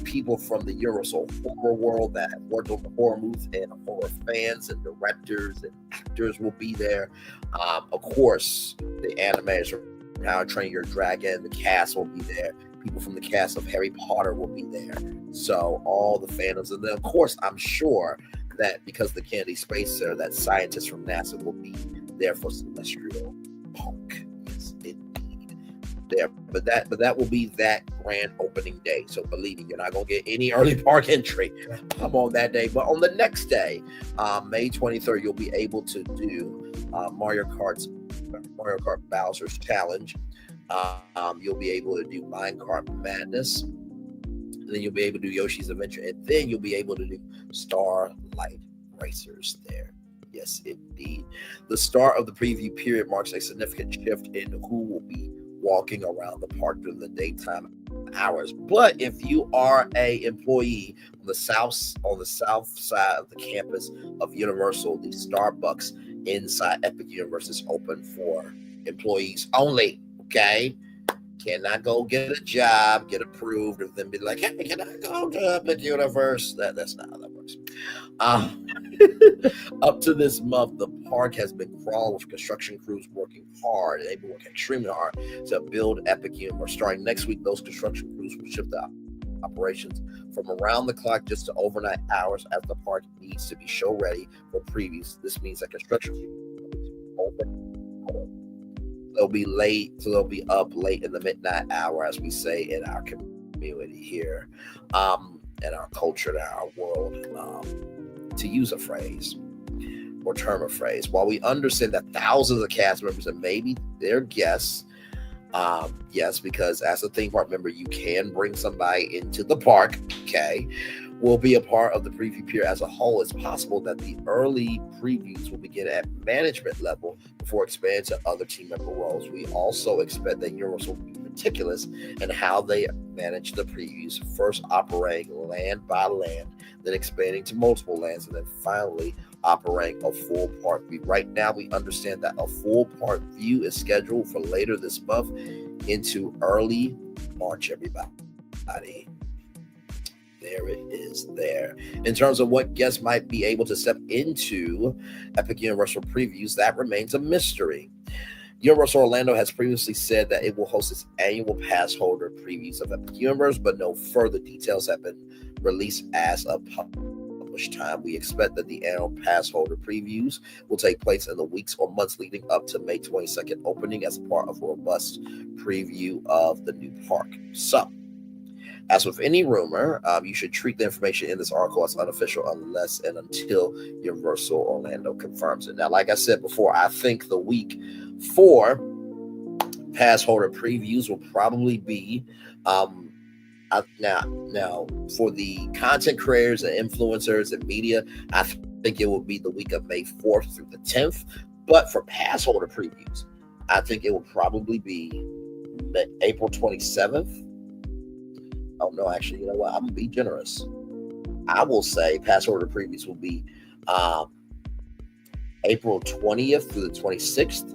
People from the Universal horror world that have worked on the horror movies, and horror fans and directors and actors will be there. Of course, the animators from How to Train Your Dragon, the cast will be there. People from the cast of Harry Potter will be there. So all the fandoms, and then of course, I'm sure that because the Kennedy Space Center, that scientists from NASA will be there for Celestial Park. Yes, indeed. There, but that will be that grand opening day. So believe me, you're not gonna get any early park entry. I'm on that day, but on the next day, May 23rd, you'll be able to do Mario Kart Bowser's Challenge. You'll be able to do Minecart Madness. And then you'll be able to do Yoshi's Adventure, and then you'll be able to do Starlight Racers there. Yes, indeed. The start of the preview period marks a significant shift in who will be walking around the park during the daytime hours. But if you are a employee on the south side of the campus of Universal, the Starbucks inside Epic Universe is open for employees only. Okay. Cannot go get a job, get approved, and then be like, hey, can I go to Epic Universe? That's not how that works. Up to this month, the park has been crawling with construction crews working hard. They've been working extremely hard to build Epic Universe. Starting next week, those construction crews will shift the operations from around the clock just to overnight hours as the park needs to be show ready for previews. This means that construction will be open. They'll be late, so they'll be up late in the midnight hour, as we say in our community here, in our culture, in our world, to use a phrase or term a phrase. While we understand that thousands of cast members and maybe their guests, yes, because as a theme park member, you can bring somebody into the park, okay, will be a part of the preview period as a whole. It's possible that the early previews will begin at management level before expanding to other team member roles. We also expect that Universal will be meticulous in how they manage the previews, first operating land by land, then expanding to multiple lands, and then finally operating a full park view. Right now, we understand that a full park view is scheduled for later this month into early March, everybody. There it is there. In terms of what guests might be able to step into Epic Universal previews, that remains a mystery. Universal Orlando has previously said that it will host its annual pass holder previews of Epic Universe, but no further details have been released as of published time. We expect that the annual pass holder previews will take place in the weeks or months leading up to May 22nd opening as part of a robust preview of the new park. So, as with any rumor, you should treat the information in this article as unofficial unless and until Universal Orlando confirms it. Now, like I said before, I think the week for pass holder previews will probably be Now, for the content creators and influencers and media, I think it will be the week of May 4th through the 10th. But for pass holder previews, I think it will probably be April 27th. Oh no, actually, you know what? I'm gonna be generous. I will say pass holder previews will be April 20th through the 26th.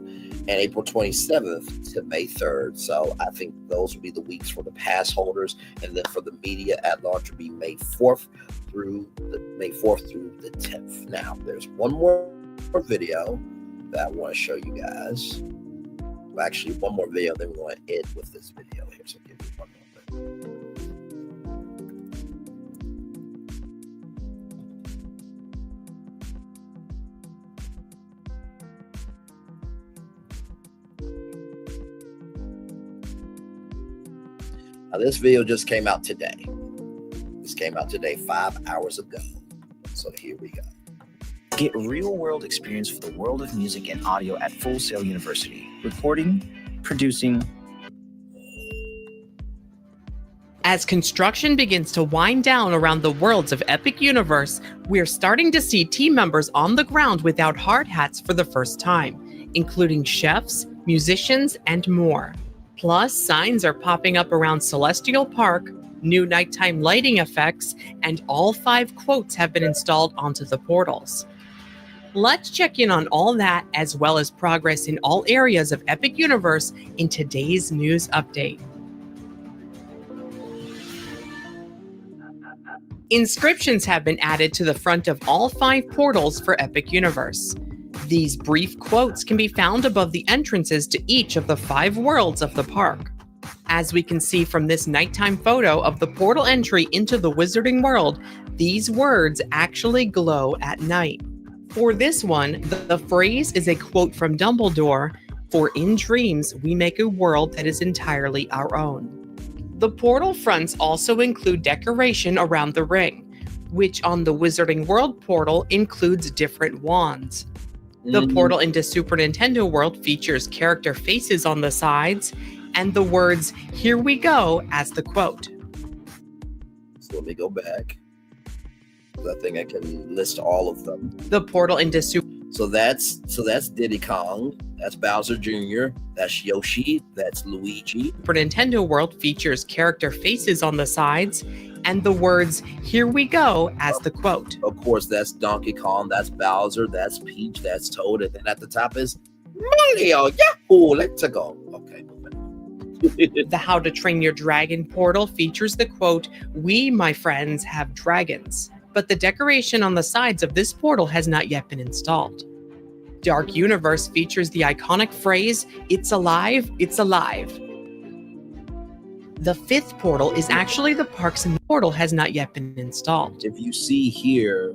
And April 27th to May 3rd. So I think those will be the weeks for the pass holders. And then for the media at large will be May 4th through the 10th. Now, there's one more video that I want to show you guys. Well, actually, one more video, then we're going to end with this video here. So give me one moment. Now, this video just came out today. This came out today, 5 hours ago. So here we go. Get real-world experience for the world of music and audio at Full Sail University. Recording, producing. As construction begins to wind down around the worlds of Epic Universe, we're starting to see team members on the ground without hard hats for the first time, including chefs, musicians, and more. Plus, signs are popping up around Celestial Park, new nighttime lighting effects, and all 5 quotes have been installed onto the portals. Let's check in on all that, as well as progress in all areas of Epic Universe in today's news update. Inscriptions have been added to the front of all 5 portals for Epic Universe. These brief quotes can be found above the entrances to each of the 5 worlds of the park. As we can see from this nighttime photo of the portal entry into the Wizarding World, these words actually glow at night. For this one, the phrase is a quote from Dumbledore, "For in dreams, we make a world that is entirely our own." The portal fronts also include decoration around the ring, which on the Wizarding World portal includes different wands. The portal into Super Nintendo World features character faces on the sides and the words, "Here we go," as the quote. So let me go back. I think I can list all of them. The portal into Super... So that's Diddy Kong, that's Bowser Jr., that's Yoshi, that's Luigi. Super Nintendo World features character faces on the sides and the words, "Here we go," as the quote. Of course, that's Donkey Kong, that's Bowser, that's Peach, that's Toad, and then at the top is Mario. Yahoo! Let's go. Okay. The How to Train Your Dragon portal features the quote, "We, my friends, have dragons." But the decoration on the sides of this portal has not yet been installed. Dark Universe features the iconic phrase, "It's alive, it's alive." The 5th portal is actually the park's portal has not yet been installed. If you see here,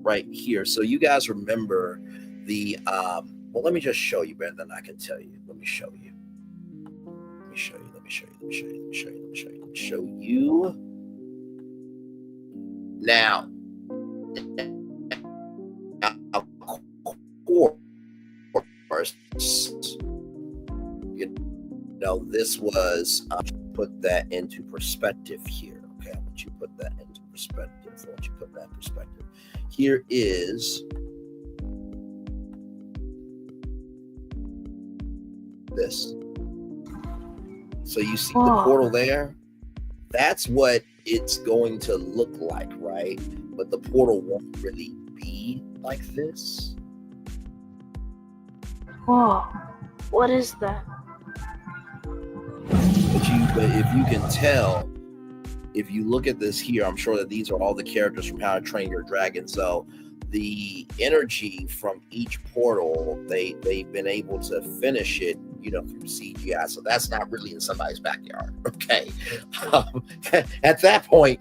right here, so you guys remember the, well, let me just show you better than I can tell you. Let me show you. Let me show you, let me show you, let me show you, let me show you, let me show you, let me show you. Now, of course, you know, this was, put that into perspective here. Okay, I want you to put that into perspective. I want you to put that in perspective. Here is this. So you see the portal there? That's what it's going to look like, right? But the portal won't really be like this. Whoa, what is that? But if you can tell, if you look at this here, I'm sure that these are all the characters from How to Train Your Dragon. So the energy from each portal, they've been able to finish it, you know, through CGI. So that's not really in somebody's backyard. Okay. At that point,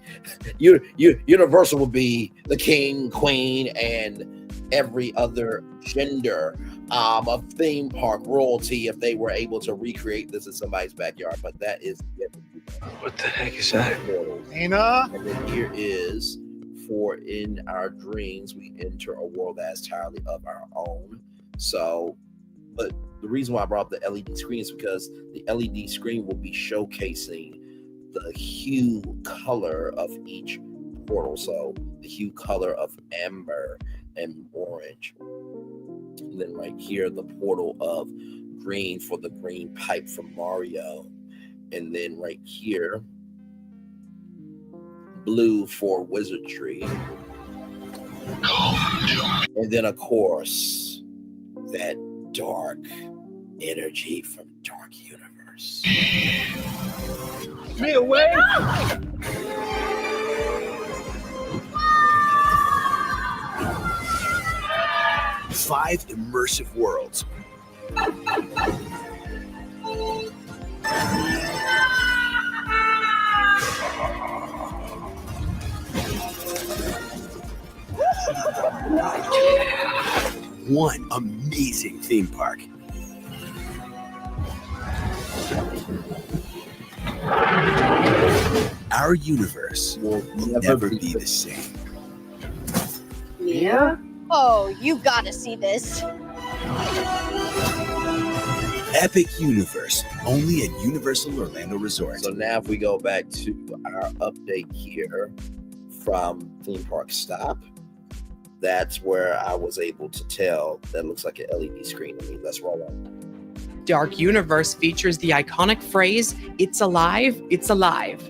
Universal will be the king, queen, and every other gender of theme park royalty if they were able to recreate this in somebody's backyard. But that is what the heck is that? Nina? And then here is for in our dreams we enter a world that is entirely of our own. So, but the reason why I brought up the LED screen is because the LED screen will be showcasing the hue color of each portal. So the hue color of amber and orange. And then right here, the portal of green for the green pipe from Mario. And then right here, blue for wizardry. And then, of course, that dark energy from Dark Universe. Me away! 5 immersive worlds. One amazing theme park. Our universe will never be the same. Yeah? Oh, you gotta see this. Epic Universe, only at Universal Orlando Resort. So now if we go back to our update here from Theme Park Stop, that's where I was able to tell that looks like an LED screen to me. Let's roll on. Dark Universe features the iconic phrase, "It's alive, it's alive."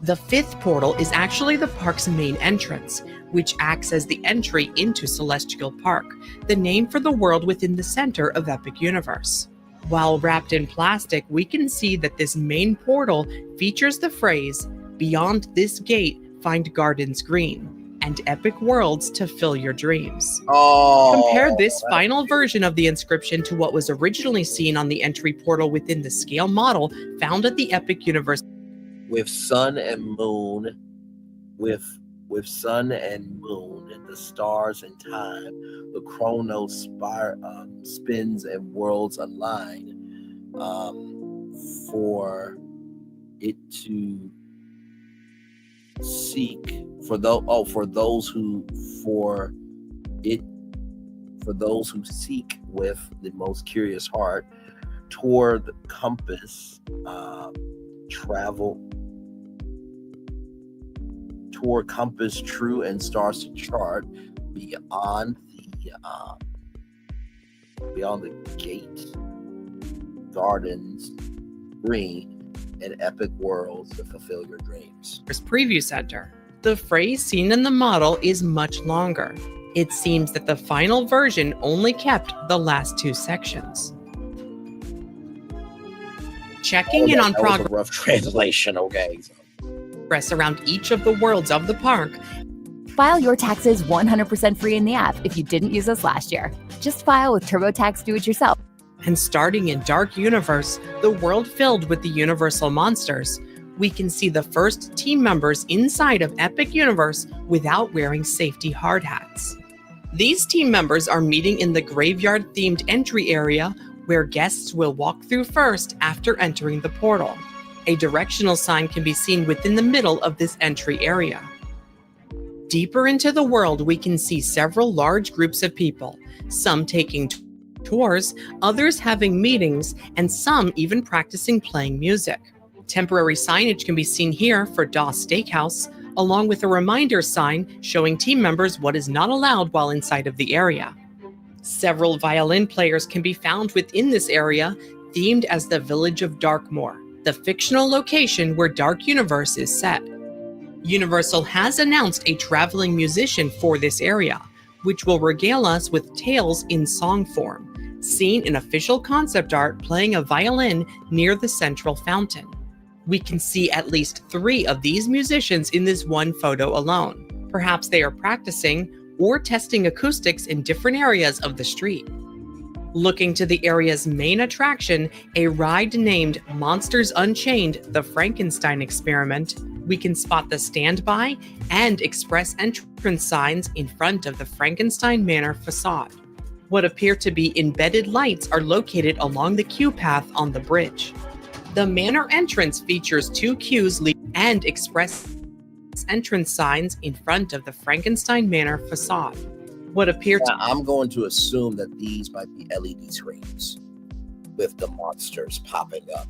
The 5th portal is actually the park's main entrance, which acts as the entry into Celestial Park, the name for the world within the center of Epic Universe. While wrapped in plastic, we can see that this main portal features the phrase, "Beyond this gate, find gardens green, and epic worlds to fill your dreams." Compare this final version of the inscription to what was originally seen on the entry portal within the scale model found at the Epic Universe. With sun and moon, with sun and moon, and the stars and time, the chronos spins and worlds align for it to seek for those who seek with the most curious heart toward the compass toward compass true and stars to chart beyond the gate, gardens green, and epic worlds to fulfill your dreams. Preview Center. The phrase seen in the model is much longer. It seems that the final version only kept the last 2 sections. Checking in on progress. Rough translation, okay. Press around each of the worlds of the park. File your taxes 100% free in the app if you didn't use us last year. Just file with TurboTax Do-It-Yourself. And starting in Dark Universe, the world filled with the Universal monsters, we can see the first team members inside of Epic Universe without wearing safety hard hats. These team members are meeting in the graveyard-themed entry area where guests will walk through first after entering the portal. A directional sign can be seen within the middle of this entry area. Deeper into the world, we can see several large groups of people, some taking tours, others having meetings, and some even practicing playing music. Temporary signage can be seen here for Doss Steakhouse, along with a reminder sign showing team members what is not allowed while inside of the area. Several violin players can be found within this area, themed as the Village of Darkmoor, the fictional location where Dark Universe is set. Universal has announced a traveling musician for this area, which will regale us with tales in song form, seen in official concept art playing a violin near the central fountain. We can see at least 3 of these musicians in this one photo alone. Perhaps they are practicing or testing acoustics in different areas of the street. Looking to the area's main attraction, a ride named Monsters Unchained: The Frankenstein Experiment, we can spot the standby and express entrance signs in front of the Frankenstein Manor facade. What appear to be embedded lights are located along the queue path on the bridge. The manor entrance features 2 queues and express entrance signs in front of the Frankenstein Manor facade. What appear to... I'm going to assume that these might be LED screens with the monsters popping up,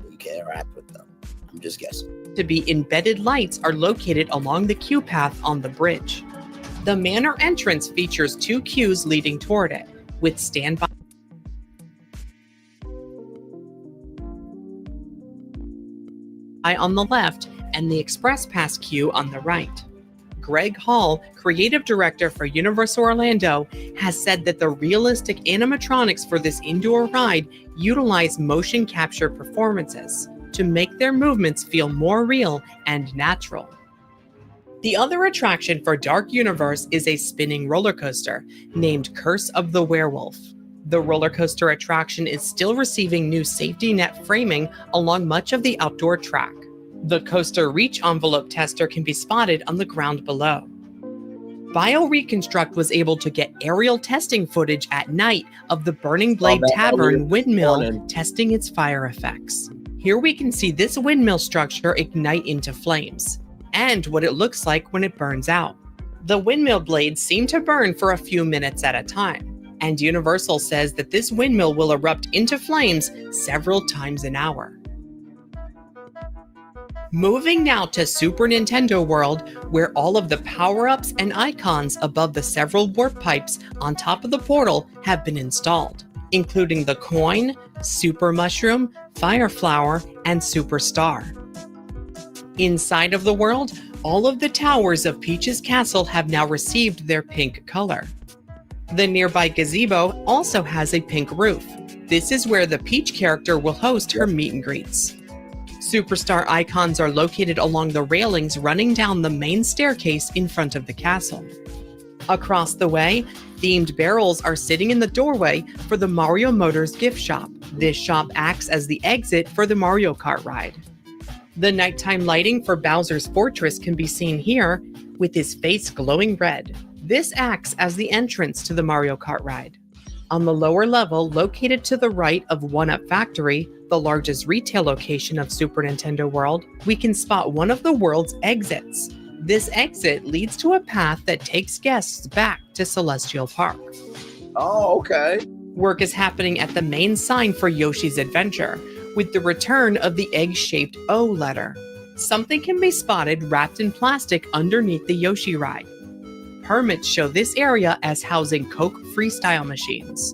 You can't interact with them. I'm just guessing. To be embedded lights are located along the queue path on the bridge. The manor entrance features 2 queues leading toward it, with standby on the left and the express pass queue on the right. Greg Hall, creative director for Universal Orlando, has said that the realistic animatronics for this indoor ride utilize motion capture performances to make their movements feel more real and natural. The other attraction for Dark Universe is a spinning roller coaster named Curse of the Werewolf. The roller coaster attraction is still receiving new safety net framing along much of the outdoor track. The coaster reach envelope tester can be spotted on the ground below. BioReconstruct was able to get aerial testing footage at night of the Burning Blade Tavern windmill testing its fire effects. Here we can see this windmill structure ignite into flames, and what it looks like when it burns out. The windmill blades seem to burn for a few minutes at a time, and Universal says that this windmill will erupt into flames several times an hour. Moving now to Super Nintendo World, where all of the power-ups and icons above the several warp pipes on top of the portal have been installed, including the coin, Super Mushroom, Fire Flower, and Super Star. Inside of the world, all of the towers of Peach's castle have now received their pink color. The nearby gazebo also has a pink roof. This is where the Peach character will host her meet and greets. Superstar icons are located along the railings running down the main staircase in front of the castle. Across the way, themed barrels are sitting in the doorway for the Mario Motors gift shop. This shop acts as the exit for the Mario Kart ride. The nighttime lighting for Bowser's Fortress can be seen here, with his face glowing red. This acts as the entrance to the Mario Kart ride. On the lower level, located to the right of 1UP Factory, the largest retail location of Super Nintendo World, we can spot one of the world's exits. This exit leads to a path that takes guests back to Celestial Park. Oh, okay. Work is happening at the main sign for Yoshi's Adventure, with the return of the egg-shaped O letter. Something can be spotted wrapped in plastic underneath the Yoshi ride. Permits show this area as housing Coke freestyle machines.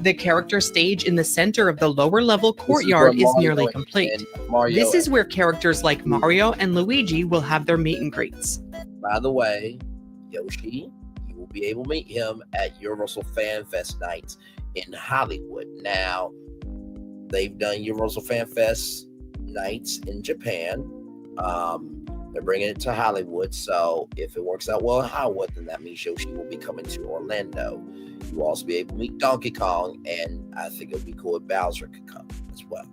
The character stage in the center of the lower level courtyard is nearly complete. This is where characters like Mario and Luigi will have their meet and greets. By the way, Yoshi, you will be able to meet him at Universal Fan Fest nights in Hollywood. Now, they've done Universal Fan Fest nights in Japan. They're bringing it to Hollywood, so if it works out well in Hollywood, then that means Yoshi will be coming to Orlando. You will also be able to meet Donkey Kong, and I think it would be cool if Bowser could come as well.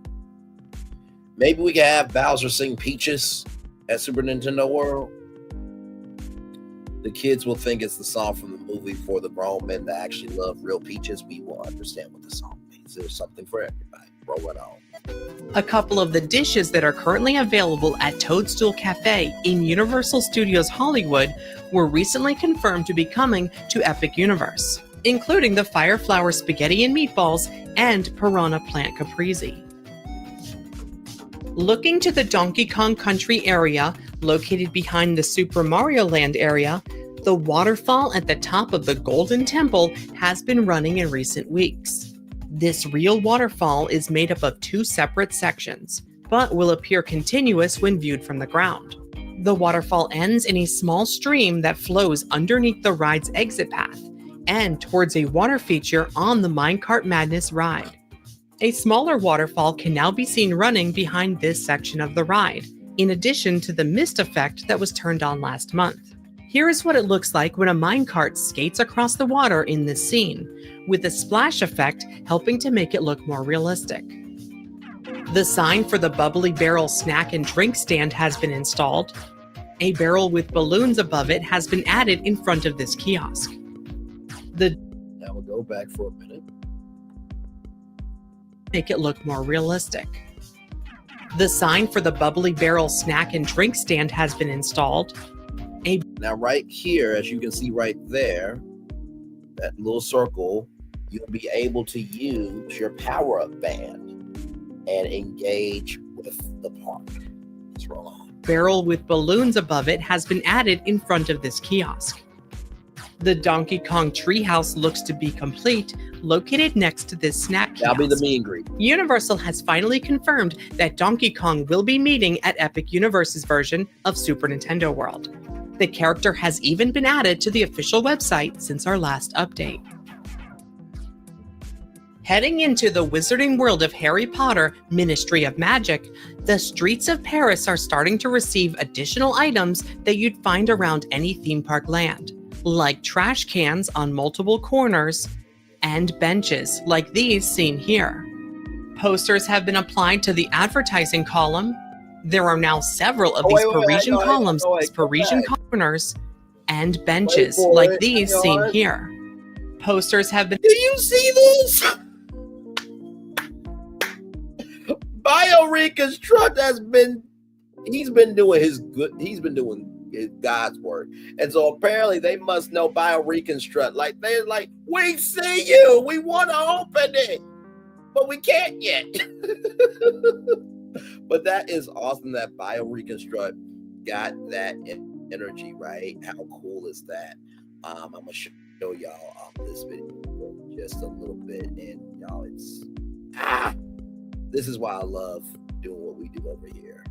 Maybe we can have Bowser sing Peaches at Super Nintendo World. The kids will think it's the song from the movie. For the grown men that actually love real peaches, we will understand what the song means. There's something for everybody. Roll it on. A couple of the dishes that are currently available at Toadstool Cafe in Universal Studios Hollywood were recently confirmed to be coming to Epic Universe, including the Fire Flower Spaghetti and Meatballs and Piranha Plant Caprese. Looking to the Donkey Kong Country area, located behind the Super Mario Land area, the waterfall at the top of the Golden Temple has been running in recent weeks. This real waterfall is made up of 2 separate sections, but will appear continuous when viewed from the ground. The waterfall ends in a small stream that flows underneath the ride's exit path and towards a water feature on the Minecart Madness ride. A smaller waterfall can now be seen running behind this section of the ride, in addition to the mist effect that was turned on last month. Here is what it looks like when a minecart skates across the water in this scene, with a splash effect helping to make it look more realistic. The sign for the Bubbly Barrel snack and drink stand has been installed. A barrel with balloons above it has been added in front of this kiosk. Now we'll go back for a minute. Make it look more realistic. The sign for the Bubbly Barrel snack and drink stand has been installed. Now right here, as you can see right there, that little circle, you'll be able to use your power-up band. and engage with the park. Let's roll on. Barrel with balloons above it has been added in front of this kiosk. The Donkey Kong treehouse looks to be complete, located next to this snack kiosk. That'll be the meet and greet. Universal has finally confirmed that Donkey Kong will be meeting at Epic Universe's version of Super Nintendo World. The character has even been added to the official website since our last update. Heading into the wizarding world of Harry Potter, Ministry of Magic, the streets of Paris are starting to receive additional items that you'd find around any theme park land, like trash cans on multiple corners and benches like these seen here. Posters have been applied to the advertising column. There are now several of these Parisian columns, Parisian corners, and benches like these seen here. Posters have been... Do you see this? BioReconstruct he's been doing his God's work. And so apparently they must know BioReconstruct. Like they're like, we see you, we want to open it, but we can't yet. But that is awesome that BioReconstruct got that energy, right? How cool is that? I'm gonna show y'all this video just a little bit, and y'all, it's this is why I love doing what we do over here.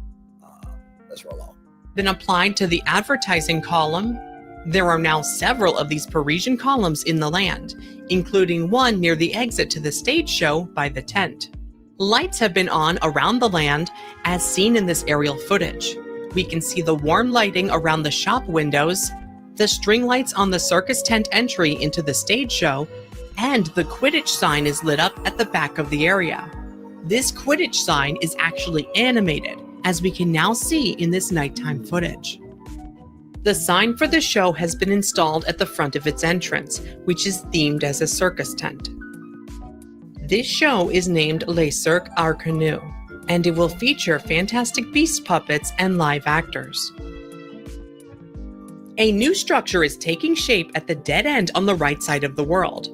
Let's roll on. Been applied to the advertising column. There are now several of these Parisian columns in the land, including one near the exit to the stage show by the tent. Lights have been on around the land as seen in this aerial footage. We can see the warm lighting around the shop windows, the string lights on the circus tent entry into the stage show, and the Quidditch sign is lit up at the back of the area. This Quidditch sign is actually animated, as we can now see in this nighttime footage. The sign for the show has been installed at the front of its entrance, which is themed as a circus tent. This show is named Les Cirques Arcanu, and it will feature Fantastic Beasts puppets and live actors. A new structure is taking shape at the dead end on the right side of the world.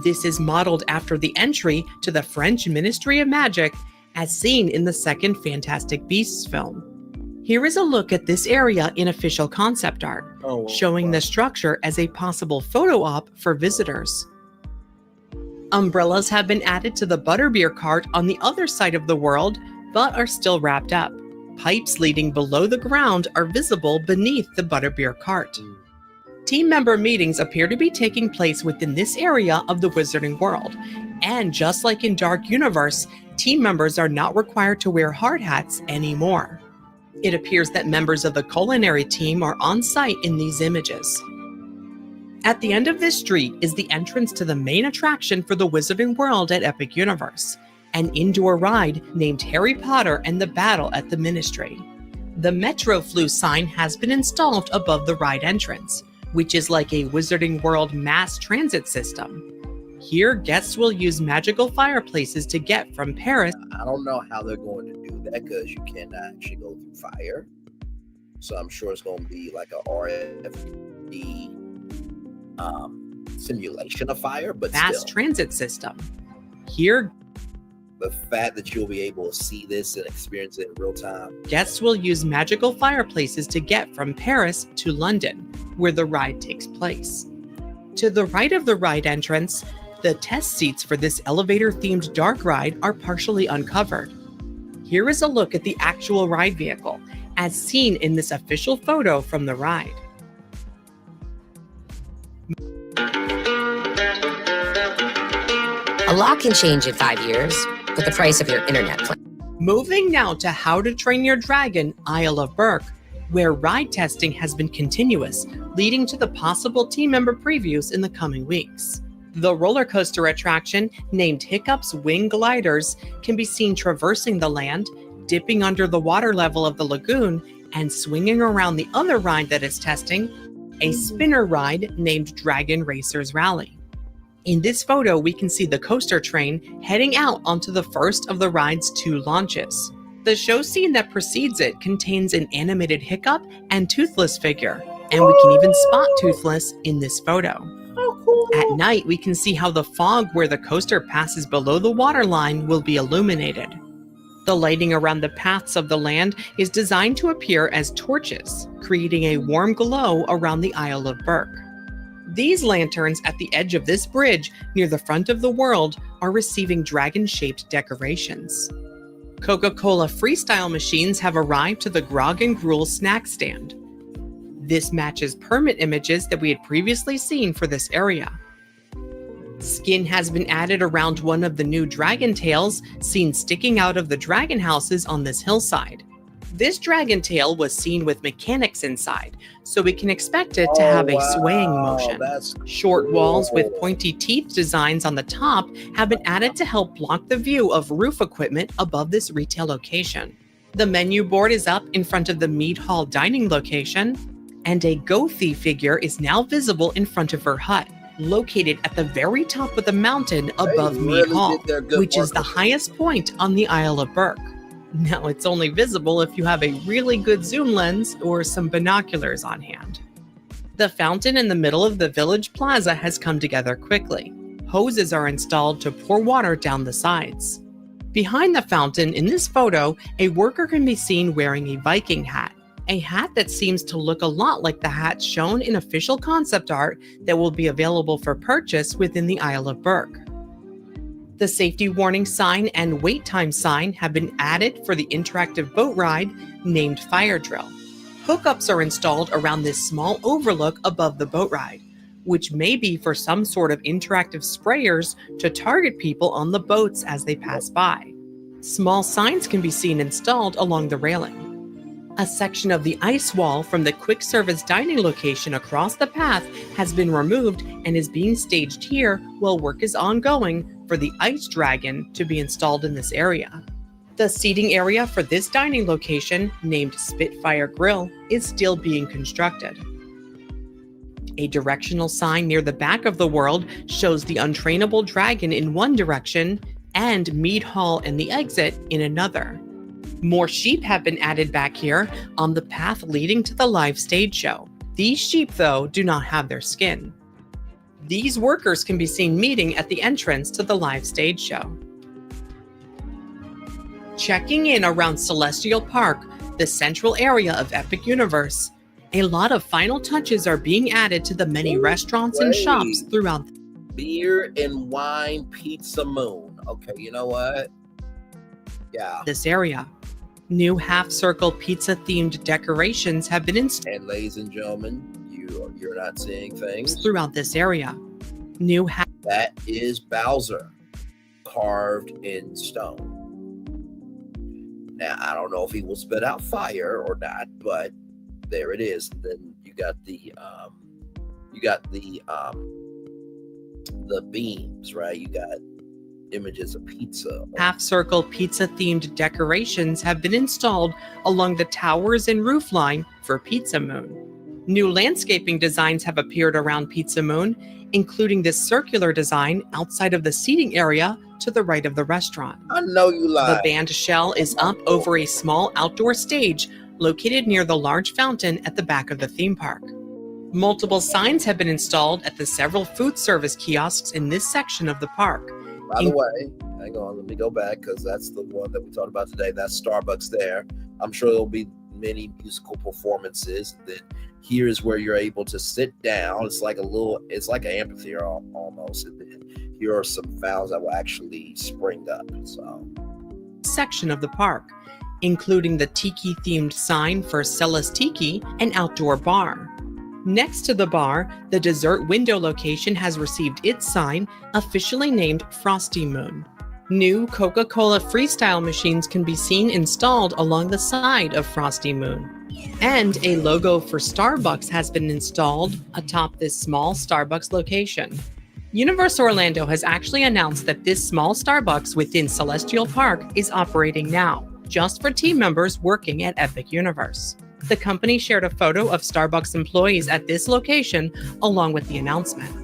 This is modeled after the entry to the French Ministry of Magic as seen in the second Fantastic Beasts film. Here is a look at this area in official concept art, showing the structure as a possible photo op for visitors. Umbrellas have been added to the butterbeer cart on the other side of the world, but are still wrapped up. Pipes leading below the ground are visible beneath the butterbeer cart. Team member meetings appear to be taking place within this area of the Wizarding World, and just like in Dark Universe, team members are not required to wear hard hats anymore. It appears that members of the culinary team are on site in these images. At the end of this street is the entrance to the main attraction for the Wizarding World at Epic Universe, an indoor ride named Harry Potter and the Battle at the Ministry. The Metro Flu sign has been installed above the ride entrance, which is like a Wizarding World mass transit system. Here, guests will use magical fireplaces to get from Paris. I don't know how they're going to do that because you cannot actually go through fire. So I'm sure it's going to be like a RFD simulation of fire, but mass still. Transit system. Here, the fact that you'll be able to see this and experience it in real time. Guests will use magical fireplaces to get from Paris to London, where the ride takes place. To the right of the ride entrance, the test seats for this elevator-themed dark ride are partially uncovered. Here is a look at the actual ride vehicle, as seen in this official photo from the ride. A lot can change in 5 years, but the price of your internet plan. Moving now to How to Train Your Dragon, Isle of Berk, where ride testing has been continuous, leading to the possible team member previews in the coming weeks. The roller coaster attraction, named Hiccup's Wing Gliders, can be seen traversing the land, dipping under the water level of the lagoon, and swinging around the other ride that is testing, a spinner ride named Dragon Racers Rally. In this photo, we can see the coaster train heading out onto the first of the ride's 2 launches. The show scene that precedes it contains an animated Hiccup and Toothless figure, and we can even spot Toothless in this photo. At night, we can see how the fog where the coaster passes below the water line will be illuminated. The lighting around the paths of the land is designed to appear as torches, creating a warm glow around the Isle of Burke. These lanterns at the edge of this bridge near the front of the world are receiving dragon-shaped decorations. Coca-Cola freestyle machines have arrived to the Grog and Gruel snack stand. This matches permit images that we had previously seen for this area. Skin has been added around one of the new dragon tails seen sticking out of the dragon houses on this hillside. This dragon tail was seen with mechanics inside, so we can expect it to have a swaying motion. Short walls with pointy teeth designs on the top have been added to help block the view of roof equipment above this retail location. The menu board is up in front of the Mead Hall dining location, and a Gothi figure is now visible in front of her hut, located at the very top of the mountain above Mead Hall, which is the highest point on the Isle of Burke. Now, it's only visible if you have a really good zoom lens or some binoculars on hand. The fountain in the middle of the village plaza has come together quickly. Hoses are installed to pour water down the sides. Behind the fountain in this photo, a worker can be seen wearing a Viking hat, a hat that seems to look a lot like the hat shown in official concept art that will be available for purchase within the Isle of Burke. The safety warning sign and wait time sign have been added for the interactive boat ride named Fire Drill. Hookups are installed around this small overlook above the boat ride, which may be for some sort of interactive sprayers to target people on the boats as they pass by. Small signs can be seen installed along the railing. A section of the ice wall from the quick service dining location across the path has been removed and is being staged here while work is ongoing for the ice dragon to be installed in this area. The seating area for this dining location, named Spitfire Grill, is still being constructed. A directional sign near the back of the world shows the untrainable dragon in one direction and Mead Hall and the exit in another. More sheep have been added back here on the path leading to the live stage show. These sheep, though, do not have their skin. These workers can be seen meeting at the entrance to the live stage show. Checking in around Celestial Park, the central area of Epic Universe, a lot of final touches are being added to the many restaurants and shops throughout. Beer and wine pizza moon. Okay, you know what? Yeah. This area. New half-circle pizza-themed decorations have been installed. And ladies and gentlemen, you're not seeing things throughout this area. That is Bowser, carved in stone. Now, I don't know if he will spit out fire or not, but there it is. Then you got the beams, right? You got images of pizza. Half-circle pizza-themed decorations have been installed along the towers and roofline for Pizza Moon. New landscaping designs have appeared around Pizza Moon, including this circular design outside of the seating area to the right of the restaurant. I know you lied. The band shell is up over a small outdoor stage located near the large fountain at the back of the theme park. Multiple signs have been installed at the several food service kiosks in this section of the park. By the way, hang on, let me go back because that's the one that we talked about today. That's Starbucks there. I'm sure there'll be many musical performances. Then here is where you're able to sit down. It's like an amphitheater almost. And then here are some fountains that will actually spring up. So, section of the park, including the tiki-themed sign for Cella's Tiki, an outdoor bar. Next to the bar, the dessert window location has received its sign, officially named Frosty Moon. New Coca-Cola freestyle machines can be seen installed along the side of Frosty Moon. And a logo for Starbucks has been installed atop this small Starbucks location. Universal Orlando has actually announced that this small Starbucks within Celestial Park is operating now, just for team members working at Epic Universe. The company shared a photo of Starbucks employees at this location along with the announcement.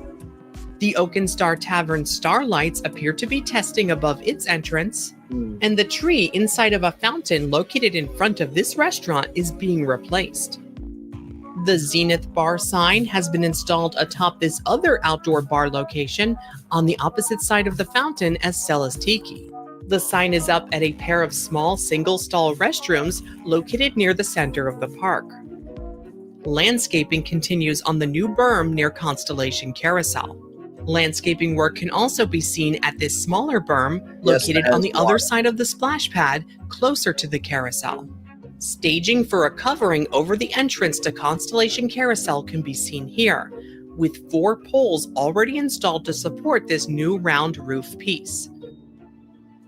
The Oaken Star Tavern starlights appear to be testing above its entrance, and the tree inside of a fountain located in front of this restaurant is being replaced. The Zenith Bar sign has been installed atop this other outdoor bar location on the opposite side of the fountain as Cella's Tiki. The sign is up at a pair of small single-stall restrooms located near the center of the park. Landscaping continues on the new berm near Constellation Carousel. Landscaping work can also be seen at this smaller berm located on the other side of the splash pad, closer to the carousel. Staging for a covering over the entrance to Constellation Carousel can be seen here, with 4 poles already installed to support this new round roof piece.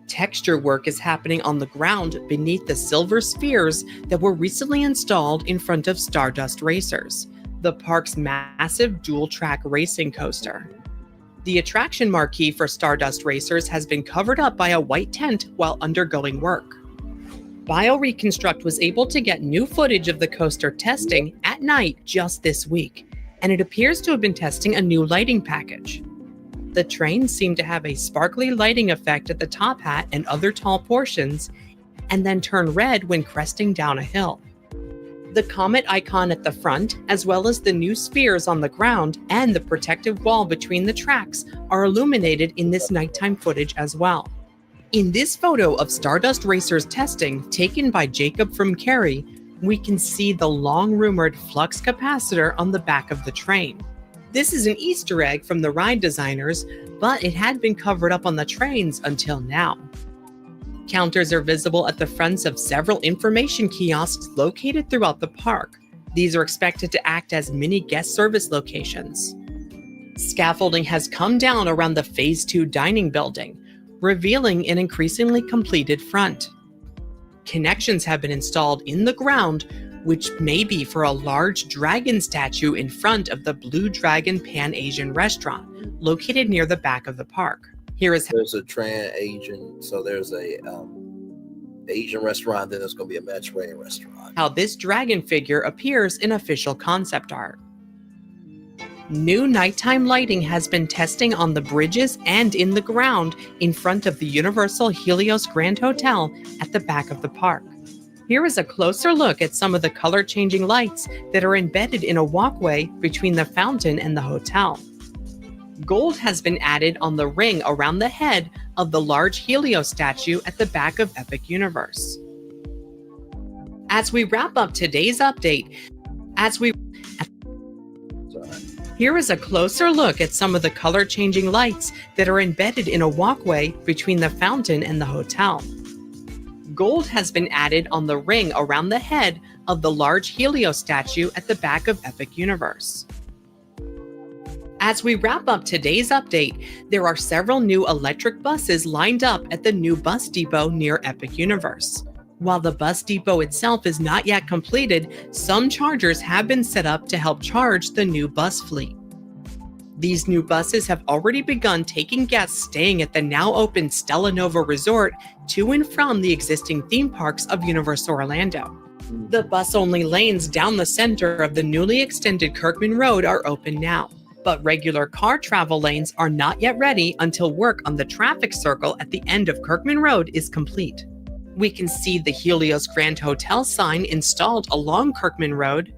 Texture work is happening on the ground beneath the silver spheres that were recently installed in front of Stardust Racers, the park's massive dual-track racing coaster. The attraction marquee for Stardust Racers has been covered up by a white tent while undergoing work. BioReconstruct was able to get new footage of the coaster testing at night just this week, and it appears to have been testing a new lighting package. The trains seem to have a sparkly lighting effect at the top hat and other tall portions, and then turn red when cresting down a hill. The comet icon at the front, as well as the new spheres on the ground and the protective wall between the tracks, are illuminated in this nighttime footage as well. In this photo of Stardust Racers testing, taken by Jacob from Cary, we can see the long-rumored flux capacitor on the back of the train. This is an Easter egg from the ride designers, but it had been covered up on the trains until now. Counters are visible at the fronts of several information kiosks located throughout the park. These are expected to act as mini guest service locations. Scaffolding has come down around the Phase 2 dining building, revealing an increasingly completed front. Connections have been installed in the ground, which may be for a large dragon statue in front of the Blue Dragon Pan-Asian restaurant, located near the back of the park. There's a Trans-Asian, so there's a Asian restaurant, then there's going to be a Mediterranean restaurant. How this dragon figure appears in official concept art. New nighttime lighting has been testing on the bridges and in the ground in front of the Universal Helios Grand Hotel at the back of the park. Here is a closer look at some of the color-changing lights that are embedded in a walkway between the fountain and the hotel. Gold has been added on the ring around the head of the large Helios statue at the back of Epic Universe. As we wrap up today's update, here is a closer look at some of the color-changing lights that are embedded in a walkway between the fountain and the hotel. Gold has been added on the ring around the head of the large Helios statue at the back of Epic Universe. As we wrap up today's update, there are several new electric buses lined up at the new bus depot near Epic Universe. While the bus depot itself is not yet completed, some chargers have been set up to help charge the new bus fleet. These new buses have already begun taking guests staying at the now open Stella Nova Resort to and from the existing theme parks of Universal Orlando. The bus-only lanes down the center of the newly extended Kirkman Road are open now, but regular car travel lanes are not yet ready until work on the traffic circle at the end of Kirkman Road is complete. We can see the Helios Grand Hotel sign installed along Kirkman Road,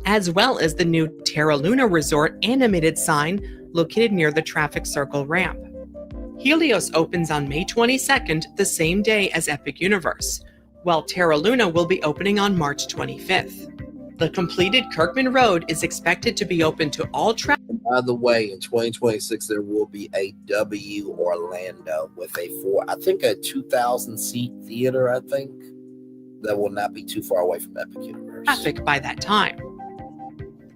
as well as the new Terra Luna Resort animated sign located near the traffic circle ramp. Helios opens on May 22nd, the same day as Epic Universe, while Terra Luna will be opening on March 25th. The completed Kirkman Road is expected to be open to all traffic. By the way, in 2026, there will be a W Orlando with a 2,000 seat theater, I think, that will not be too far away from Epic Universe. Traffic by that time.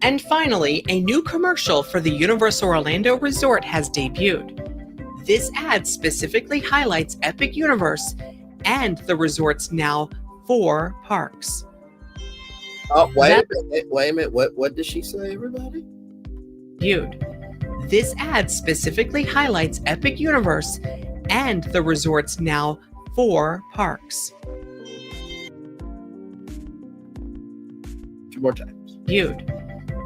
And finally, a new commercial for the Universal Orlando Resort has debuted. This ad specifically highlights Epic Universe and the resort's now 4 parks. Oh, wait a minute. What did she say, everybody? This ad specifically highlights Epic Universe and the resort's now 4 parks. 2 more times.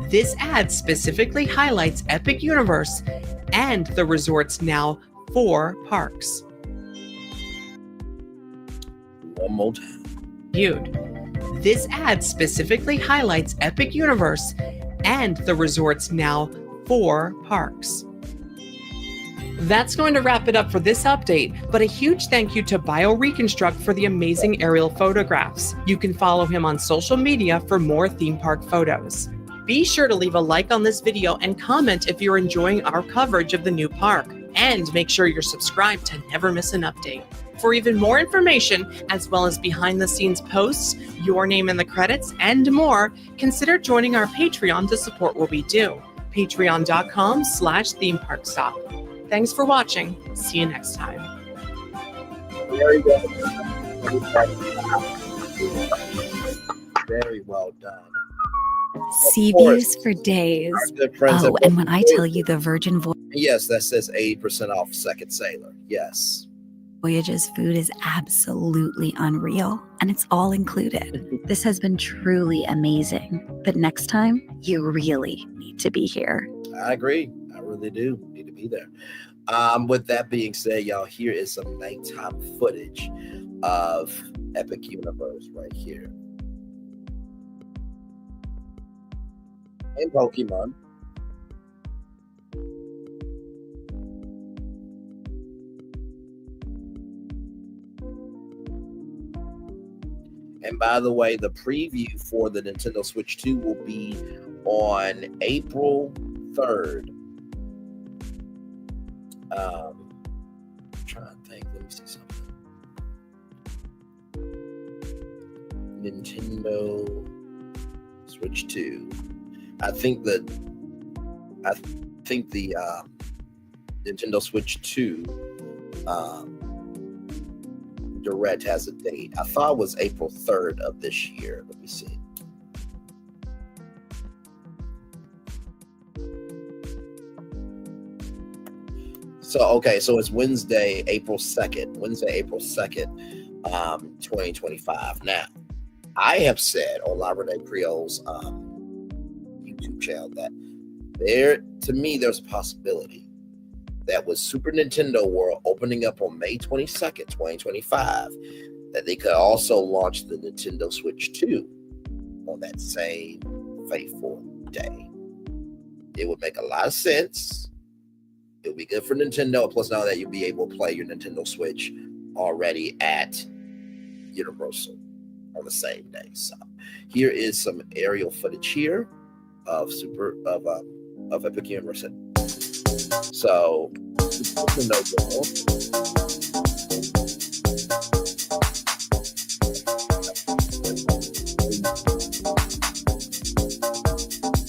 This ad specifically highlights Epic Universe and the resort's now 4 parks. 1 more time. This ad specifically highlights Epic Universe and the resort's now 4 parks. That's going to wrap it up for this update, but a huge thank you to BioReconstruct for the amazing aerial photographs. You can follow him on social media for more theme park photos. Be sure to leave a like on this video and comment if you're enjoying our coverage of the new park. And make sure you're subscribed to never miss an update. For even more information, as well as behind-the-scenes posts, your name in the credits, and more, consider joining our Patreon to support what we do. Patreon.com/themeparkstop. Thanks for watching. See you next time. Very well done. Very well done. Sea views for days. Good friends Oh, and when I tell you the Virgin Yes, that says 80% off Second Sailor. Yes. Voyage's food is absolutely unreal, and it's all included. This has been truly amazing. But next time, you really need to be here. I agree. I really do need to be there. With that being said, y'all, here is some nighttime footage of Epic Universe right here. And Pokemon. And by the way, the preview for the Nintendo Switch 2 will be on April 3rd. I'm trying to think. Let me see something. Nintendo Switch 2. I think the Nintendo Switch 2 Direct has a date. I thought it was April 3rd of this year. Let me see. So it's Wednesday, April 2nd. 2025. Now, I have said on La Renee Creole's YouTube channel that there's a possibility that with Super Nintendo World opening up on May 22nd, 2025, that they could also launch the Nintendo Switch 2 on that same fateful day. It would make a lot of sense. It would be good for Nintendo. Plus, now that you'll be able to play your Nintendo Switch already at Universal on the same day. So here is some aerial footage here of Epic Universe. So Nintendo World.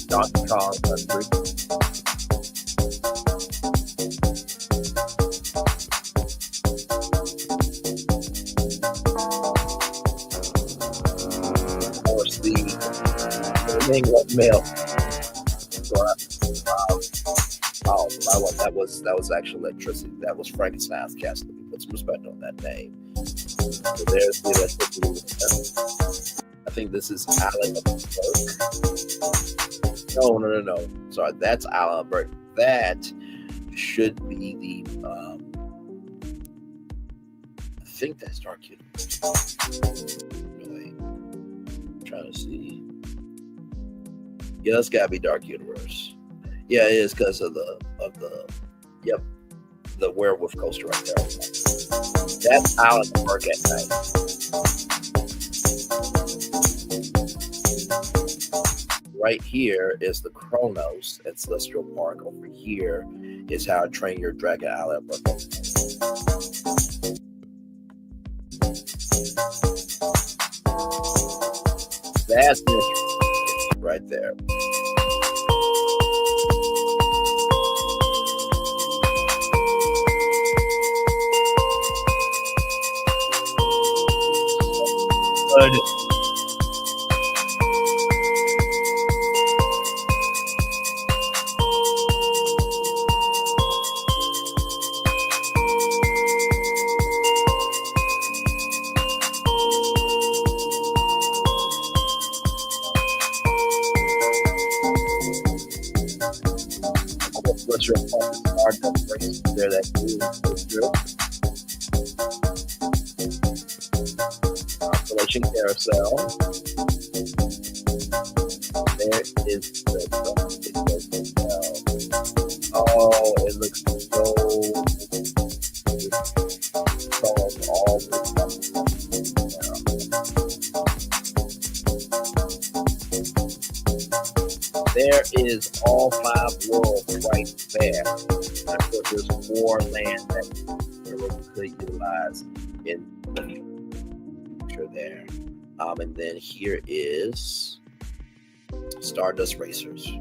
Donkey Kong Country. Of course, the thing with milk. That was actually electricity. That was Frankenstein's castle. We put some respect on that name. So there's the electricity. I think this is Island of Burke. No. Sorry, that's Island of Burke. That should be the. I think that's Dark Universe. Wait, I'm trying to see. Yeah, that's gotta be Dark Universe. Yeah, it is because of the werewolf coaster right there. That's Island of Burke at night. Right here is the Kronos at Celestial Park. Over here is How to Train Your Dragon Island of Burke. That's it right there. Good. What's your there that Constellation Carousel. There is the hotel. Oh, it looks so is all 5 worlds right there. And of course, there's more land that we could utilize in the future there. And then here is Stardust Racers.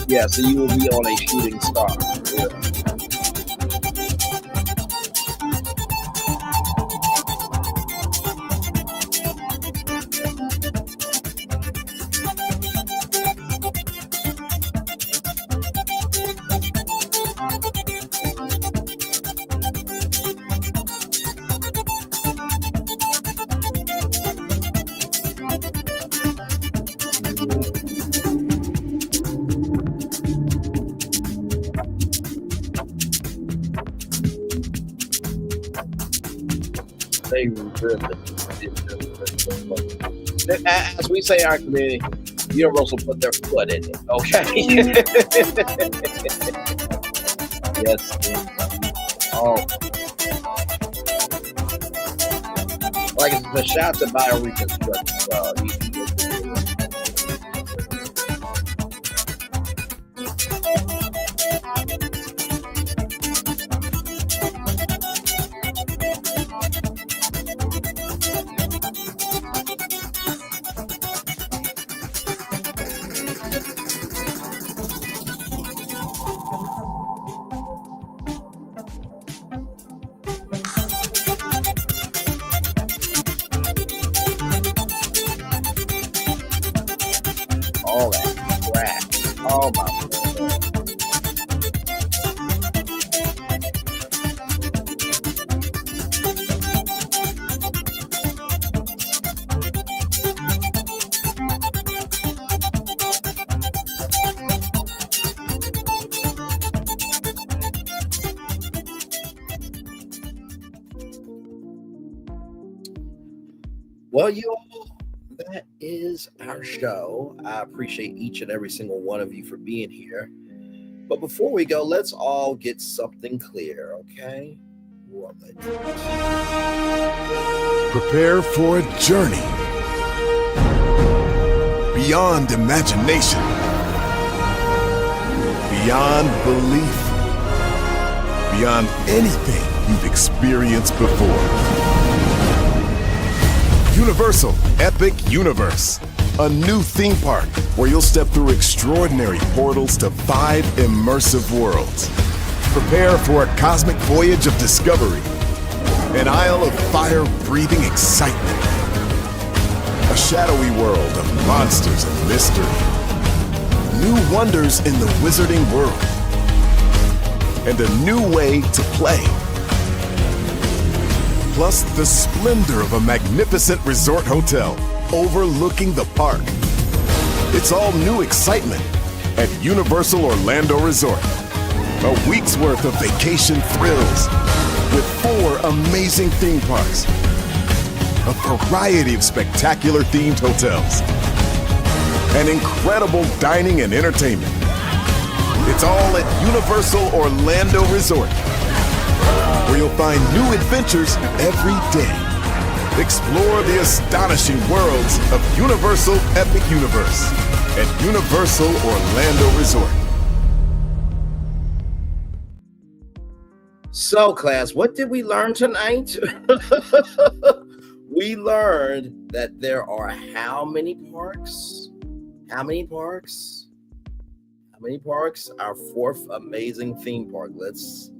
Yeah, so you will be on a shooting star. Yeah. They really did. As we say in our community, Universal put their foot in it. Okay. Yes. Oh. Like the shots of BioReconstruct. All that crap. Oh my God. Well, you all, that is our show. I appreciate each and every single one of you for being here. But before we go, let's all get something clear, okay? Roll it. Prepare for a journey beyond imagination, beyond belief, beyond anything you've experienced before. Universal Epic Universe, a new theme park where you'll step through extraordinary portals to 5 immersive worlds. Prepare for a cosmic voyage of discovery, an isle of fire-breathing excitement, a shadowy world of monsters and mystery, new wonders in the wizarding world, and a new way to play. Plus the splendor of a magnificent resort hotel overlooking the park. It's all new excitement at Universal Orlando Resort. A week's worth of vacation thrills with 4 amazing theme parks, a variety of spectacular themed hotels, and incredible dining and entertainment. It's all at Universal Orlando Resort, where you'll find new adventures every day. Explore the astonishing worlds of Universal Epic Universe at Universal Orlando Resort. So, class, what did we learn tonight? We learned that there are how many parks? How many parks? How many parks? Our 4th amazing theme park. Let's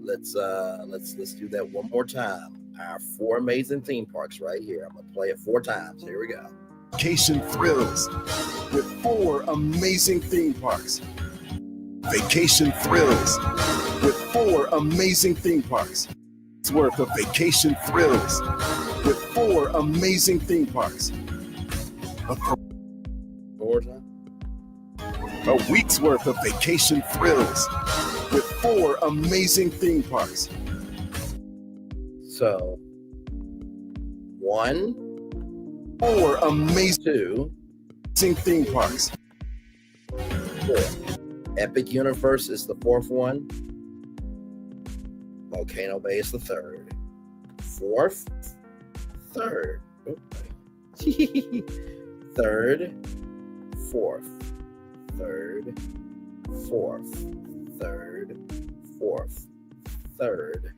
do that one more time. Our 4 amazing theme parks right here. I'm gonna play it 4 times. Here we go. Vacation thrills with 4 amazing theme parks. Vacation thrills with 4 amazing theme parks. It's worth of vacation thrills with 4 amazing theme parks. A week's worth of vacation thrills with 4 amazing theme parks. So, 1, 4 amazing 2, theme parks. 4. Epic Universe is the 4th one. Volcano Bay is the 3rd. 4th, 3rd. 3rd, 4th. 3rd, 4th. 3rd, 4th. 3rd.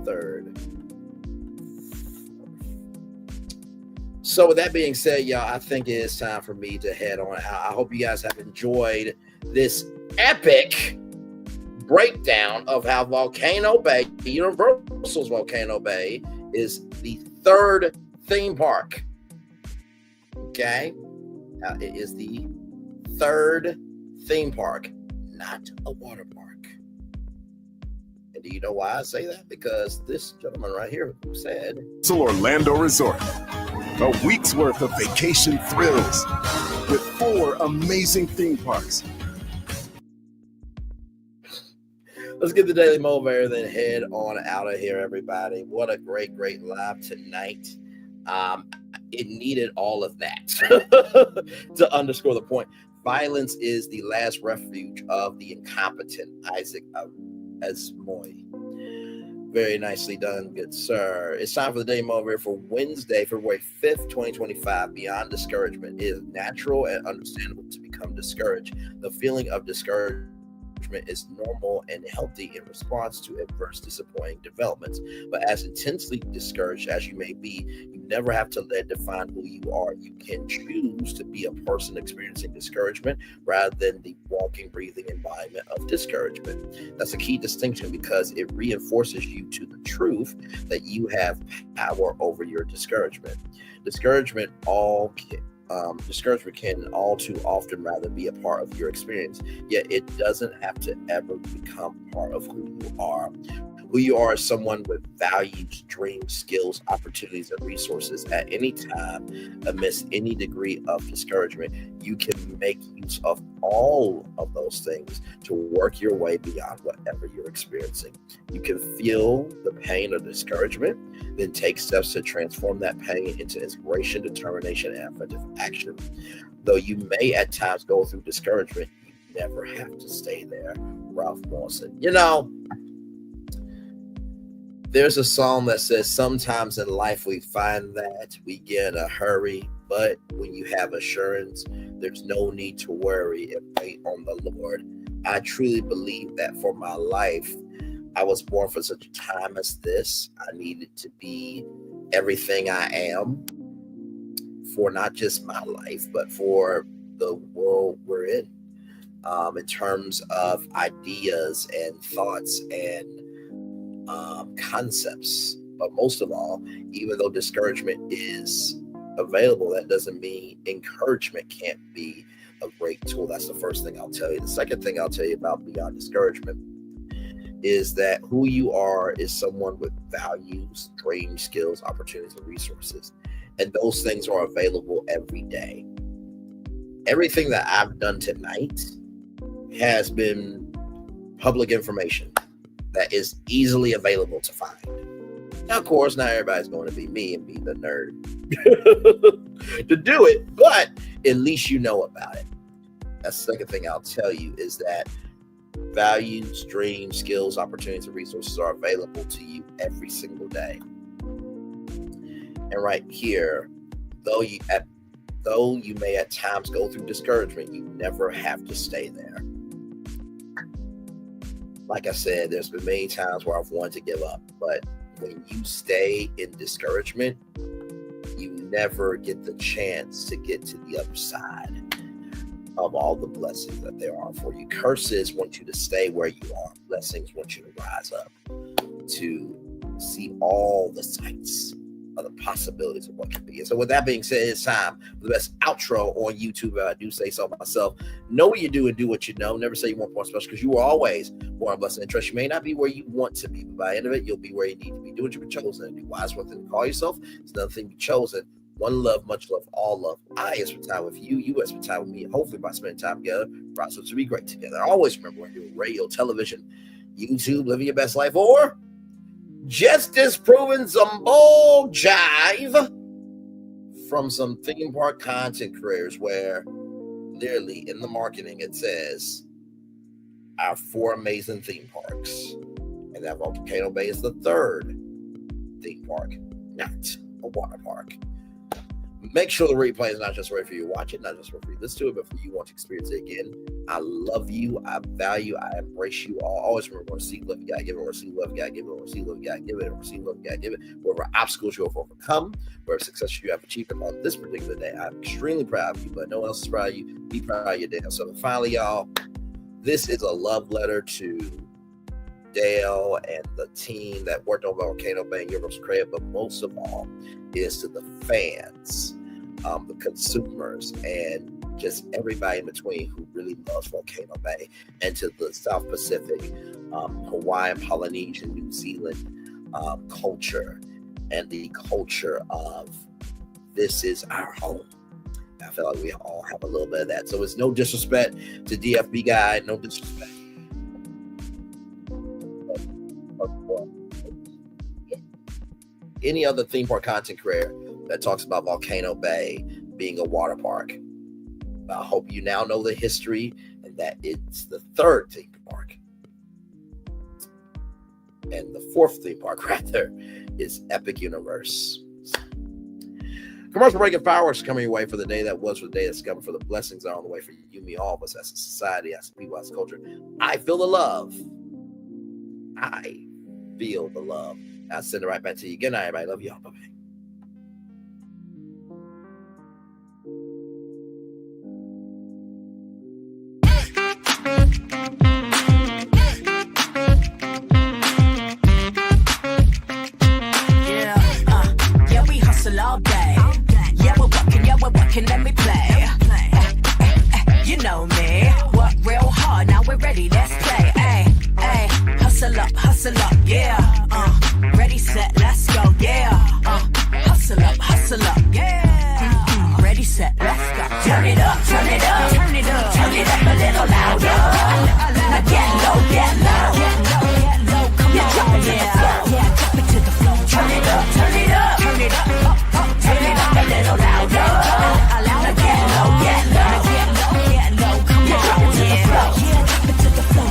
3rd. So with that being said, y'all, I think it is time for me to head on out. I hope you guys have enjoyed this epic breakdown of how Volcano Bay, Universal's Volcano Bay, is the 3rd theme park. Okay? It is the 3rd theme park, not a water park. And do you know why I say that? Because this gentleman right here who said Orlando Resort. A week's worth of vacation thrills with 4 amazing theme parks. Let's get the Daily Mover, then head on out of here, everybody. What a great, great live tonight. It needed all of that to underscore the point. Violence is the last refuge of the incompetent, Isaac Asmoy. Very nicely done, good sir. It's time for the Daily Mover for Wednesday, February 5th, 2025. Beyond discouragement. It is natural and understandable to become discouraged. The feeling of discouragement is normal and healthy in response to adverse, disappointing developments. But as intensely discouraged as you may be, you never have to let it define who you are. You can choose to be a person experiencing discouragement rather than the walking, breathing embodiment of discouragement. That's a key distinction because it reinforces you to the truth that you have power over your discouragement. Discouragement can all too often rather be a part of your experience, yet it doesn't have to ever become part of who you are. Who you are is someone with values, dreams, skills, opportunities, and resources. At any time, amidst any degree of discouragement, you can make use of all of those things to work your way beyond whatever you're experiencing. You can feel the pain of discouragement, then take steps to transform that pain into inspiration, determination, and effective action. Though you may at times go through discouragement, you never have to stay there. Ralph Morrison. You know, there's a song that says, sometimes in life we find that we get in a hurry, but when you have assurance, there's no need to worry and wait on the Lord. I truly believe that for my life, I was born for such a time as this. I needed to be everything I am for not just my life, but for the world we're in terms of ideas and thoughts and concepts. But most of all, even though discouragement is available, that doesn't mean encouragement can't be a great tool. That's the first thing I'll tell you. The second thing I'll tell you about beyond discouragement is that who you are is someone with values, dreams, skills, opportunities, and resources. And those things are available every day. Everything that I've done tonight has been public information that is easily available to find. Now, of course, not everybody's going to be me and be the nerd to do it, but at least you know about it. That's the second thing I'll tell you is that values, dreams, skills, opportunities, and resources are available to you every single day. And right here, though you may at times go through discouragement, you never have to stay there. Like I said, there's been many times where I've wanted to give up, but when you stay in discouragement, you never get the chance to get to the other side of all the blessings that there are for you. Curses want you to stay where you are. Blessings want you to rise up, to see all the sights of the possibilities of what can be. And so with that being said, it's time for the best outro on YouTube. I do say so myself. Know what you do and do what you know. Never say you want more special because you are always more blessed and trust. You may not be where you want to be, but by the end of it, you'll be where you need to be. Do what you've been chosen. Be wise one thing to call yourself. It's another thing to be chosen. One love, much love, all love. I spend time with you. You spend time with me. Hopefully, by spending time together, process to be great together. Always remember, we're doing radio, television, YouTube, living your best life, or just disproving some bold jive from some theme park content creators where literally in the marketing it says our 4 amazing theme parks, and that Volcano Bay is the 3rd theme park, not a water park. Make sure the replay is not just right for you to watch it, not just for you to listen to it, but for you want to experience it again. I love you. I value. I embrace you all. Always remember, when see love, you gotta give it. When see love, you gotta give it. When see love, you gotta give it. When see love, you gotta give it. Whatever obstacles you have overcome, whatever success you have achieved on this particular day, I'm extremely proud of you, but no one else is proud of you. Be proud of your day. So finally, y'all, this is a love letter to Dale and the team that worked on Volcano Bay and Universal Credit, but most of all is to the fans, the consumers, and just everybody in between who really loves Volcano Bay, and to the South Pacific, Hawaiian, Polynesian, New Zealand culture, and the culture of this is our home. I feel like we all have a little bit of that. So it's no disrespect to DFB guy, no disrespect. Any other theme park content creator that talks about Volcano Bay being a water park. I hope you now know the history and that it's the 3rd theme park. And the 4th theme park, rather, is Epic Universe. Commercial break and fireworks coming your way for the day that was, for the day that's coming, for the blessings that are on the way for you, me, all of us as a society, as a people, as a culture. I feel the love. I feel the love. I'll send it right back to you. Good night, everybody. Love y'all. Bye-bye. Yeah, we hustle all day. Yeah, we're working, let me play. You know me, work real hard, now we're ready, let's play. Hustle up, yeah. Ready, set, let's go, yeah. Hustle up, yeah. Ready, set, let's go. Turn it up, turn it up, turn it up, turn it up a little louder. Now get low, get low, come on, drop it to the floor, yeah, drop it to the floor. Turn it up, turn it up, turn it up, turn it up a little louder. Now get low, come on, drop it to the floor, yeah, drop it to the floor.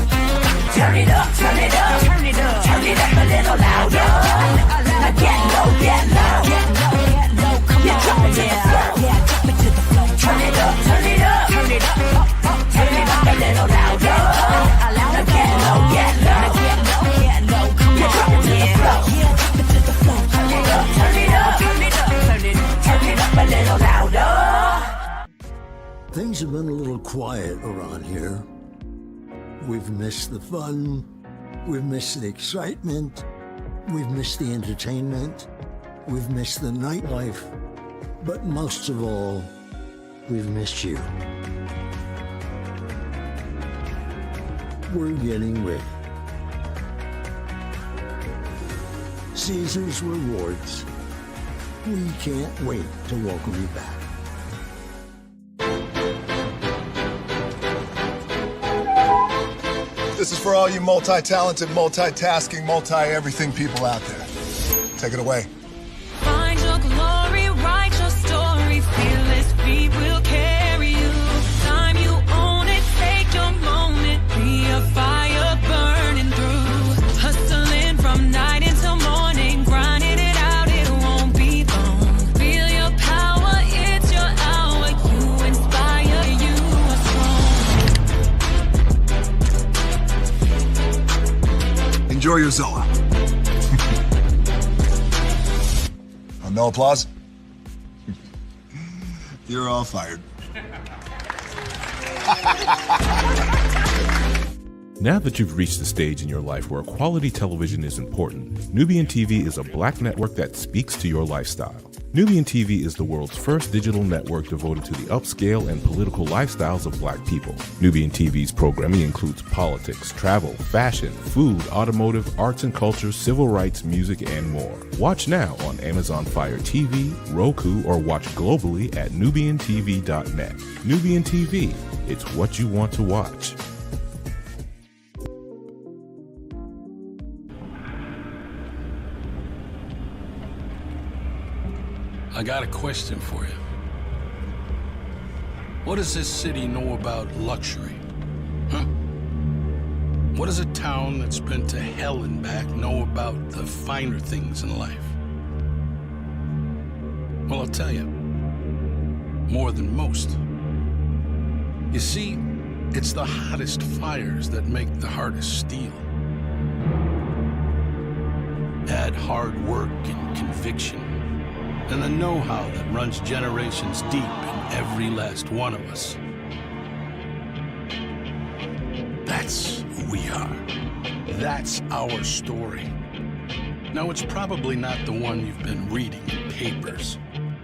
Turn it up, turn it up, turn it up, turn it up a little louder. Now get low, come on, drop it to the floor, yeah, drop it to the floor. Turn it up, turn it up, turn it up, turn it up a little louder. Now get low, come on, drop it to the floor, yeah, drop it to the floor. Turn it up, turn it up, turn it up, turn it up a little louder. Things have been a little quiet around here. We've missed the fun, we've missed the excitement, we've missed the entertainment, we've missed the nightlife, but most of all, we've missed you. We're getting ready. Caesar's Rewards. We can't wait to welcome you back. This is for all you multi-talented, multitasking, multi-everything people out there. Take it away. Find your glory, write your story, fearless feet will carry you. Time you own it, take your moment, be a fire burning through. Hustling from night until morning, grinding it out, it won't be long. Feel your power, it's your hour, you inspire, you are strong. Enjoy your Zoa. No applause? You're all fired. Now that you've reached the stage in your life where quality television is important, Nubian TV is a black network that speaks to your lifestyle. Nubian TV is the world's first digital network devoted to the upscale and political lifestyles of Black people. Nubian TV's programming includes politics, travel, fashion, food, automotive, arts and culture, civil rights, music, and more. Watch now on Amazon Fire TV, Roku, or watch globally at nubiantv.net. Nubian TV, it's what you want to watch. I got a question for you. What does this city know about luxury? Huh? What does a town that's been to hell and back know about the finer things in life? Well, I'll tell you. More than most. You see, it's the hottest fires that make the hardest steel. Add hard work and conviction, and the know-how that runs generations deep in every last one of us. That's who we are. That's our story. Now, it's probably not the one you've been reading in papers.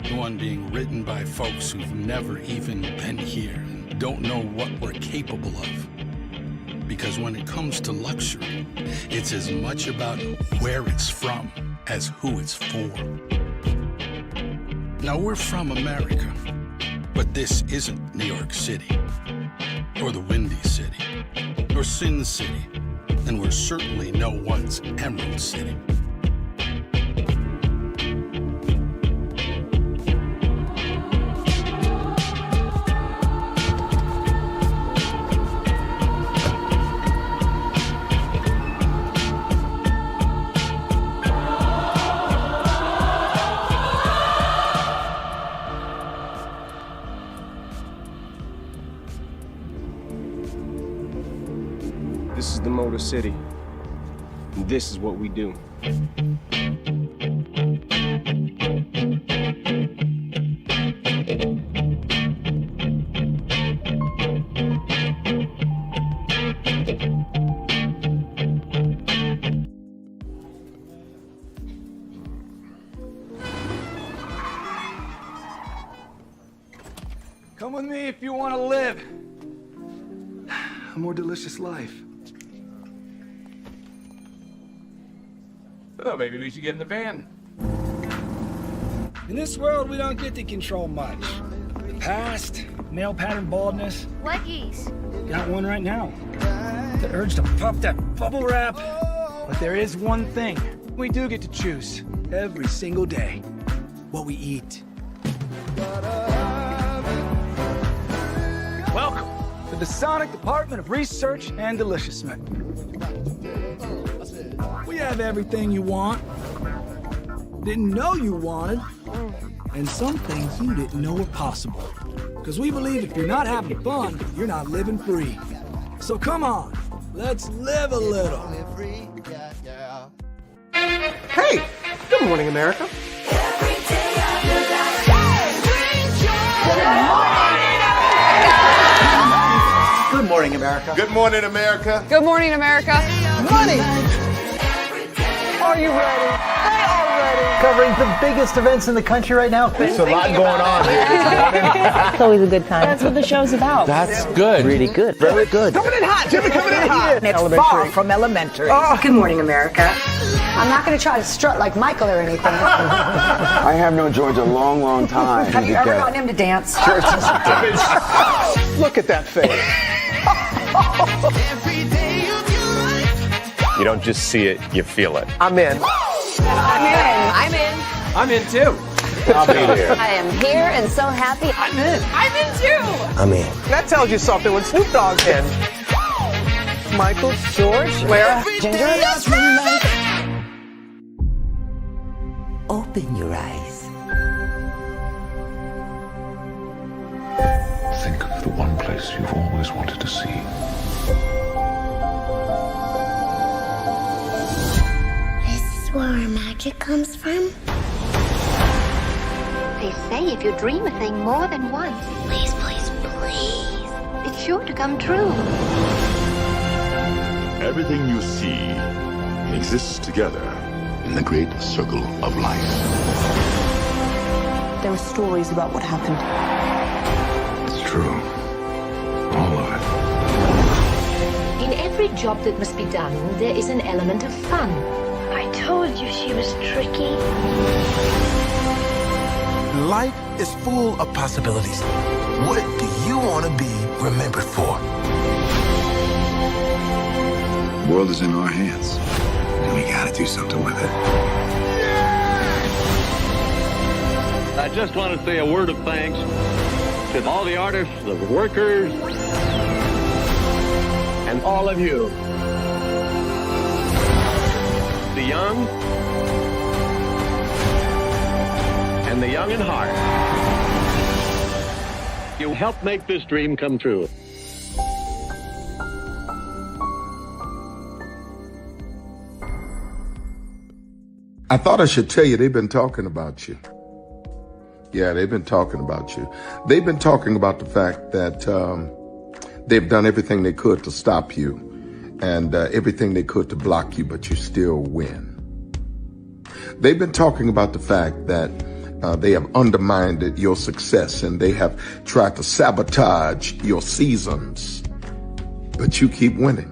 The one being written by folks who've never even been here and don't know what we're capable of. Because when it comes to luxury, it's as much about where it's from as who it's for. Now, we're from America, but this isn't New York City, or the Windy City, or Sin City, and we're certainly no one's Emerald City. This is the Motor City, and this is what we do. Come with me if you want to live a more delicious life. Oh, maybe we should get in the van. In this world, we don't get to control much. The past, male pattern baldness. Leggies. Got one right now. The urge to puff that bubble wrap. But there is one thing we do get to choose every single day: what we eat. Welcome to the Sonic Department of Research and Deliciousment. We have everything you want, didn't know you wanted, and some things you didn't know were possible. Because we believe if you're not having fun, you're not living free. So come on, let's live a little. Hey, good morning, America. Good morning, America. Good morning, America. Good morning, America. Money! Are you ready? They are ready! Covering the biggest events in the country right now. There's a lot going on here. It's always a good time. That's what the show's about. That's good. Really good. Very good. Coming in hot, Jimmy, coming in hot! It's far from elementary. Oh. Good morning, America. I'm not going to try to strut like Michael or anything. I have known George a long, long time. Have you ever gotten him to dance? Look at that face. You don't just see it, you feel it. I'm in. I'm in. I'm in. I'm in too. I'll be there. I am here and so happy. I'm in. I'm in too. I'm in. That tells you something when Snoop Dogg's in. Michael, George, where? Ginger. Open your eyes. Think of the one place you've always wanted to see. This is where our magic comes from. They say if you dream a thing more than once, please, please, please, it's sure to come true. Everything you see exists together in the great circle of life. there are stories about what happened. It's true. All of it. In every job that must be done, there is an element of fun. I told you she was tricky. Life is full of possibilities. What do you want to be remembered for? The world is in our hands, and we gotta do something with it. I just want to say a word of thanks to all the artists, the workers, and all of you. The young and the young in heart. You helped make this dream come true. I thought I should tell you they've been talking about you. Yeah, they've been talking about you. They've been talking about the fact that they've done everything they could to stop you and everything they could to block you, but you still win. They've been talking about the fact that they have undermined your success and they have tried to sabotage your seasons, but you keep winning.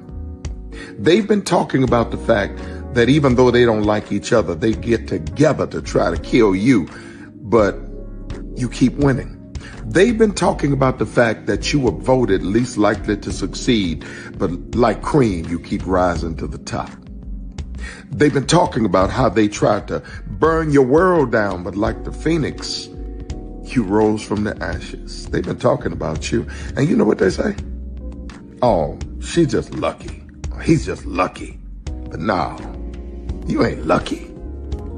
They've been talking about the fact that even though they don't like each other, they get together to try to kill you, but you keep winning. They've been talking about the fact that you were voted least likely to succeed, but like cream, you keep rising to the top. They've been talking about how they tried to burn your world down, but like the phoenix, you rose from the ashes. They've been talking about you. And you know what they say? Oh, she's just lucky. He's just lucky. But no, you ain't lucky.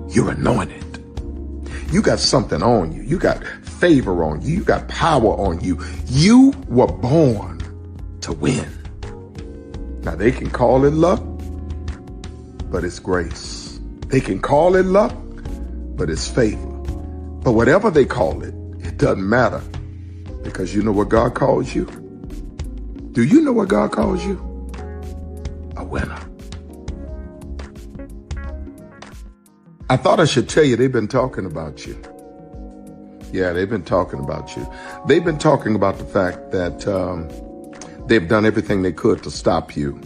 You're anointed. You got something on you. You got favor on you. You got power on you. You were born to win. Now they can call it luck, but it's grace. They can call it luck, but it's favor. But whatever they call it, it doesn't matter, because you know what God calls you? Do you know what God calls you? A winner. I thought I should tell you they've been talking about you. Yeah, they've been talking about you. They've been talking about the fact that they've done everything they could to stop you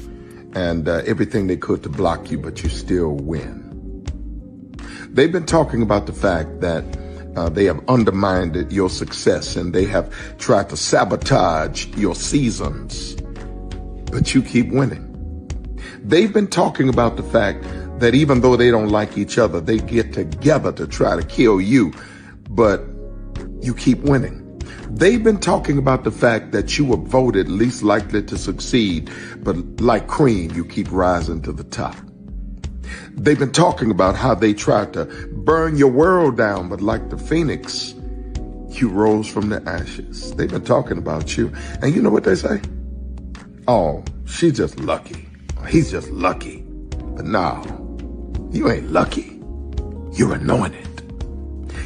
and everything they could to block you, but you still win. They've been talking about the fact that they have undermined your success and they have tried to sabotage your seasons, but you keep winning. They've been talking about the fact that even though they don't like each other, they get together to try to kill you, but you keep winning. They've been talking about the fact that you were voted least likely to succeed, but like cream, you keep rising to the top. They've been talking about how they tried to burn your world down, but like the phoenix, you rose from the ashes. They've been talking about you. And you know what they say? Oh, she's just lucky. He's just lucky. But no, you ain't lucky. You're anointed.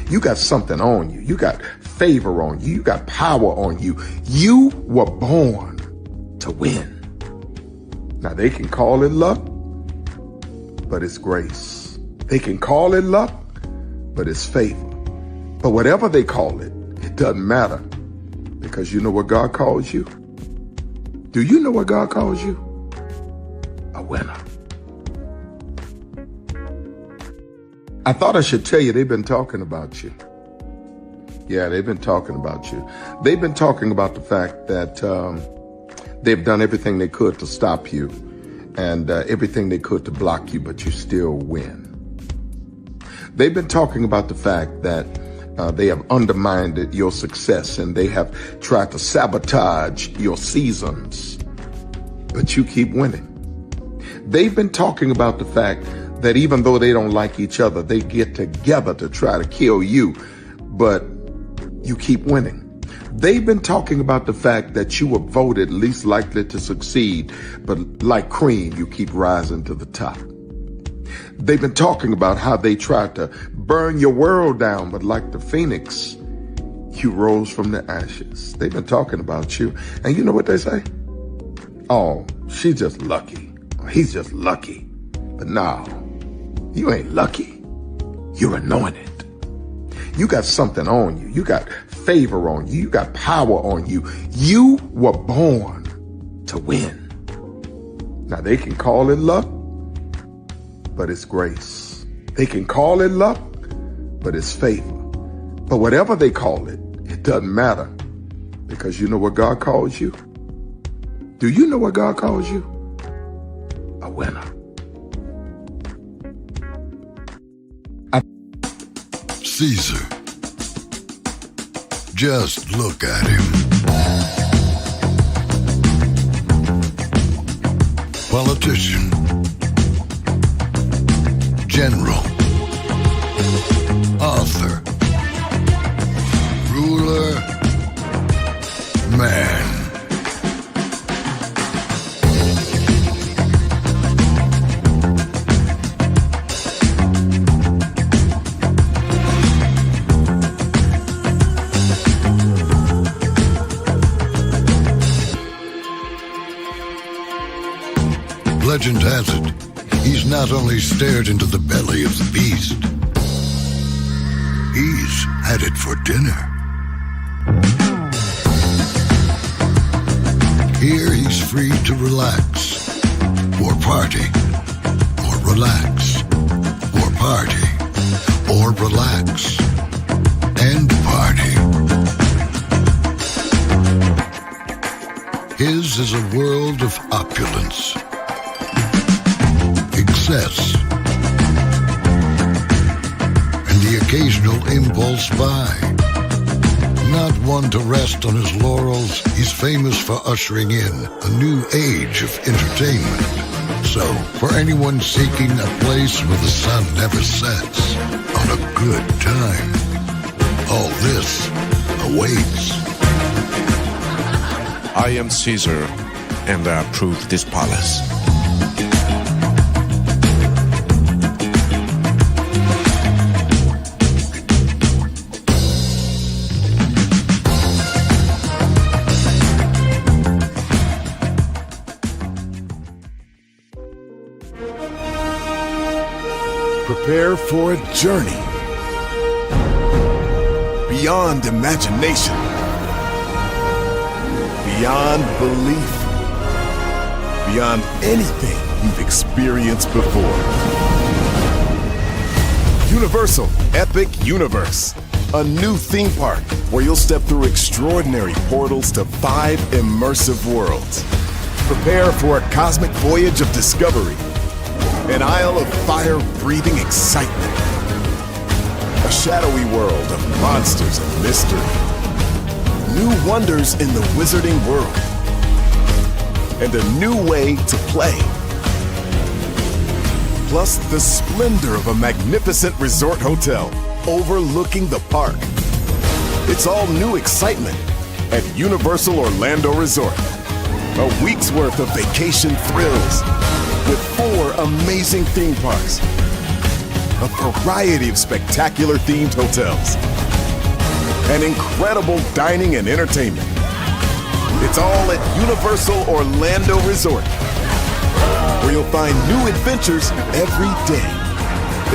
You got something on you. You got favor on you. You got power on you. You were born to win. Now they can call it luck, but it's grace. They can call it luck, but it's favor. But whatever they call it, it doesn't matter, because you know what God calls you? Do you know what God calls you? A winner. I thought I should tell you they've been talking about you. Yeah, they've been talking about you. They've been talking about the fact that they've done everything they could to stop you and everything they could to block you, but you still win. They've been talking about the fact that they have undermined your success and they have tried to sabotage your seasons, but you keep winning. They've been talking about the fact that even though they don't like each other, they get together to try to kill you, but you keep winning. They've been talking about the fact that you were voted least likely to succeed, but like cream, you keep rising to the top. They've been talking about how they tried to burn your world down, but like the phoenix, you rose from the ashes. They've been talking about you. And you know what they say? Oh, she's just lucky. He's just lucky. But no, you ain't lucky. You're anointed. You got something on you. You got favor on you. You got power on you. You were born to win. Now, they can call it luck, but it's grace. They can call it luck, but it's favor. But whatever they call it, it doesn't matter, because you know what God calls you? Do you know what God calls you? A winner. Caesar. Just look at him. Politician. General. Author. Ruler. Man. Legend has it, he's not only stared into the belly of the beast, he's had it for dinner. Here he's free to relax, or party, or relax, or party, or relax, and party. His is a world of opulence, excess, and the occasional impulse buy. Not one to rest on his laurels, he's famous for ushering in a new age of entertainment. So, for anyone seeking a place where the sun never sets on a good time, all this awaits. I am Caesar, and I approve this palace. Prepare for a journey beyond imagination, beyond belief, beyond anything you've experienced before. Universal Epic Universe, a new theme park where you'll step through extraordinary portals to 5 immersive worlds. Prepare for a cosmic voyage of discovery, an isle of fire-breathing excitement, a shadowy world of monsters and mystery, new wonders in the wizarding world, and a new way to play. Plus the splendor of a magnificent resort hotel overlooking the park. It's all new excitement at Universal Orlando Resort. A week's worth of vacation thrills with 4 amazing theme parks, a variety of spectacular themed hotels, and incredible dining and entertainment. It's all at Universal Orlando Resort, where you'll find new adventures every day.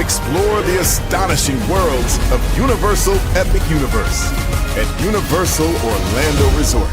Explore the astonishing worlds of Universal Epic Universe at Universal Orlando Resort.